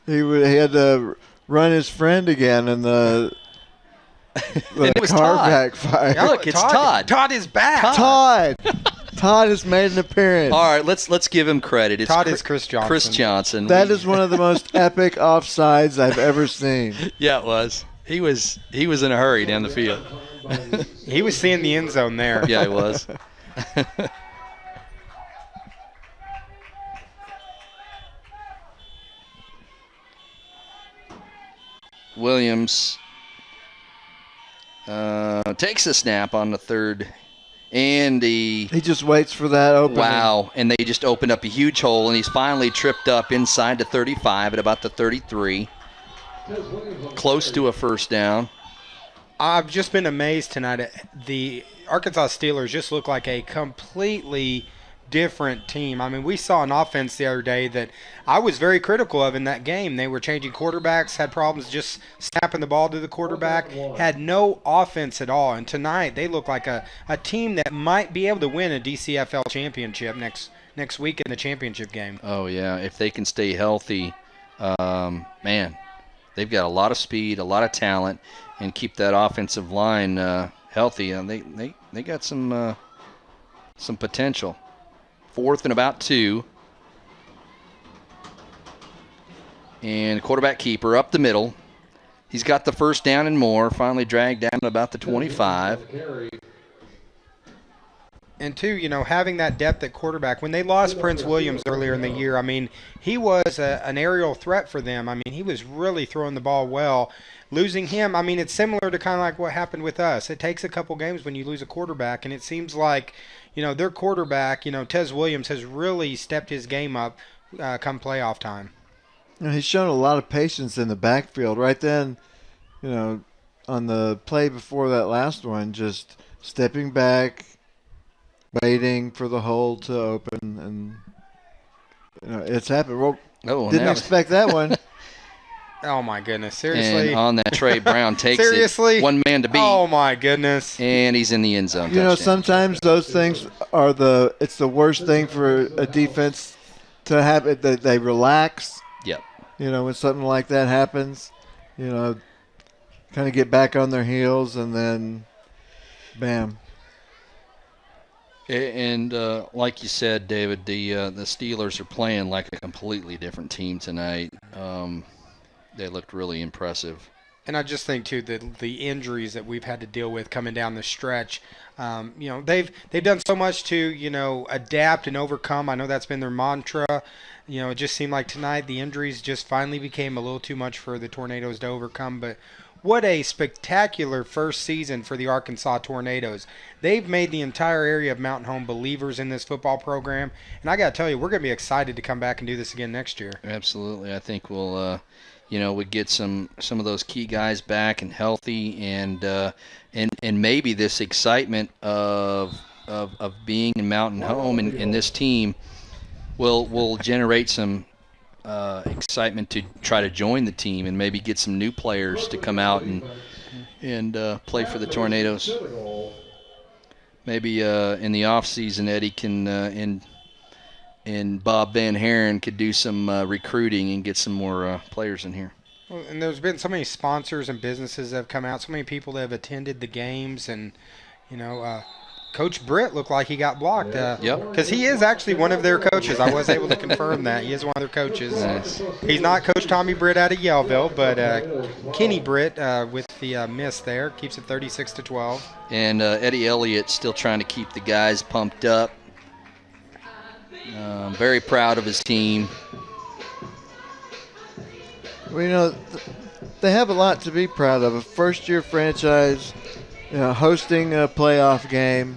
he had to run his friend again and the car backfired. Yeah, look, it's Todd. Todd is back. Todd has made an appearance. All right, let's give him credit. Todd is Chris Johnson. Chris Johnson. That is one of the most epic offsides I've ever seen. Yeah, it was. He was in a hurry down the field. He was seeing the end zone there. Yeah, he was. Williams takes a snap on the third, and he just waits for that opening. Wow, and they just opened up a huge hole, and he's finally tripped up inside the 35 at about the 33, close to a first down. I've just been amazed tonight. The Arkansas Steelers just look like a completely different team. I mean, we saw an offense the other day that I was very critical of in that game. They were changing quarterbacks, had problems just snapping the ball to the quarterback, had no offense at all. And tonight they look like a team that might be able to win a DCFL championship next week in the championship game. Oh, yeah, if they can stay healthy, man, they've got a lot of speed, a lot of talent, and keep that offensive line healthy. And they got some potential. 4th and about 2. And quarterback keeper up the middle. He's got the first down and more. Finally dragged down to about the 25. And two, having that depth at quarterback. When they lost Prince Williams earlier in the year, I mean, he was an aerial threat for them. I mean, he was really throwing the ball well. Losing him, I mean, it's similar to kind of like what happened with us. It takes a couple games when you lose a quarterback, and it seems like, their quarterback, Tez Williams, has really stepped his game up come playoff time. He's shown a lot of patience in the backfield. Right then, on the play before that last one, just stepping back, waiting for the hole to open, and it's happened. Well, didn't expect that one. Oh, my goodness. Seriously? And on that, Trey Brown takes Seriously? it. One man to beat. Oh, my goodness. And he's in the end zone. Touchdown. Sometimes those things are it's the worst thing for a defense to happen. They relax. Yep. When something like that happens, kind of get back on their heels, and then bam. And like you said, David, the Steelers are playing like a completely different team tonight. They looked really impressive. And I just think, too, that the injuries that we've had to deal with coming down the stretch, they've done so much to, adapt and overcome. I know that's been their mantra. It just seemed like tonight the injuries just finally became a little too much for the Tornadoes to overcome. But what a spectacular first season for the Arkansas Tornadoes. They've made the entire area of Mountain Home believers in this football program. And I got to tell you, we're going to be excited to come back and do this again next year. Absolutely. I think we'll we get some of those key guys back and healthy, and maybe this excitement of being in Mountain Home and this team will generate some excitement to try to join the team and maybe get some new players to come out and play for the Tornadoes. Maybe in the off season, Eddie can and Bob Van Haren could do some recruiting and get some more players in here. Well, and there's been so many sponsors and businesses that have come out, so many people that have attended the games, and Coach Britt looked like he got blocked. Yep. Because he is actually one of their coaches. I was able to confirm that. He is one of their coaches. Nice. He's not Coach Tommy Britt out of Yellville, but Kenny Britt with the miss there keeps it 36-12. And Eddie Elliott still trying to keep the guys pumped up. Very proud of his team. Well, they have a lot to be proud of. A first-year franchise, hosting a playoff game.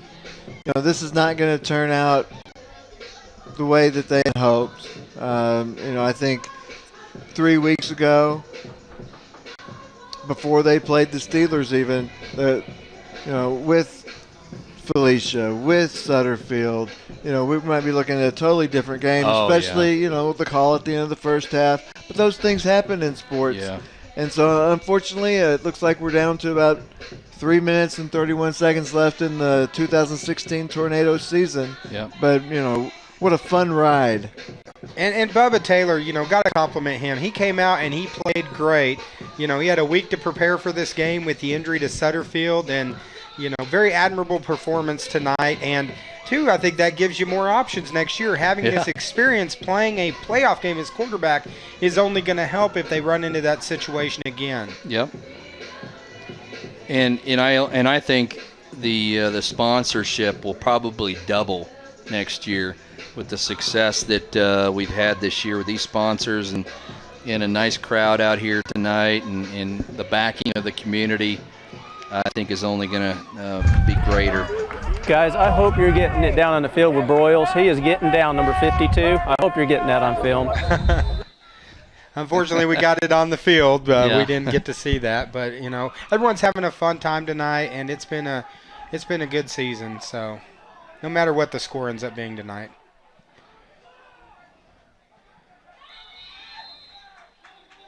This is not going to turn out the way that they had hoped. I think 3 weeks ago, before they played the Steelers even, with Felicia, with Sutterfield, we might be looking at a totally different game, especially, the call at the end of the first half. But those things happen in sports. Yeah. And so, unfortunately, it looks like we're down to about 3 minutes and 31 seconds left in the 2016 Tornado season. Yeah. But, what a fun ride. And Bubba Taylor, got to compliment him. He came out and he played great. He had a week to prepare for this game with the injury to Sutterfield, and very admirable performance tonight. And, two, I think that gives you more options next year. Having this experience playing a playoff game as quarterback is only going to help if they run into that situation again. Yep. And I think the sponsorship will probably double next year with the success that we've had this year with these sponsors and a nice crowd out here tonight and the backing of the community. I think is only going to be greater. Guys, I hope you're getting it down on the field with Broyles. He is getting down, number 52. I hope you're getting that on film. Unfortunately, we got it on the field, but Yeah. we didn't get to see that. But everyone's having a fun time tonight, and it's been a good season. So, no matter what the score ends up being tonight.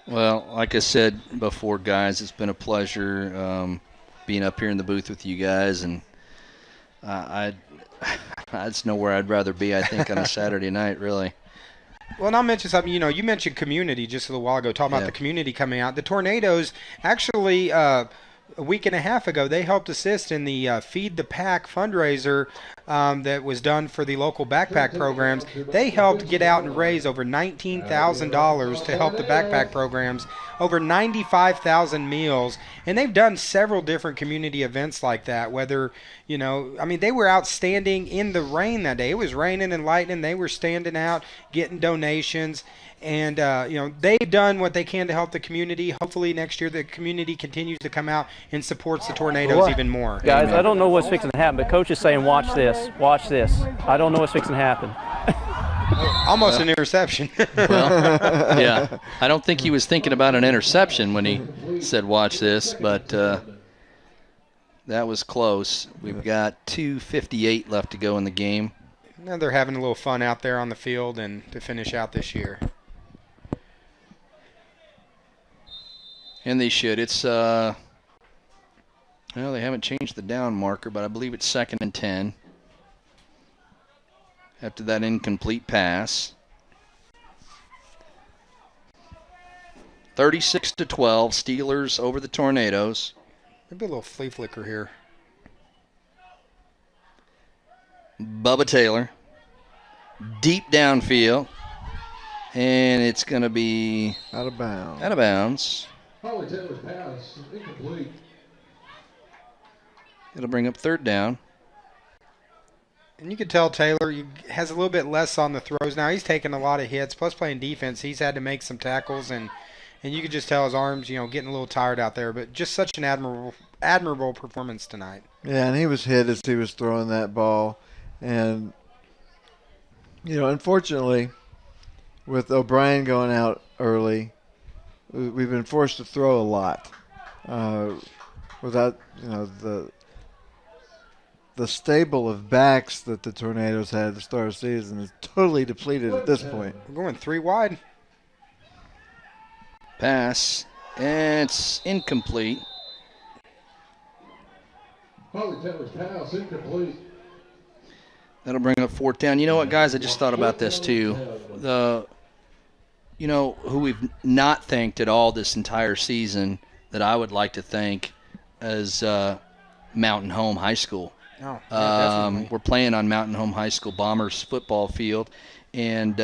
Well, like I said before, guys, it's been a pleasure being up here in the booth with you guys, and it's nowhere I'd rather be, I think, on a Saturday night, really. Well, and I'll mention something. You mentioned community just a little while ago, talking about the community coming out. The Tornadoes, actually, a week and a half ago, they helped assist in the Feed the Pack fundraiser that was done for the local backpack programs. They helped get out and raise over $19,000 to help the backpack programs, over 95,000 meals, and they've done several different community events like that, whether, they were outstanding in the rain that day. It was raining and lightning. They were standing out, getting donations. And, they've done what they can to help the community. Hopefully next year the community continues to come out and supports the Tornadoes even more. Guys, Amen. I don't know what's fixing to happen, but Coach is saying, watch this, watch this. I don't know what's fixing to happen. Almost an interception. Well, yeah. I don't think he was thinking about an interception when he said watch this, but that was close. We've got 2:58 left to go in the game. Now they're having a little fun out there on the field and to finish out this year. And they should. It's well, they haven't changed the down marker, but I believe it's 2nd and 10. After that incomplete pass. 36-12, Steelers over the Tornadoes. Maybe a little flea flicker here. Bubba Taylor. Deep downfield. And it's going to be out of bounds. Out of bounds. Holly Taylor's pass, incomplete. It'll bring up 3rd down. And you can tell Taylor has a little bit less on the throws now. He's taking a lot of hits, plus playing defense. He's had to make some tackles, and you can just tell his arms, getting a little tired out there. But just such an admirable performance tonight. Yeah, and he was hit as he was throwing that ball. And, unfortunately, with O'Brien going out early, we've been forced to throw a lot without, the stable of backs that the Tornadoes had at the start of the season is totally depleted at this point. We're going 3 wide. Pass, and it's incomplete. Holly Taylor's pass, incomplete. That'll bring up 4th down. You know what, guys? I just thought about this, too. Who we've not thanked at all this entire season that I would like to thank is Mountain Home High School. Oh, yeah, we're playing on Mountain Home High School Bombers football field, and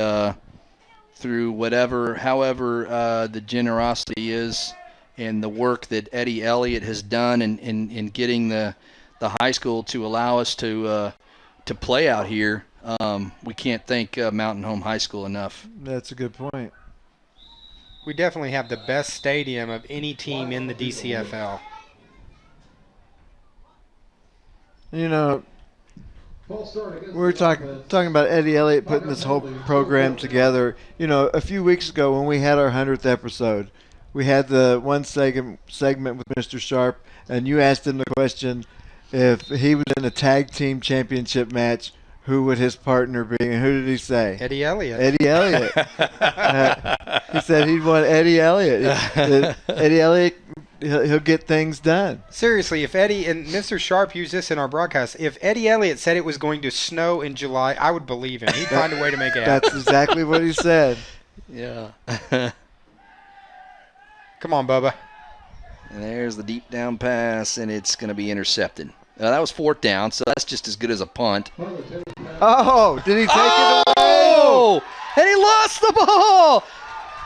through however the generosity is and the work that Eddie Elliott has done in getting the high school to allow us to play out here, we can't thank Mountain Home High School enough. That's a good point. We definitely have the best stadium of any team in the DCFL. We were talking about Eddie Elliott putting this whole program together. A few weeks ago when we had our 100th episode, we had the one segment with Mr. Sharp, and you asked him the question, if he was in a tag team championship match, who would his partner be? And who did he say? Eddie Elliott. Eddie Elliott. He said he'd want Eddie Elliott. Eddie Elliott, he'll get things done. Seriously, if Eddie, and Mr. Sharp used this in our broadcast, if Eddie Elliott said it was going to snow in July, I would believe him. He'd find a way to make it happen. That's exactly what he said. Yeah. Come on, Bubba. And there's the deep down pass, and it's going to be intercepted. That was 4th down, so that's just as good as a punt. Oh, did he take it away? Oh! And he lost the ball!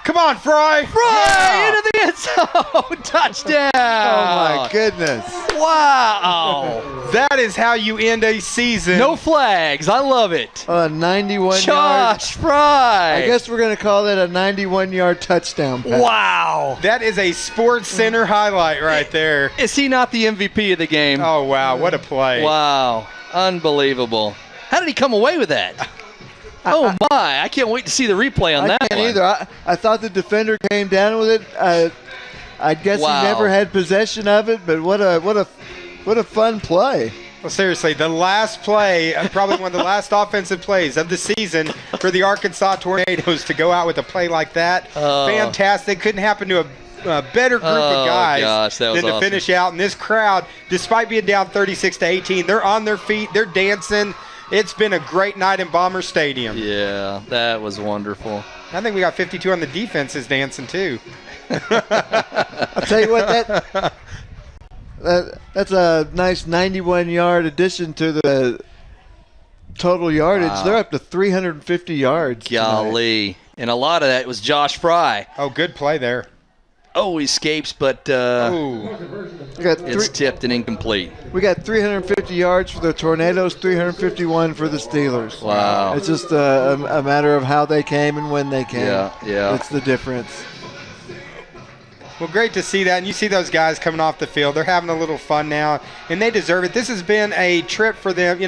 Come on, Fry! Fry into the end zone. Touchdown. Oh, my goodness. Wow. That is how you end a season. No flags. I love it. 91 yards. Josh Fry. I guess we're going to call that a 91-yard touchdown pass. Wow. That is a Sports Center highlight right there. Is he not the MVP of the game? Oh, wow. What a play. Wow. Unbelievable. How did he come away with that? Oh, my. I can't wait to see the replay on that I can't one. either. I thought the defender came down with it. I guess Wow. he never had possession of it, but what a fun play. Well, seriously, the last play, probably one of the last offensive plays of the season for the Arkansas Tornadoes to go out with a play like that. Fantastic. Couldn't happen to a better group of guys gosh, that was than to awesome. finish out. And this crowd, despite being down 36-18, they're on their feet. They're dancing. It's been a great night in Bomber Stadium. Yeah, that was wonderful. I think we got 52 on the defenses dancing, too. I'll tell you what, that's a nice 91-yard addition to the total yardage. Wow. They're up to 350 yards. Golly. And a lot of that was Josh Fry. Oh, good play there. Oh, he escapes, but We got it's tipped and incomplete. We got 350 yards for the Tornadoes, 351 for the Steelers. Wow. It's just a matter of how they came and when they came. Yeah. That's the difference. Well, great to see that. And you see those guys coming off the field. They're having a little fun now, and they deserve it. This has been a trip for them,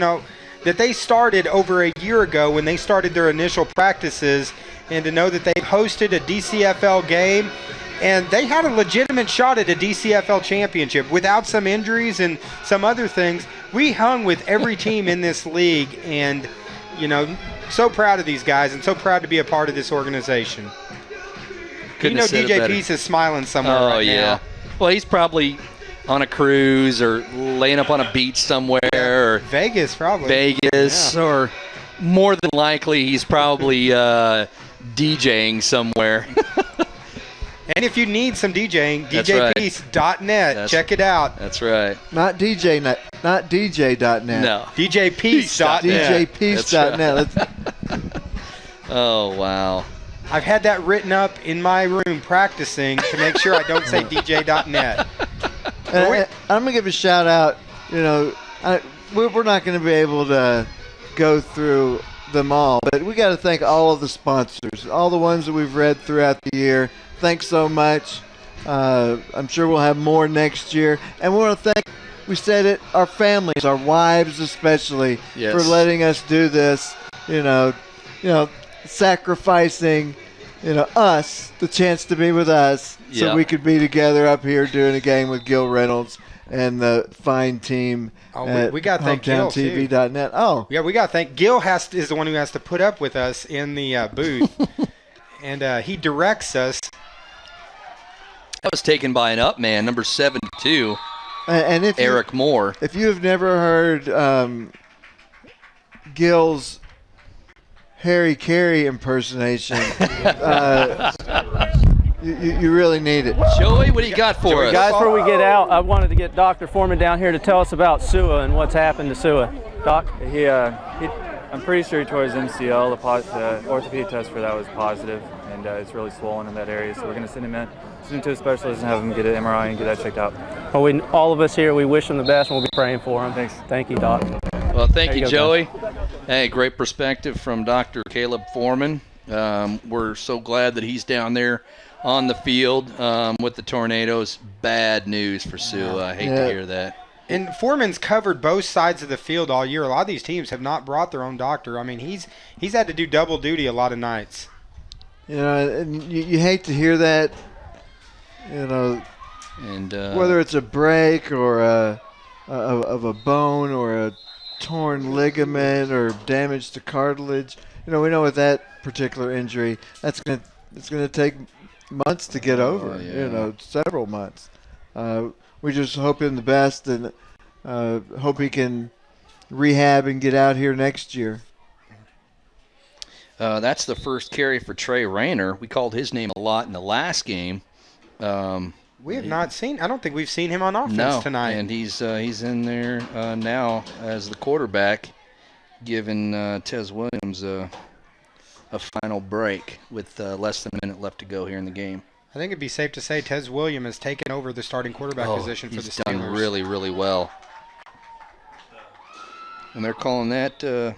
that they started over a year ago when they started their initial practices, and to know that they've hosted a DCFL game, and they had a legitimate shot at a DCFL championship without some injuries and some other things. We hung with every team in this league, and, so proud of these guys and so proud to be a part of this organization. Couldn't have said it DJ better. Peace is smiling somewhere Oh, right yeah. now. Well, he's probably on a cruise or laying up on a beach somewhere or Vegas, probably. Vegas, or more than likely he's probably DJing somewhere. And if you need some DJing, That's right. DJPeace.net. Check it out. That's right. Not DJ.net. No. DJPeace.net. DJPeace.net. Oh, wow. I've had that written up in my room practicing to make sure I don't say DJ.net. And I'm going to give a shout out. We're not going to be able to go through them all, but we got to thank all of the sponsors, all the ones that we've read throughout the year. Thanks so much. I'm sure we'll have more next year. And we want to thank, we said it, our families, our wives especially, Yes. for letting us do this, sacrificing, us, the chance to be with us, Yeah. so we could be together up here doing a game with Gil Reynolds and the fine team at we gotta thank Gil, too. HometowNTV.net. Oh, Yeah, we got to thank Gil is the one who has to put up with us in the booth. And he directs us. That was taken by an up man, number 72, and if Eric Moore. If you have never heard Gil's Harry Carey impersonation, you really need it. Joey, what do you got for us? Guys, before we get out, I wanted to get Dr. Foreman down here to tell us about Sua and what's happened to Sua. Doc? I'm pretty sure he tore his MCL. The orthopedic test for that was positive, and it's really swollen in that area. So we're going to send him to a specialist and have him get an MRI and get that checked out. Well, all of us here, we wish him the best, and we'll be praying for him. Thanks. Thank you, Doc. Well, thank There you, you go, Joey. Hey, great perspective from Dr. Caleb Foreman. We're so glad that he's down there on the field with the Tornadoes. Bad news for Sua. I hate to hear that. And Foreman's covered both sides of the field all year. A lot of these teams have not brought their own doctor. I mean, he's had to do double duty a lot of nights. And you hate to hear that, And whether it's a break or of a bone or a torn ligament or damage to cartilage. We know with that particular injury, it's gonna take months to get over. Several months. We just hope him the best and hope he can rehab and get out here next year. That's the first carry for Trey Rayner. We called his name a lot in the last game. We have not seen. I don't think we've seen him on offense tonight. And he's in there now as the quarterback, giving Tez Williams a a final break with less than a minute left to go here in the game. I think it'd be safe to say Tez Williams has taken over the starting quarterback position for the Steelers. He's done really, really well. And they're calling that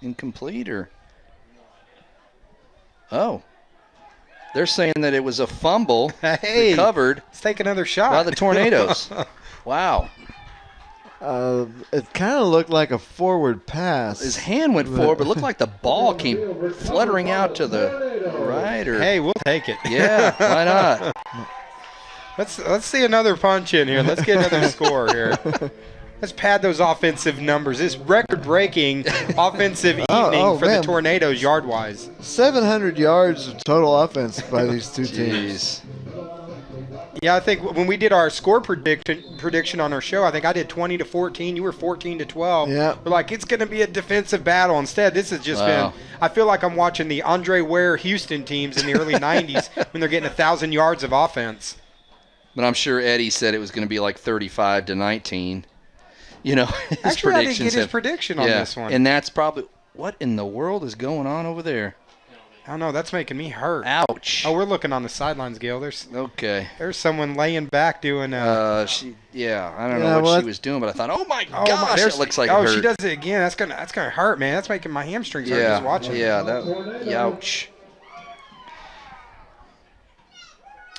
incomplete, or? Oh. They're saying that it was a fumble recovered. Let's take another shot. By the Tornadoes. Wow. It kind of looked like a forward pass. His hand went forward, but it looked like the ball came fluttering out to the right. Or hey, we'll take it. Yeah, why not? Let's see another punch in here. Let's get another score here. Let's pad those offensive numbers. This record-breaking offensive evening for the Tornadoes yard-wise. 700 yards of total offense by these two teams. Yeah, I think when we did our score prediction on our show, I think I did 20-14. You were 14-12. Yeah. We're like, it's going to be a defensive battle. Instead, this has just been – I feel like I'm watching the Andre Ware Houston teams in the early 90s when they're getting 1,000 yards of offense. But I'm sure Eddie said it was going to be like 35-19. You know, his Actually, I didn't get his prediction on this one. And that's probably – what in the world is going on over there? I don't know. That's making me hurt. Ouch. Oh, we're looking on the sidelines, Gil. There's someone laying back doing I don't know what she was doing, but I thought, oh my gosh, it looks like it hurt. She does it again. That's gonna hurt, man. That's making my hamstrings hurt just watching. Yeah, ouch.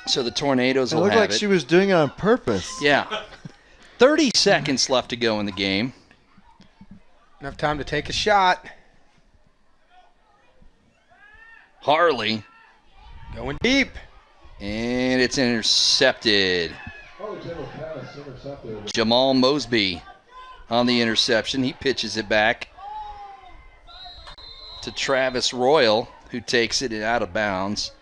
So the Tornadoes will have it. It looked like she was doing it on purpose. Yeah. 30 seconds left to go in the game. Enough time to take a shot. Harley. Going deep. And it's intercepted. Jamal Mosby on the interception. He pitches it back to Travis Royal, who takes it out of bounds.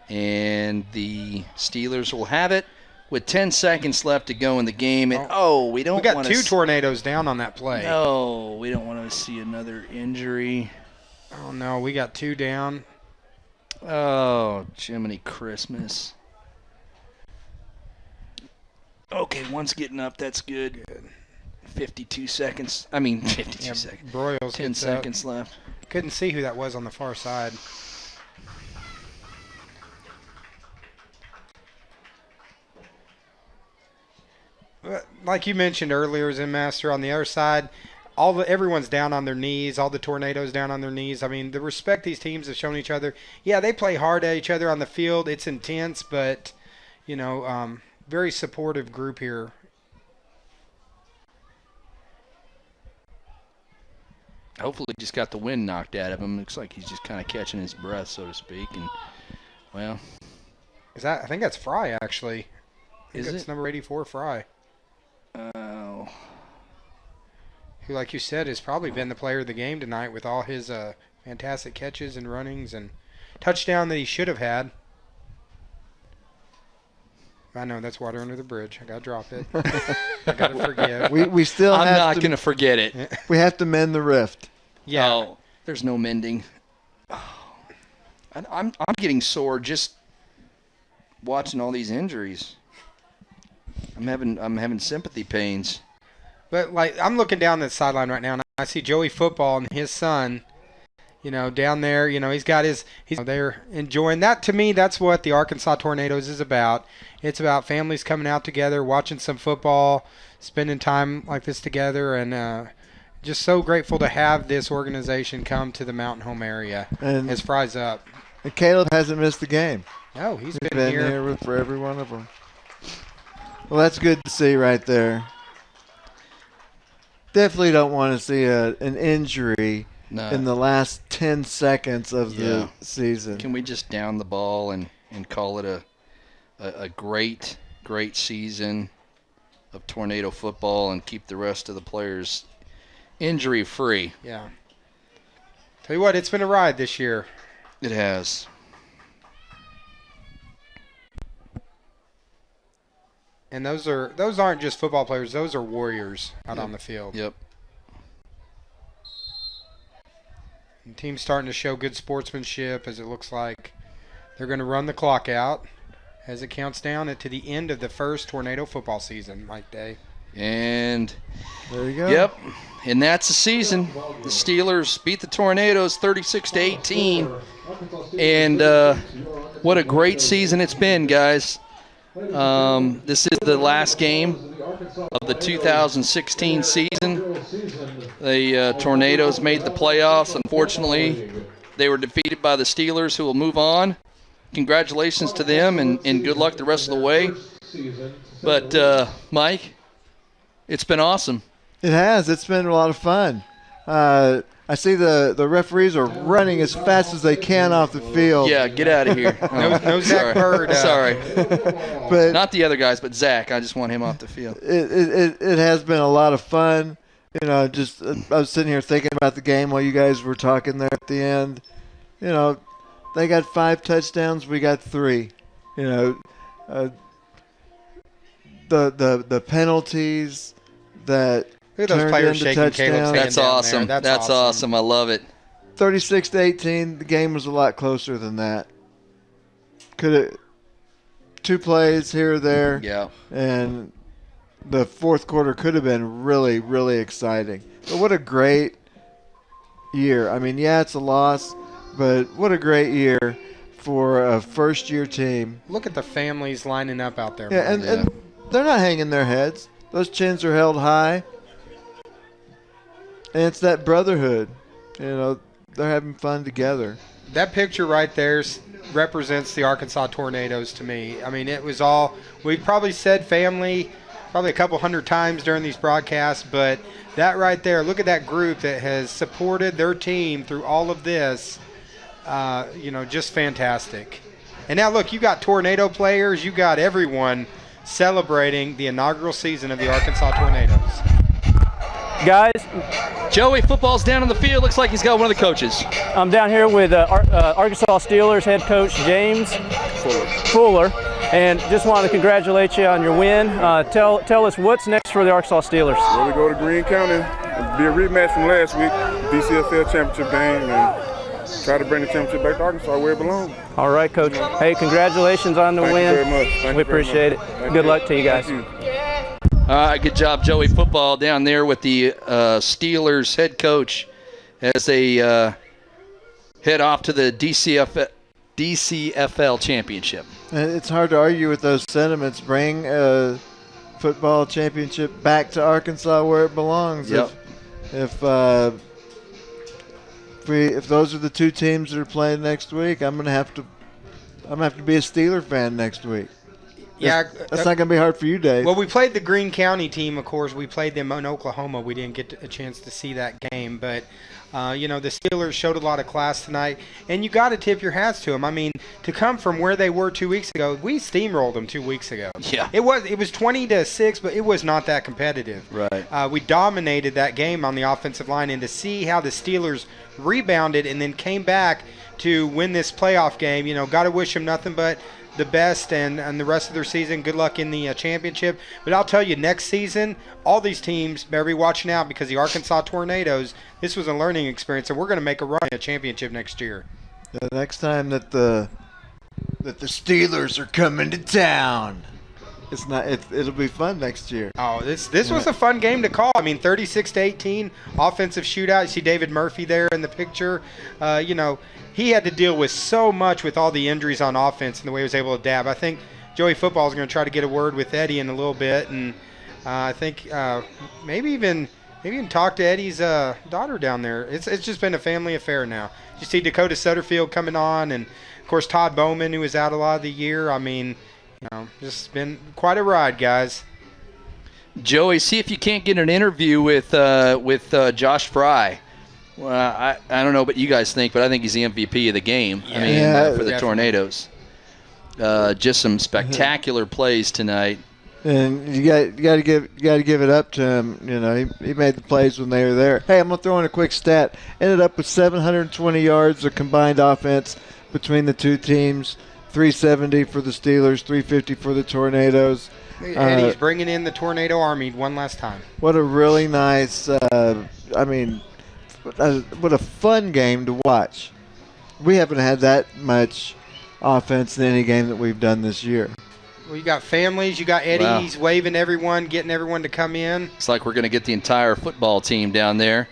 And the Steelers will have it with 10 seconds left to go in the game. And we got two Tornadoes down on that play. No, we don't want to see another injury. Oh, no, we got two down. Oh, Jiminy Christmas. Okay, one's getting up. That's good. 52 seconds. 52 seconds. Broyles 10 seconds left. Couldn't see who that was on the far side. Like you mentioned earlier, Zen-Master, on the other side, everyone's down on their knees, all the Tornadoes down on their knees. I mean, the respect these teams have shown each other. Yeah, they play hard at each other on the field. It's intense, but, very supportive group here. Hopefully he just got the wind knocked out of him. Looks like he's just kind of catching his breath, so to speak. And, well. I think that's Fry, actually. Is it? It's number 84, Fry. Oh. Who, like you said, has probably been the player of the game tonight with all his fantastic catches and runnings and touchdown that he should have had. I know, that's water under the bridge. I got to drop it. I got to forgive. We still I'm have not going to forget it. We have to mend the rift. Yeah. Oh, there's no mending. Oh. I'm getting sore just watching all these injuries. I'm having sympathy pains. But I'm looking down the sideline right now, and I see Joey Football and his son, down there. They're enjoying that. To me, that's what the Arkansas Tornadoes is about. It's about families coming out together, watching some football, spending time like this together, and just so grateful to have this organization come to the Mountain Home area as Fry's up. And Caleb hasn't missed the game. No, he's been here for every one of them. Well, that's good to see right there. Definitely don't want to see an injury in the last 10 seconds of the season. Can we just down the ball and call it a great season of Tornado football and keep the rest of the players injury-free? Yeah. Tell you what, it's been a ride this year. It has. And those aren't just football players; those are warriors out on the field. Yep. The team's starting to show good sportsmanship, as it looks like they're going to run the clock out as it counts down to the end of the first Tornado football season, Mike Day. And there you go. Yep. And that's the season. The Steelers beat the Tornadoes 36-18. And what a great season it's been, guys. This is the last game of the 2016 season. The Tornadoes made the playoffs. Unfortunately, they were defeated by the Steelers, who will move on. Congratulations to them, and good luck the rest of the way. But, Mike, it's been awesome. It has. It's been a lot of fun. I see the referees are running as fast as they can off the field. Yeah, get out of here. No Zach Bird. Sorry. But not the other guys, but Zach. I just want him off the field. It has been a lot of fun. You know, just I was sitting here thinking about the game while you guys were talking there at the end. You know, they got 5 touchdowns. We got 3. You know, the penalties that Look at those turned players into shaking Caleb's touchdowns. hand That's down awesome. there. That's awesome. I love it. 36-18. The game was a lot closer than that. Could have 2 plays here or there. Yeah. And the fourth quarter could have been really, really exciting. But what a great year. I mean, yeah, it's a loss, but what a great year for a first-year team. Look at the families lining up out there. Yeah, and they're not hanging their heads. Those chins are held high. And it's that brotherhood. You know, they're having fun together. That picture right there represents the Arkansas Tornadoes to me. I mean, it was all, we probably said family probably a couple hundred times during these broadcasts, but that right there, look at that group that has supported their team through all of this. You know, just fantastic. And now look, you got Tornado players, you got everyone celebrating the inaugural season of the Arkansas Tornadoes. Guys, Joey, football's down on the field. Looks like he's got one of the coaches. I'm down here with Arkansas Steelers head coach James Fuller, and just wanted to congratulate you on your win. Tell us what's next for the Arkansas Steelers. Well, we go to Greene County. It'll be a rematch from last week, DCFL championship game, and try to bring the championship back to Arkansas where it belongs. All right, Coach. Hey, congratulations on the win. Thank you very much. Thank we you very appreciate much. it. Thank Good you. luck to you guys. Thank you. All right, good job, Joey. Football down there with the Steelers head coach as they head off to the DCFL championship. And it's hard to argue with those sentiments. Bring a football championship back to Arkansas where it belongs. Yep. If those are the 2 teams that are playing next week, I'm gonna have to be a Steeler fan next week. Yeah, That's not going to be hard for you, Dave. Well, we played the Greene County team, of course. We played them in Oklahoma. We didn't get a chance to see that game. But, you know, the Steelers showed a lot of class tonight. And you got to tip your hats to them. I mean, to come from where they were 2 weeks ago, we steamrolled them 2 weeks ago. Yeah. It was 20-6, but it was not that competitive. Right. We dominated that game on the offensive line. And to see how the Steelers rebounded and then came back to win this playoff game, you know, got to wish them nothing but the best and the rest of their season. Good luck in the championship. But I'll tell you, next season, all these teams better be watching out because the Arkansas Tornadoes, this was a learning experience, and we're going to make a run at a championship next year. The next time that the Steelers are coming to town, it'll be fun next year. Oh, this was a fun game to call. I mean, 36-18, offensive shootout. You see David Murphy there in the picture. You know, he had to deal with so much with all the injuries on offense and the way he was able to adapt. I think Joey Football is going to try to get a word with Eddie in a little bit, and I think maybe even talk to Eddie's daughter down there. It's just been a family affair now. You see Dakota Sutterfield coming on, and of course Todd Bowman, who was out a lot of the year. I mean, you know, just been quite a ride, guys. Joey, see if you can't get an interview with Josh Fry. Well, I don't know what you guys think, but I think he's the MVP of the game. Yeah. I mean, for the Definitely. Tornadoes. Just some spectacular plays tonight. And you got to give it up to him. You know, he made the plays when they were there. Hey, I'm gonna throw in a quick stat. Ended up with 720 yards of combined offense between the 2 teams. 370 for the Steelers, 350 for the Tornadoes. Eddie's bringing in the Tornado Army one last time. What a really nice. What a fun game to watch. We haven't had that much offense in any game that we've done this year. Well, you got families. You got Eddie. Wow. He's waving everyone, getting everyone to come in. It's like we're going to get the entire football team down there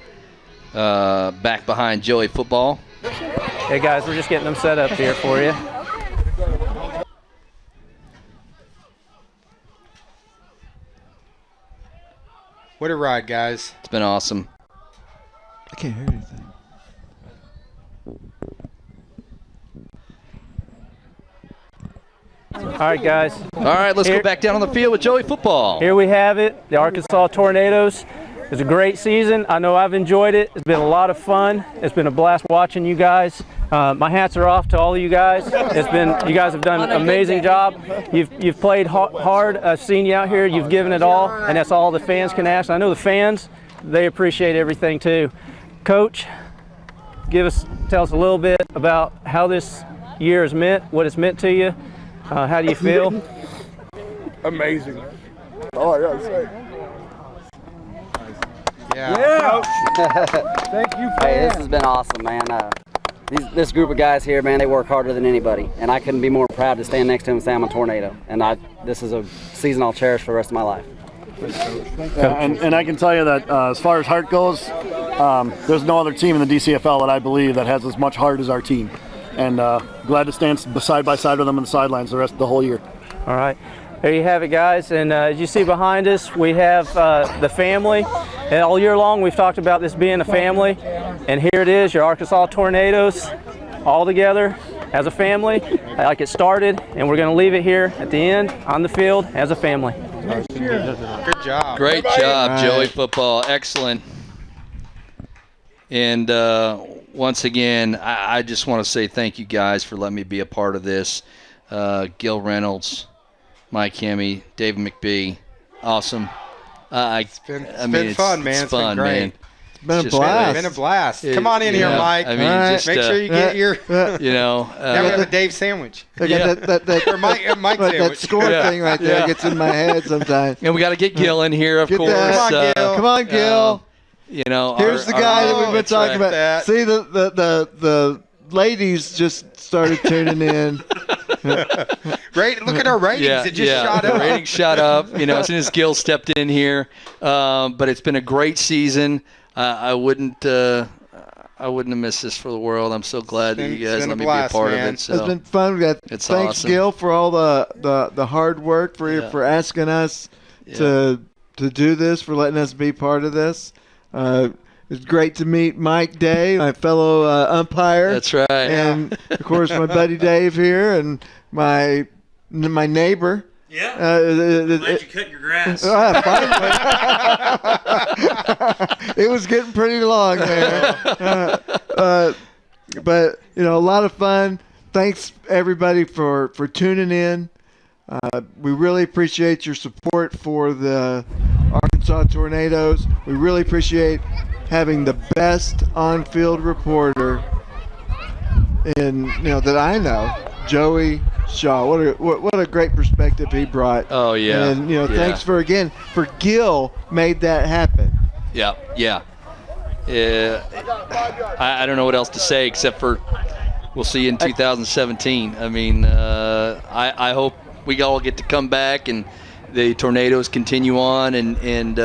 back behind Joey football. Hey, guys, we're just getting them set up here for you. What a ride, guys. It's been awesome. I can't hear anything. All right, guys. All right, let's go back down on the field with Joey football. Here we have it, the Arkansas Tornadoes. It's a great season. I know I've enjoyed it. It's been a lot of fun. It's been a blast watching you guys. My hats are off to all of you guys. You guys have done an amazing job. You've played hard. I've seen you out here. You've given it all, and that's all the fans can ask. I know the fans, they appreciate everything too. Coach, tell us a little bit about how this year has meant, what it's meant to you. How do you feel? Amazing. Oh, I gotta say. Yeah. Thank you, Hey, this has been awesome, man. This group of guys here, man, they work harder than anybody, and I couldn't be more proud to stand next to them and say I'm a Tornado. And this is a season I'll cherish for the rest of my life. And I can tell you that as far as heart goes, there's no other team in the DCFL that I believe that has as much heart as our team. And glad to stand side by side with them on the sidelines the whole year. All right. There you have it, guys. And as you see behind us, we have the family. And all year long, we've talked about this being a family. And here it is, your Arkansas Tornadoes, all together as a family, like it started. And we're going to leave it here at the end on the field as a family. Good job. Great job, Joey football. Excellent. And once again, I just want to say thank you guys for letting me be a part of this. Gil Reynolds, Mike Hemme, David McBee, awesome. It's been fun, man. It's fun, been great. man. It's been a It's blast. been a blast. Come on in here, Mike. I mean, just, make sure you get your. You know, now we have a Dave sandwich. I got that Or Mike that sandwich. score thing right there gets in my head sometimes. and we got to get Gil in here, of Get course. that. Come on, Gil. You know, Here's the guy that we've been that's talking right. about. That. See, the ladies just started tuning in. Look at our ratings. It just shot the up. ratings shot up. You know, as soon as Gil stepped in here. But it's been a great season. I wouldn't have missed this for the world. I'm so glad that you guys let me be a part of it. So. It's been fun. It's Thanks, awesome. Gil, for all the hard work, for asking us to do this, for letting us be part of this. It's great to meet Mike Day, my fellow umpire. That's right. And, of course, my buddy Dave here and my neighbor. Yeah. Glad you cut your grass. Finally. It was getting pretty long there. But, a lot of fun. Thanks, everybody, for tuning in. We really appreciate your support for the Arkansas Tornadoes. We really appreciate having the best on-field reporter that I know, Joey Shaw. What a great perspective he brought. Oh yeah. And thanks for Gil made that happen. Yeah. I don't know what else to say except for we'll see you in 2017. I mean, I hope we all get to come back and the Tornadoes continue on and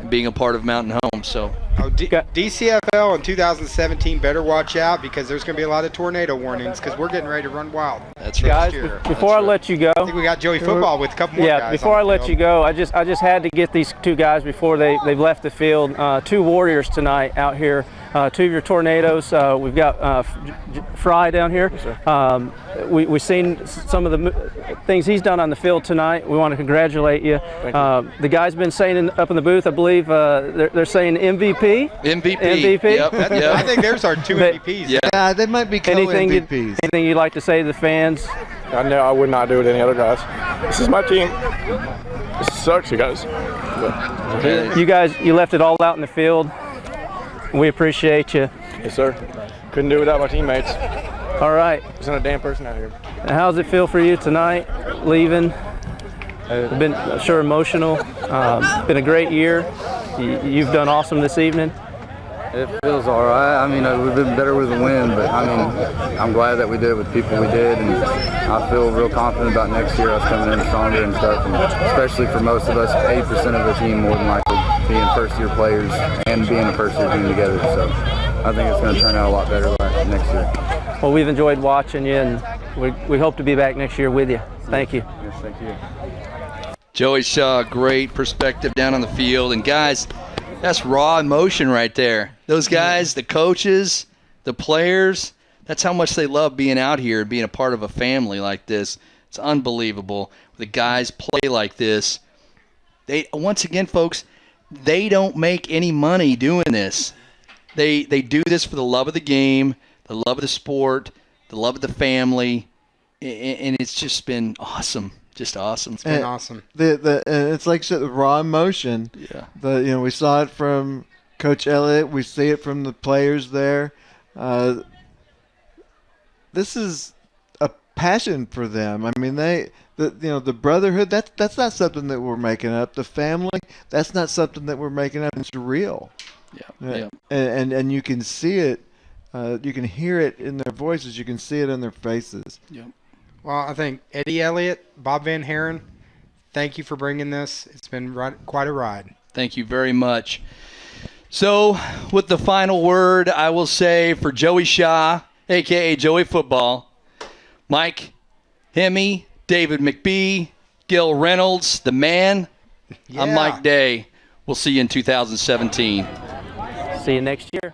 being a part of Mountain Home. So. DCFL in 2017 better watch out because there's going to be a lot of tornado warnings because we're getting ready to run wild. That's right. Guys, before I let you go, I think we got Joey football with a couple more guys. Before I let you go, I just had to get these two guys before they've left the field. Two Warriors tonight out here. Two of your Tornadoes. We've got Fry down here. We've seen some of the things he's done on the field tonight. We want to congratulate you. The guy's been saying up in the booth, I believe they're saying MVP. MVP. Yep. I think there's our two MVPs. Yeah, they might be co-MVPs. Anything you'd like to say to the fans? I know I would not do it any other guys. This is my team. This sucks, you guys. You guys, you left it all out in the field. We appreciate you. Yes, sir. Couldn't do it without my teammates. All right. There's not a damn person out here. Now, how's it feel for you tonight, leaving? It's been sure emotional. Been a great year. You've done awesome this evening. It feels all right. I mean, we've been better with the win, but I mean, I'm glad that we did it with people we did, and I feel real confident about next year, us coming in stronger and stuff, and especially for most of us, 80% of the team more than likely being first-year players and being a first-year team together. So I think it's going to turn out a lot better next year. Well, we've enjoyed watching you, and we hope to be back next year with you. Thank you. Yes, thank you. Joey Shaw, great perspective down on the field. And guys, that's raw emotion right there. Those guys, the coaches, the players, that's how much they love being out here and being a part of a family like this. It's unbelievable. The guys play like this. They, once again, folks, they don't make any money doing this. They do this for the love of the game, the love of the sport, the love of the family, and it's just been awesome. Just awesome. It's been awesome. It's like the raw emotion. Yeah. We saw it from Coach Elliott. We see it from the players there. This is a passion for them. I mean, the brotherhood. That's not something that we're making up. The family. That's not something that we're making up. It's real. Yeah. And you can see it. You can hear it in their voices. You can see it in their faces. Yeah. Well, I think Eddie Elliott, Bob Van Haren, thank you for bringing this. It's been quite a ride. Thank you very much. So, with the final word, I will say for Joey Shaw, a.k.a. Joey Football, Mike Hemme, David McBee, Gil Reynolds, the man, I'm Mike Day. We'll see you in 2017. See you next year.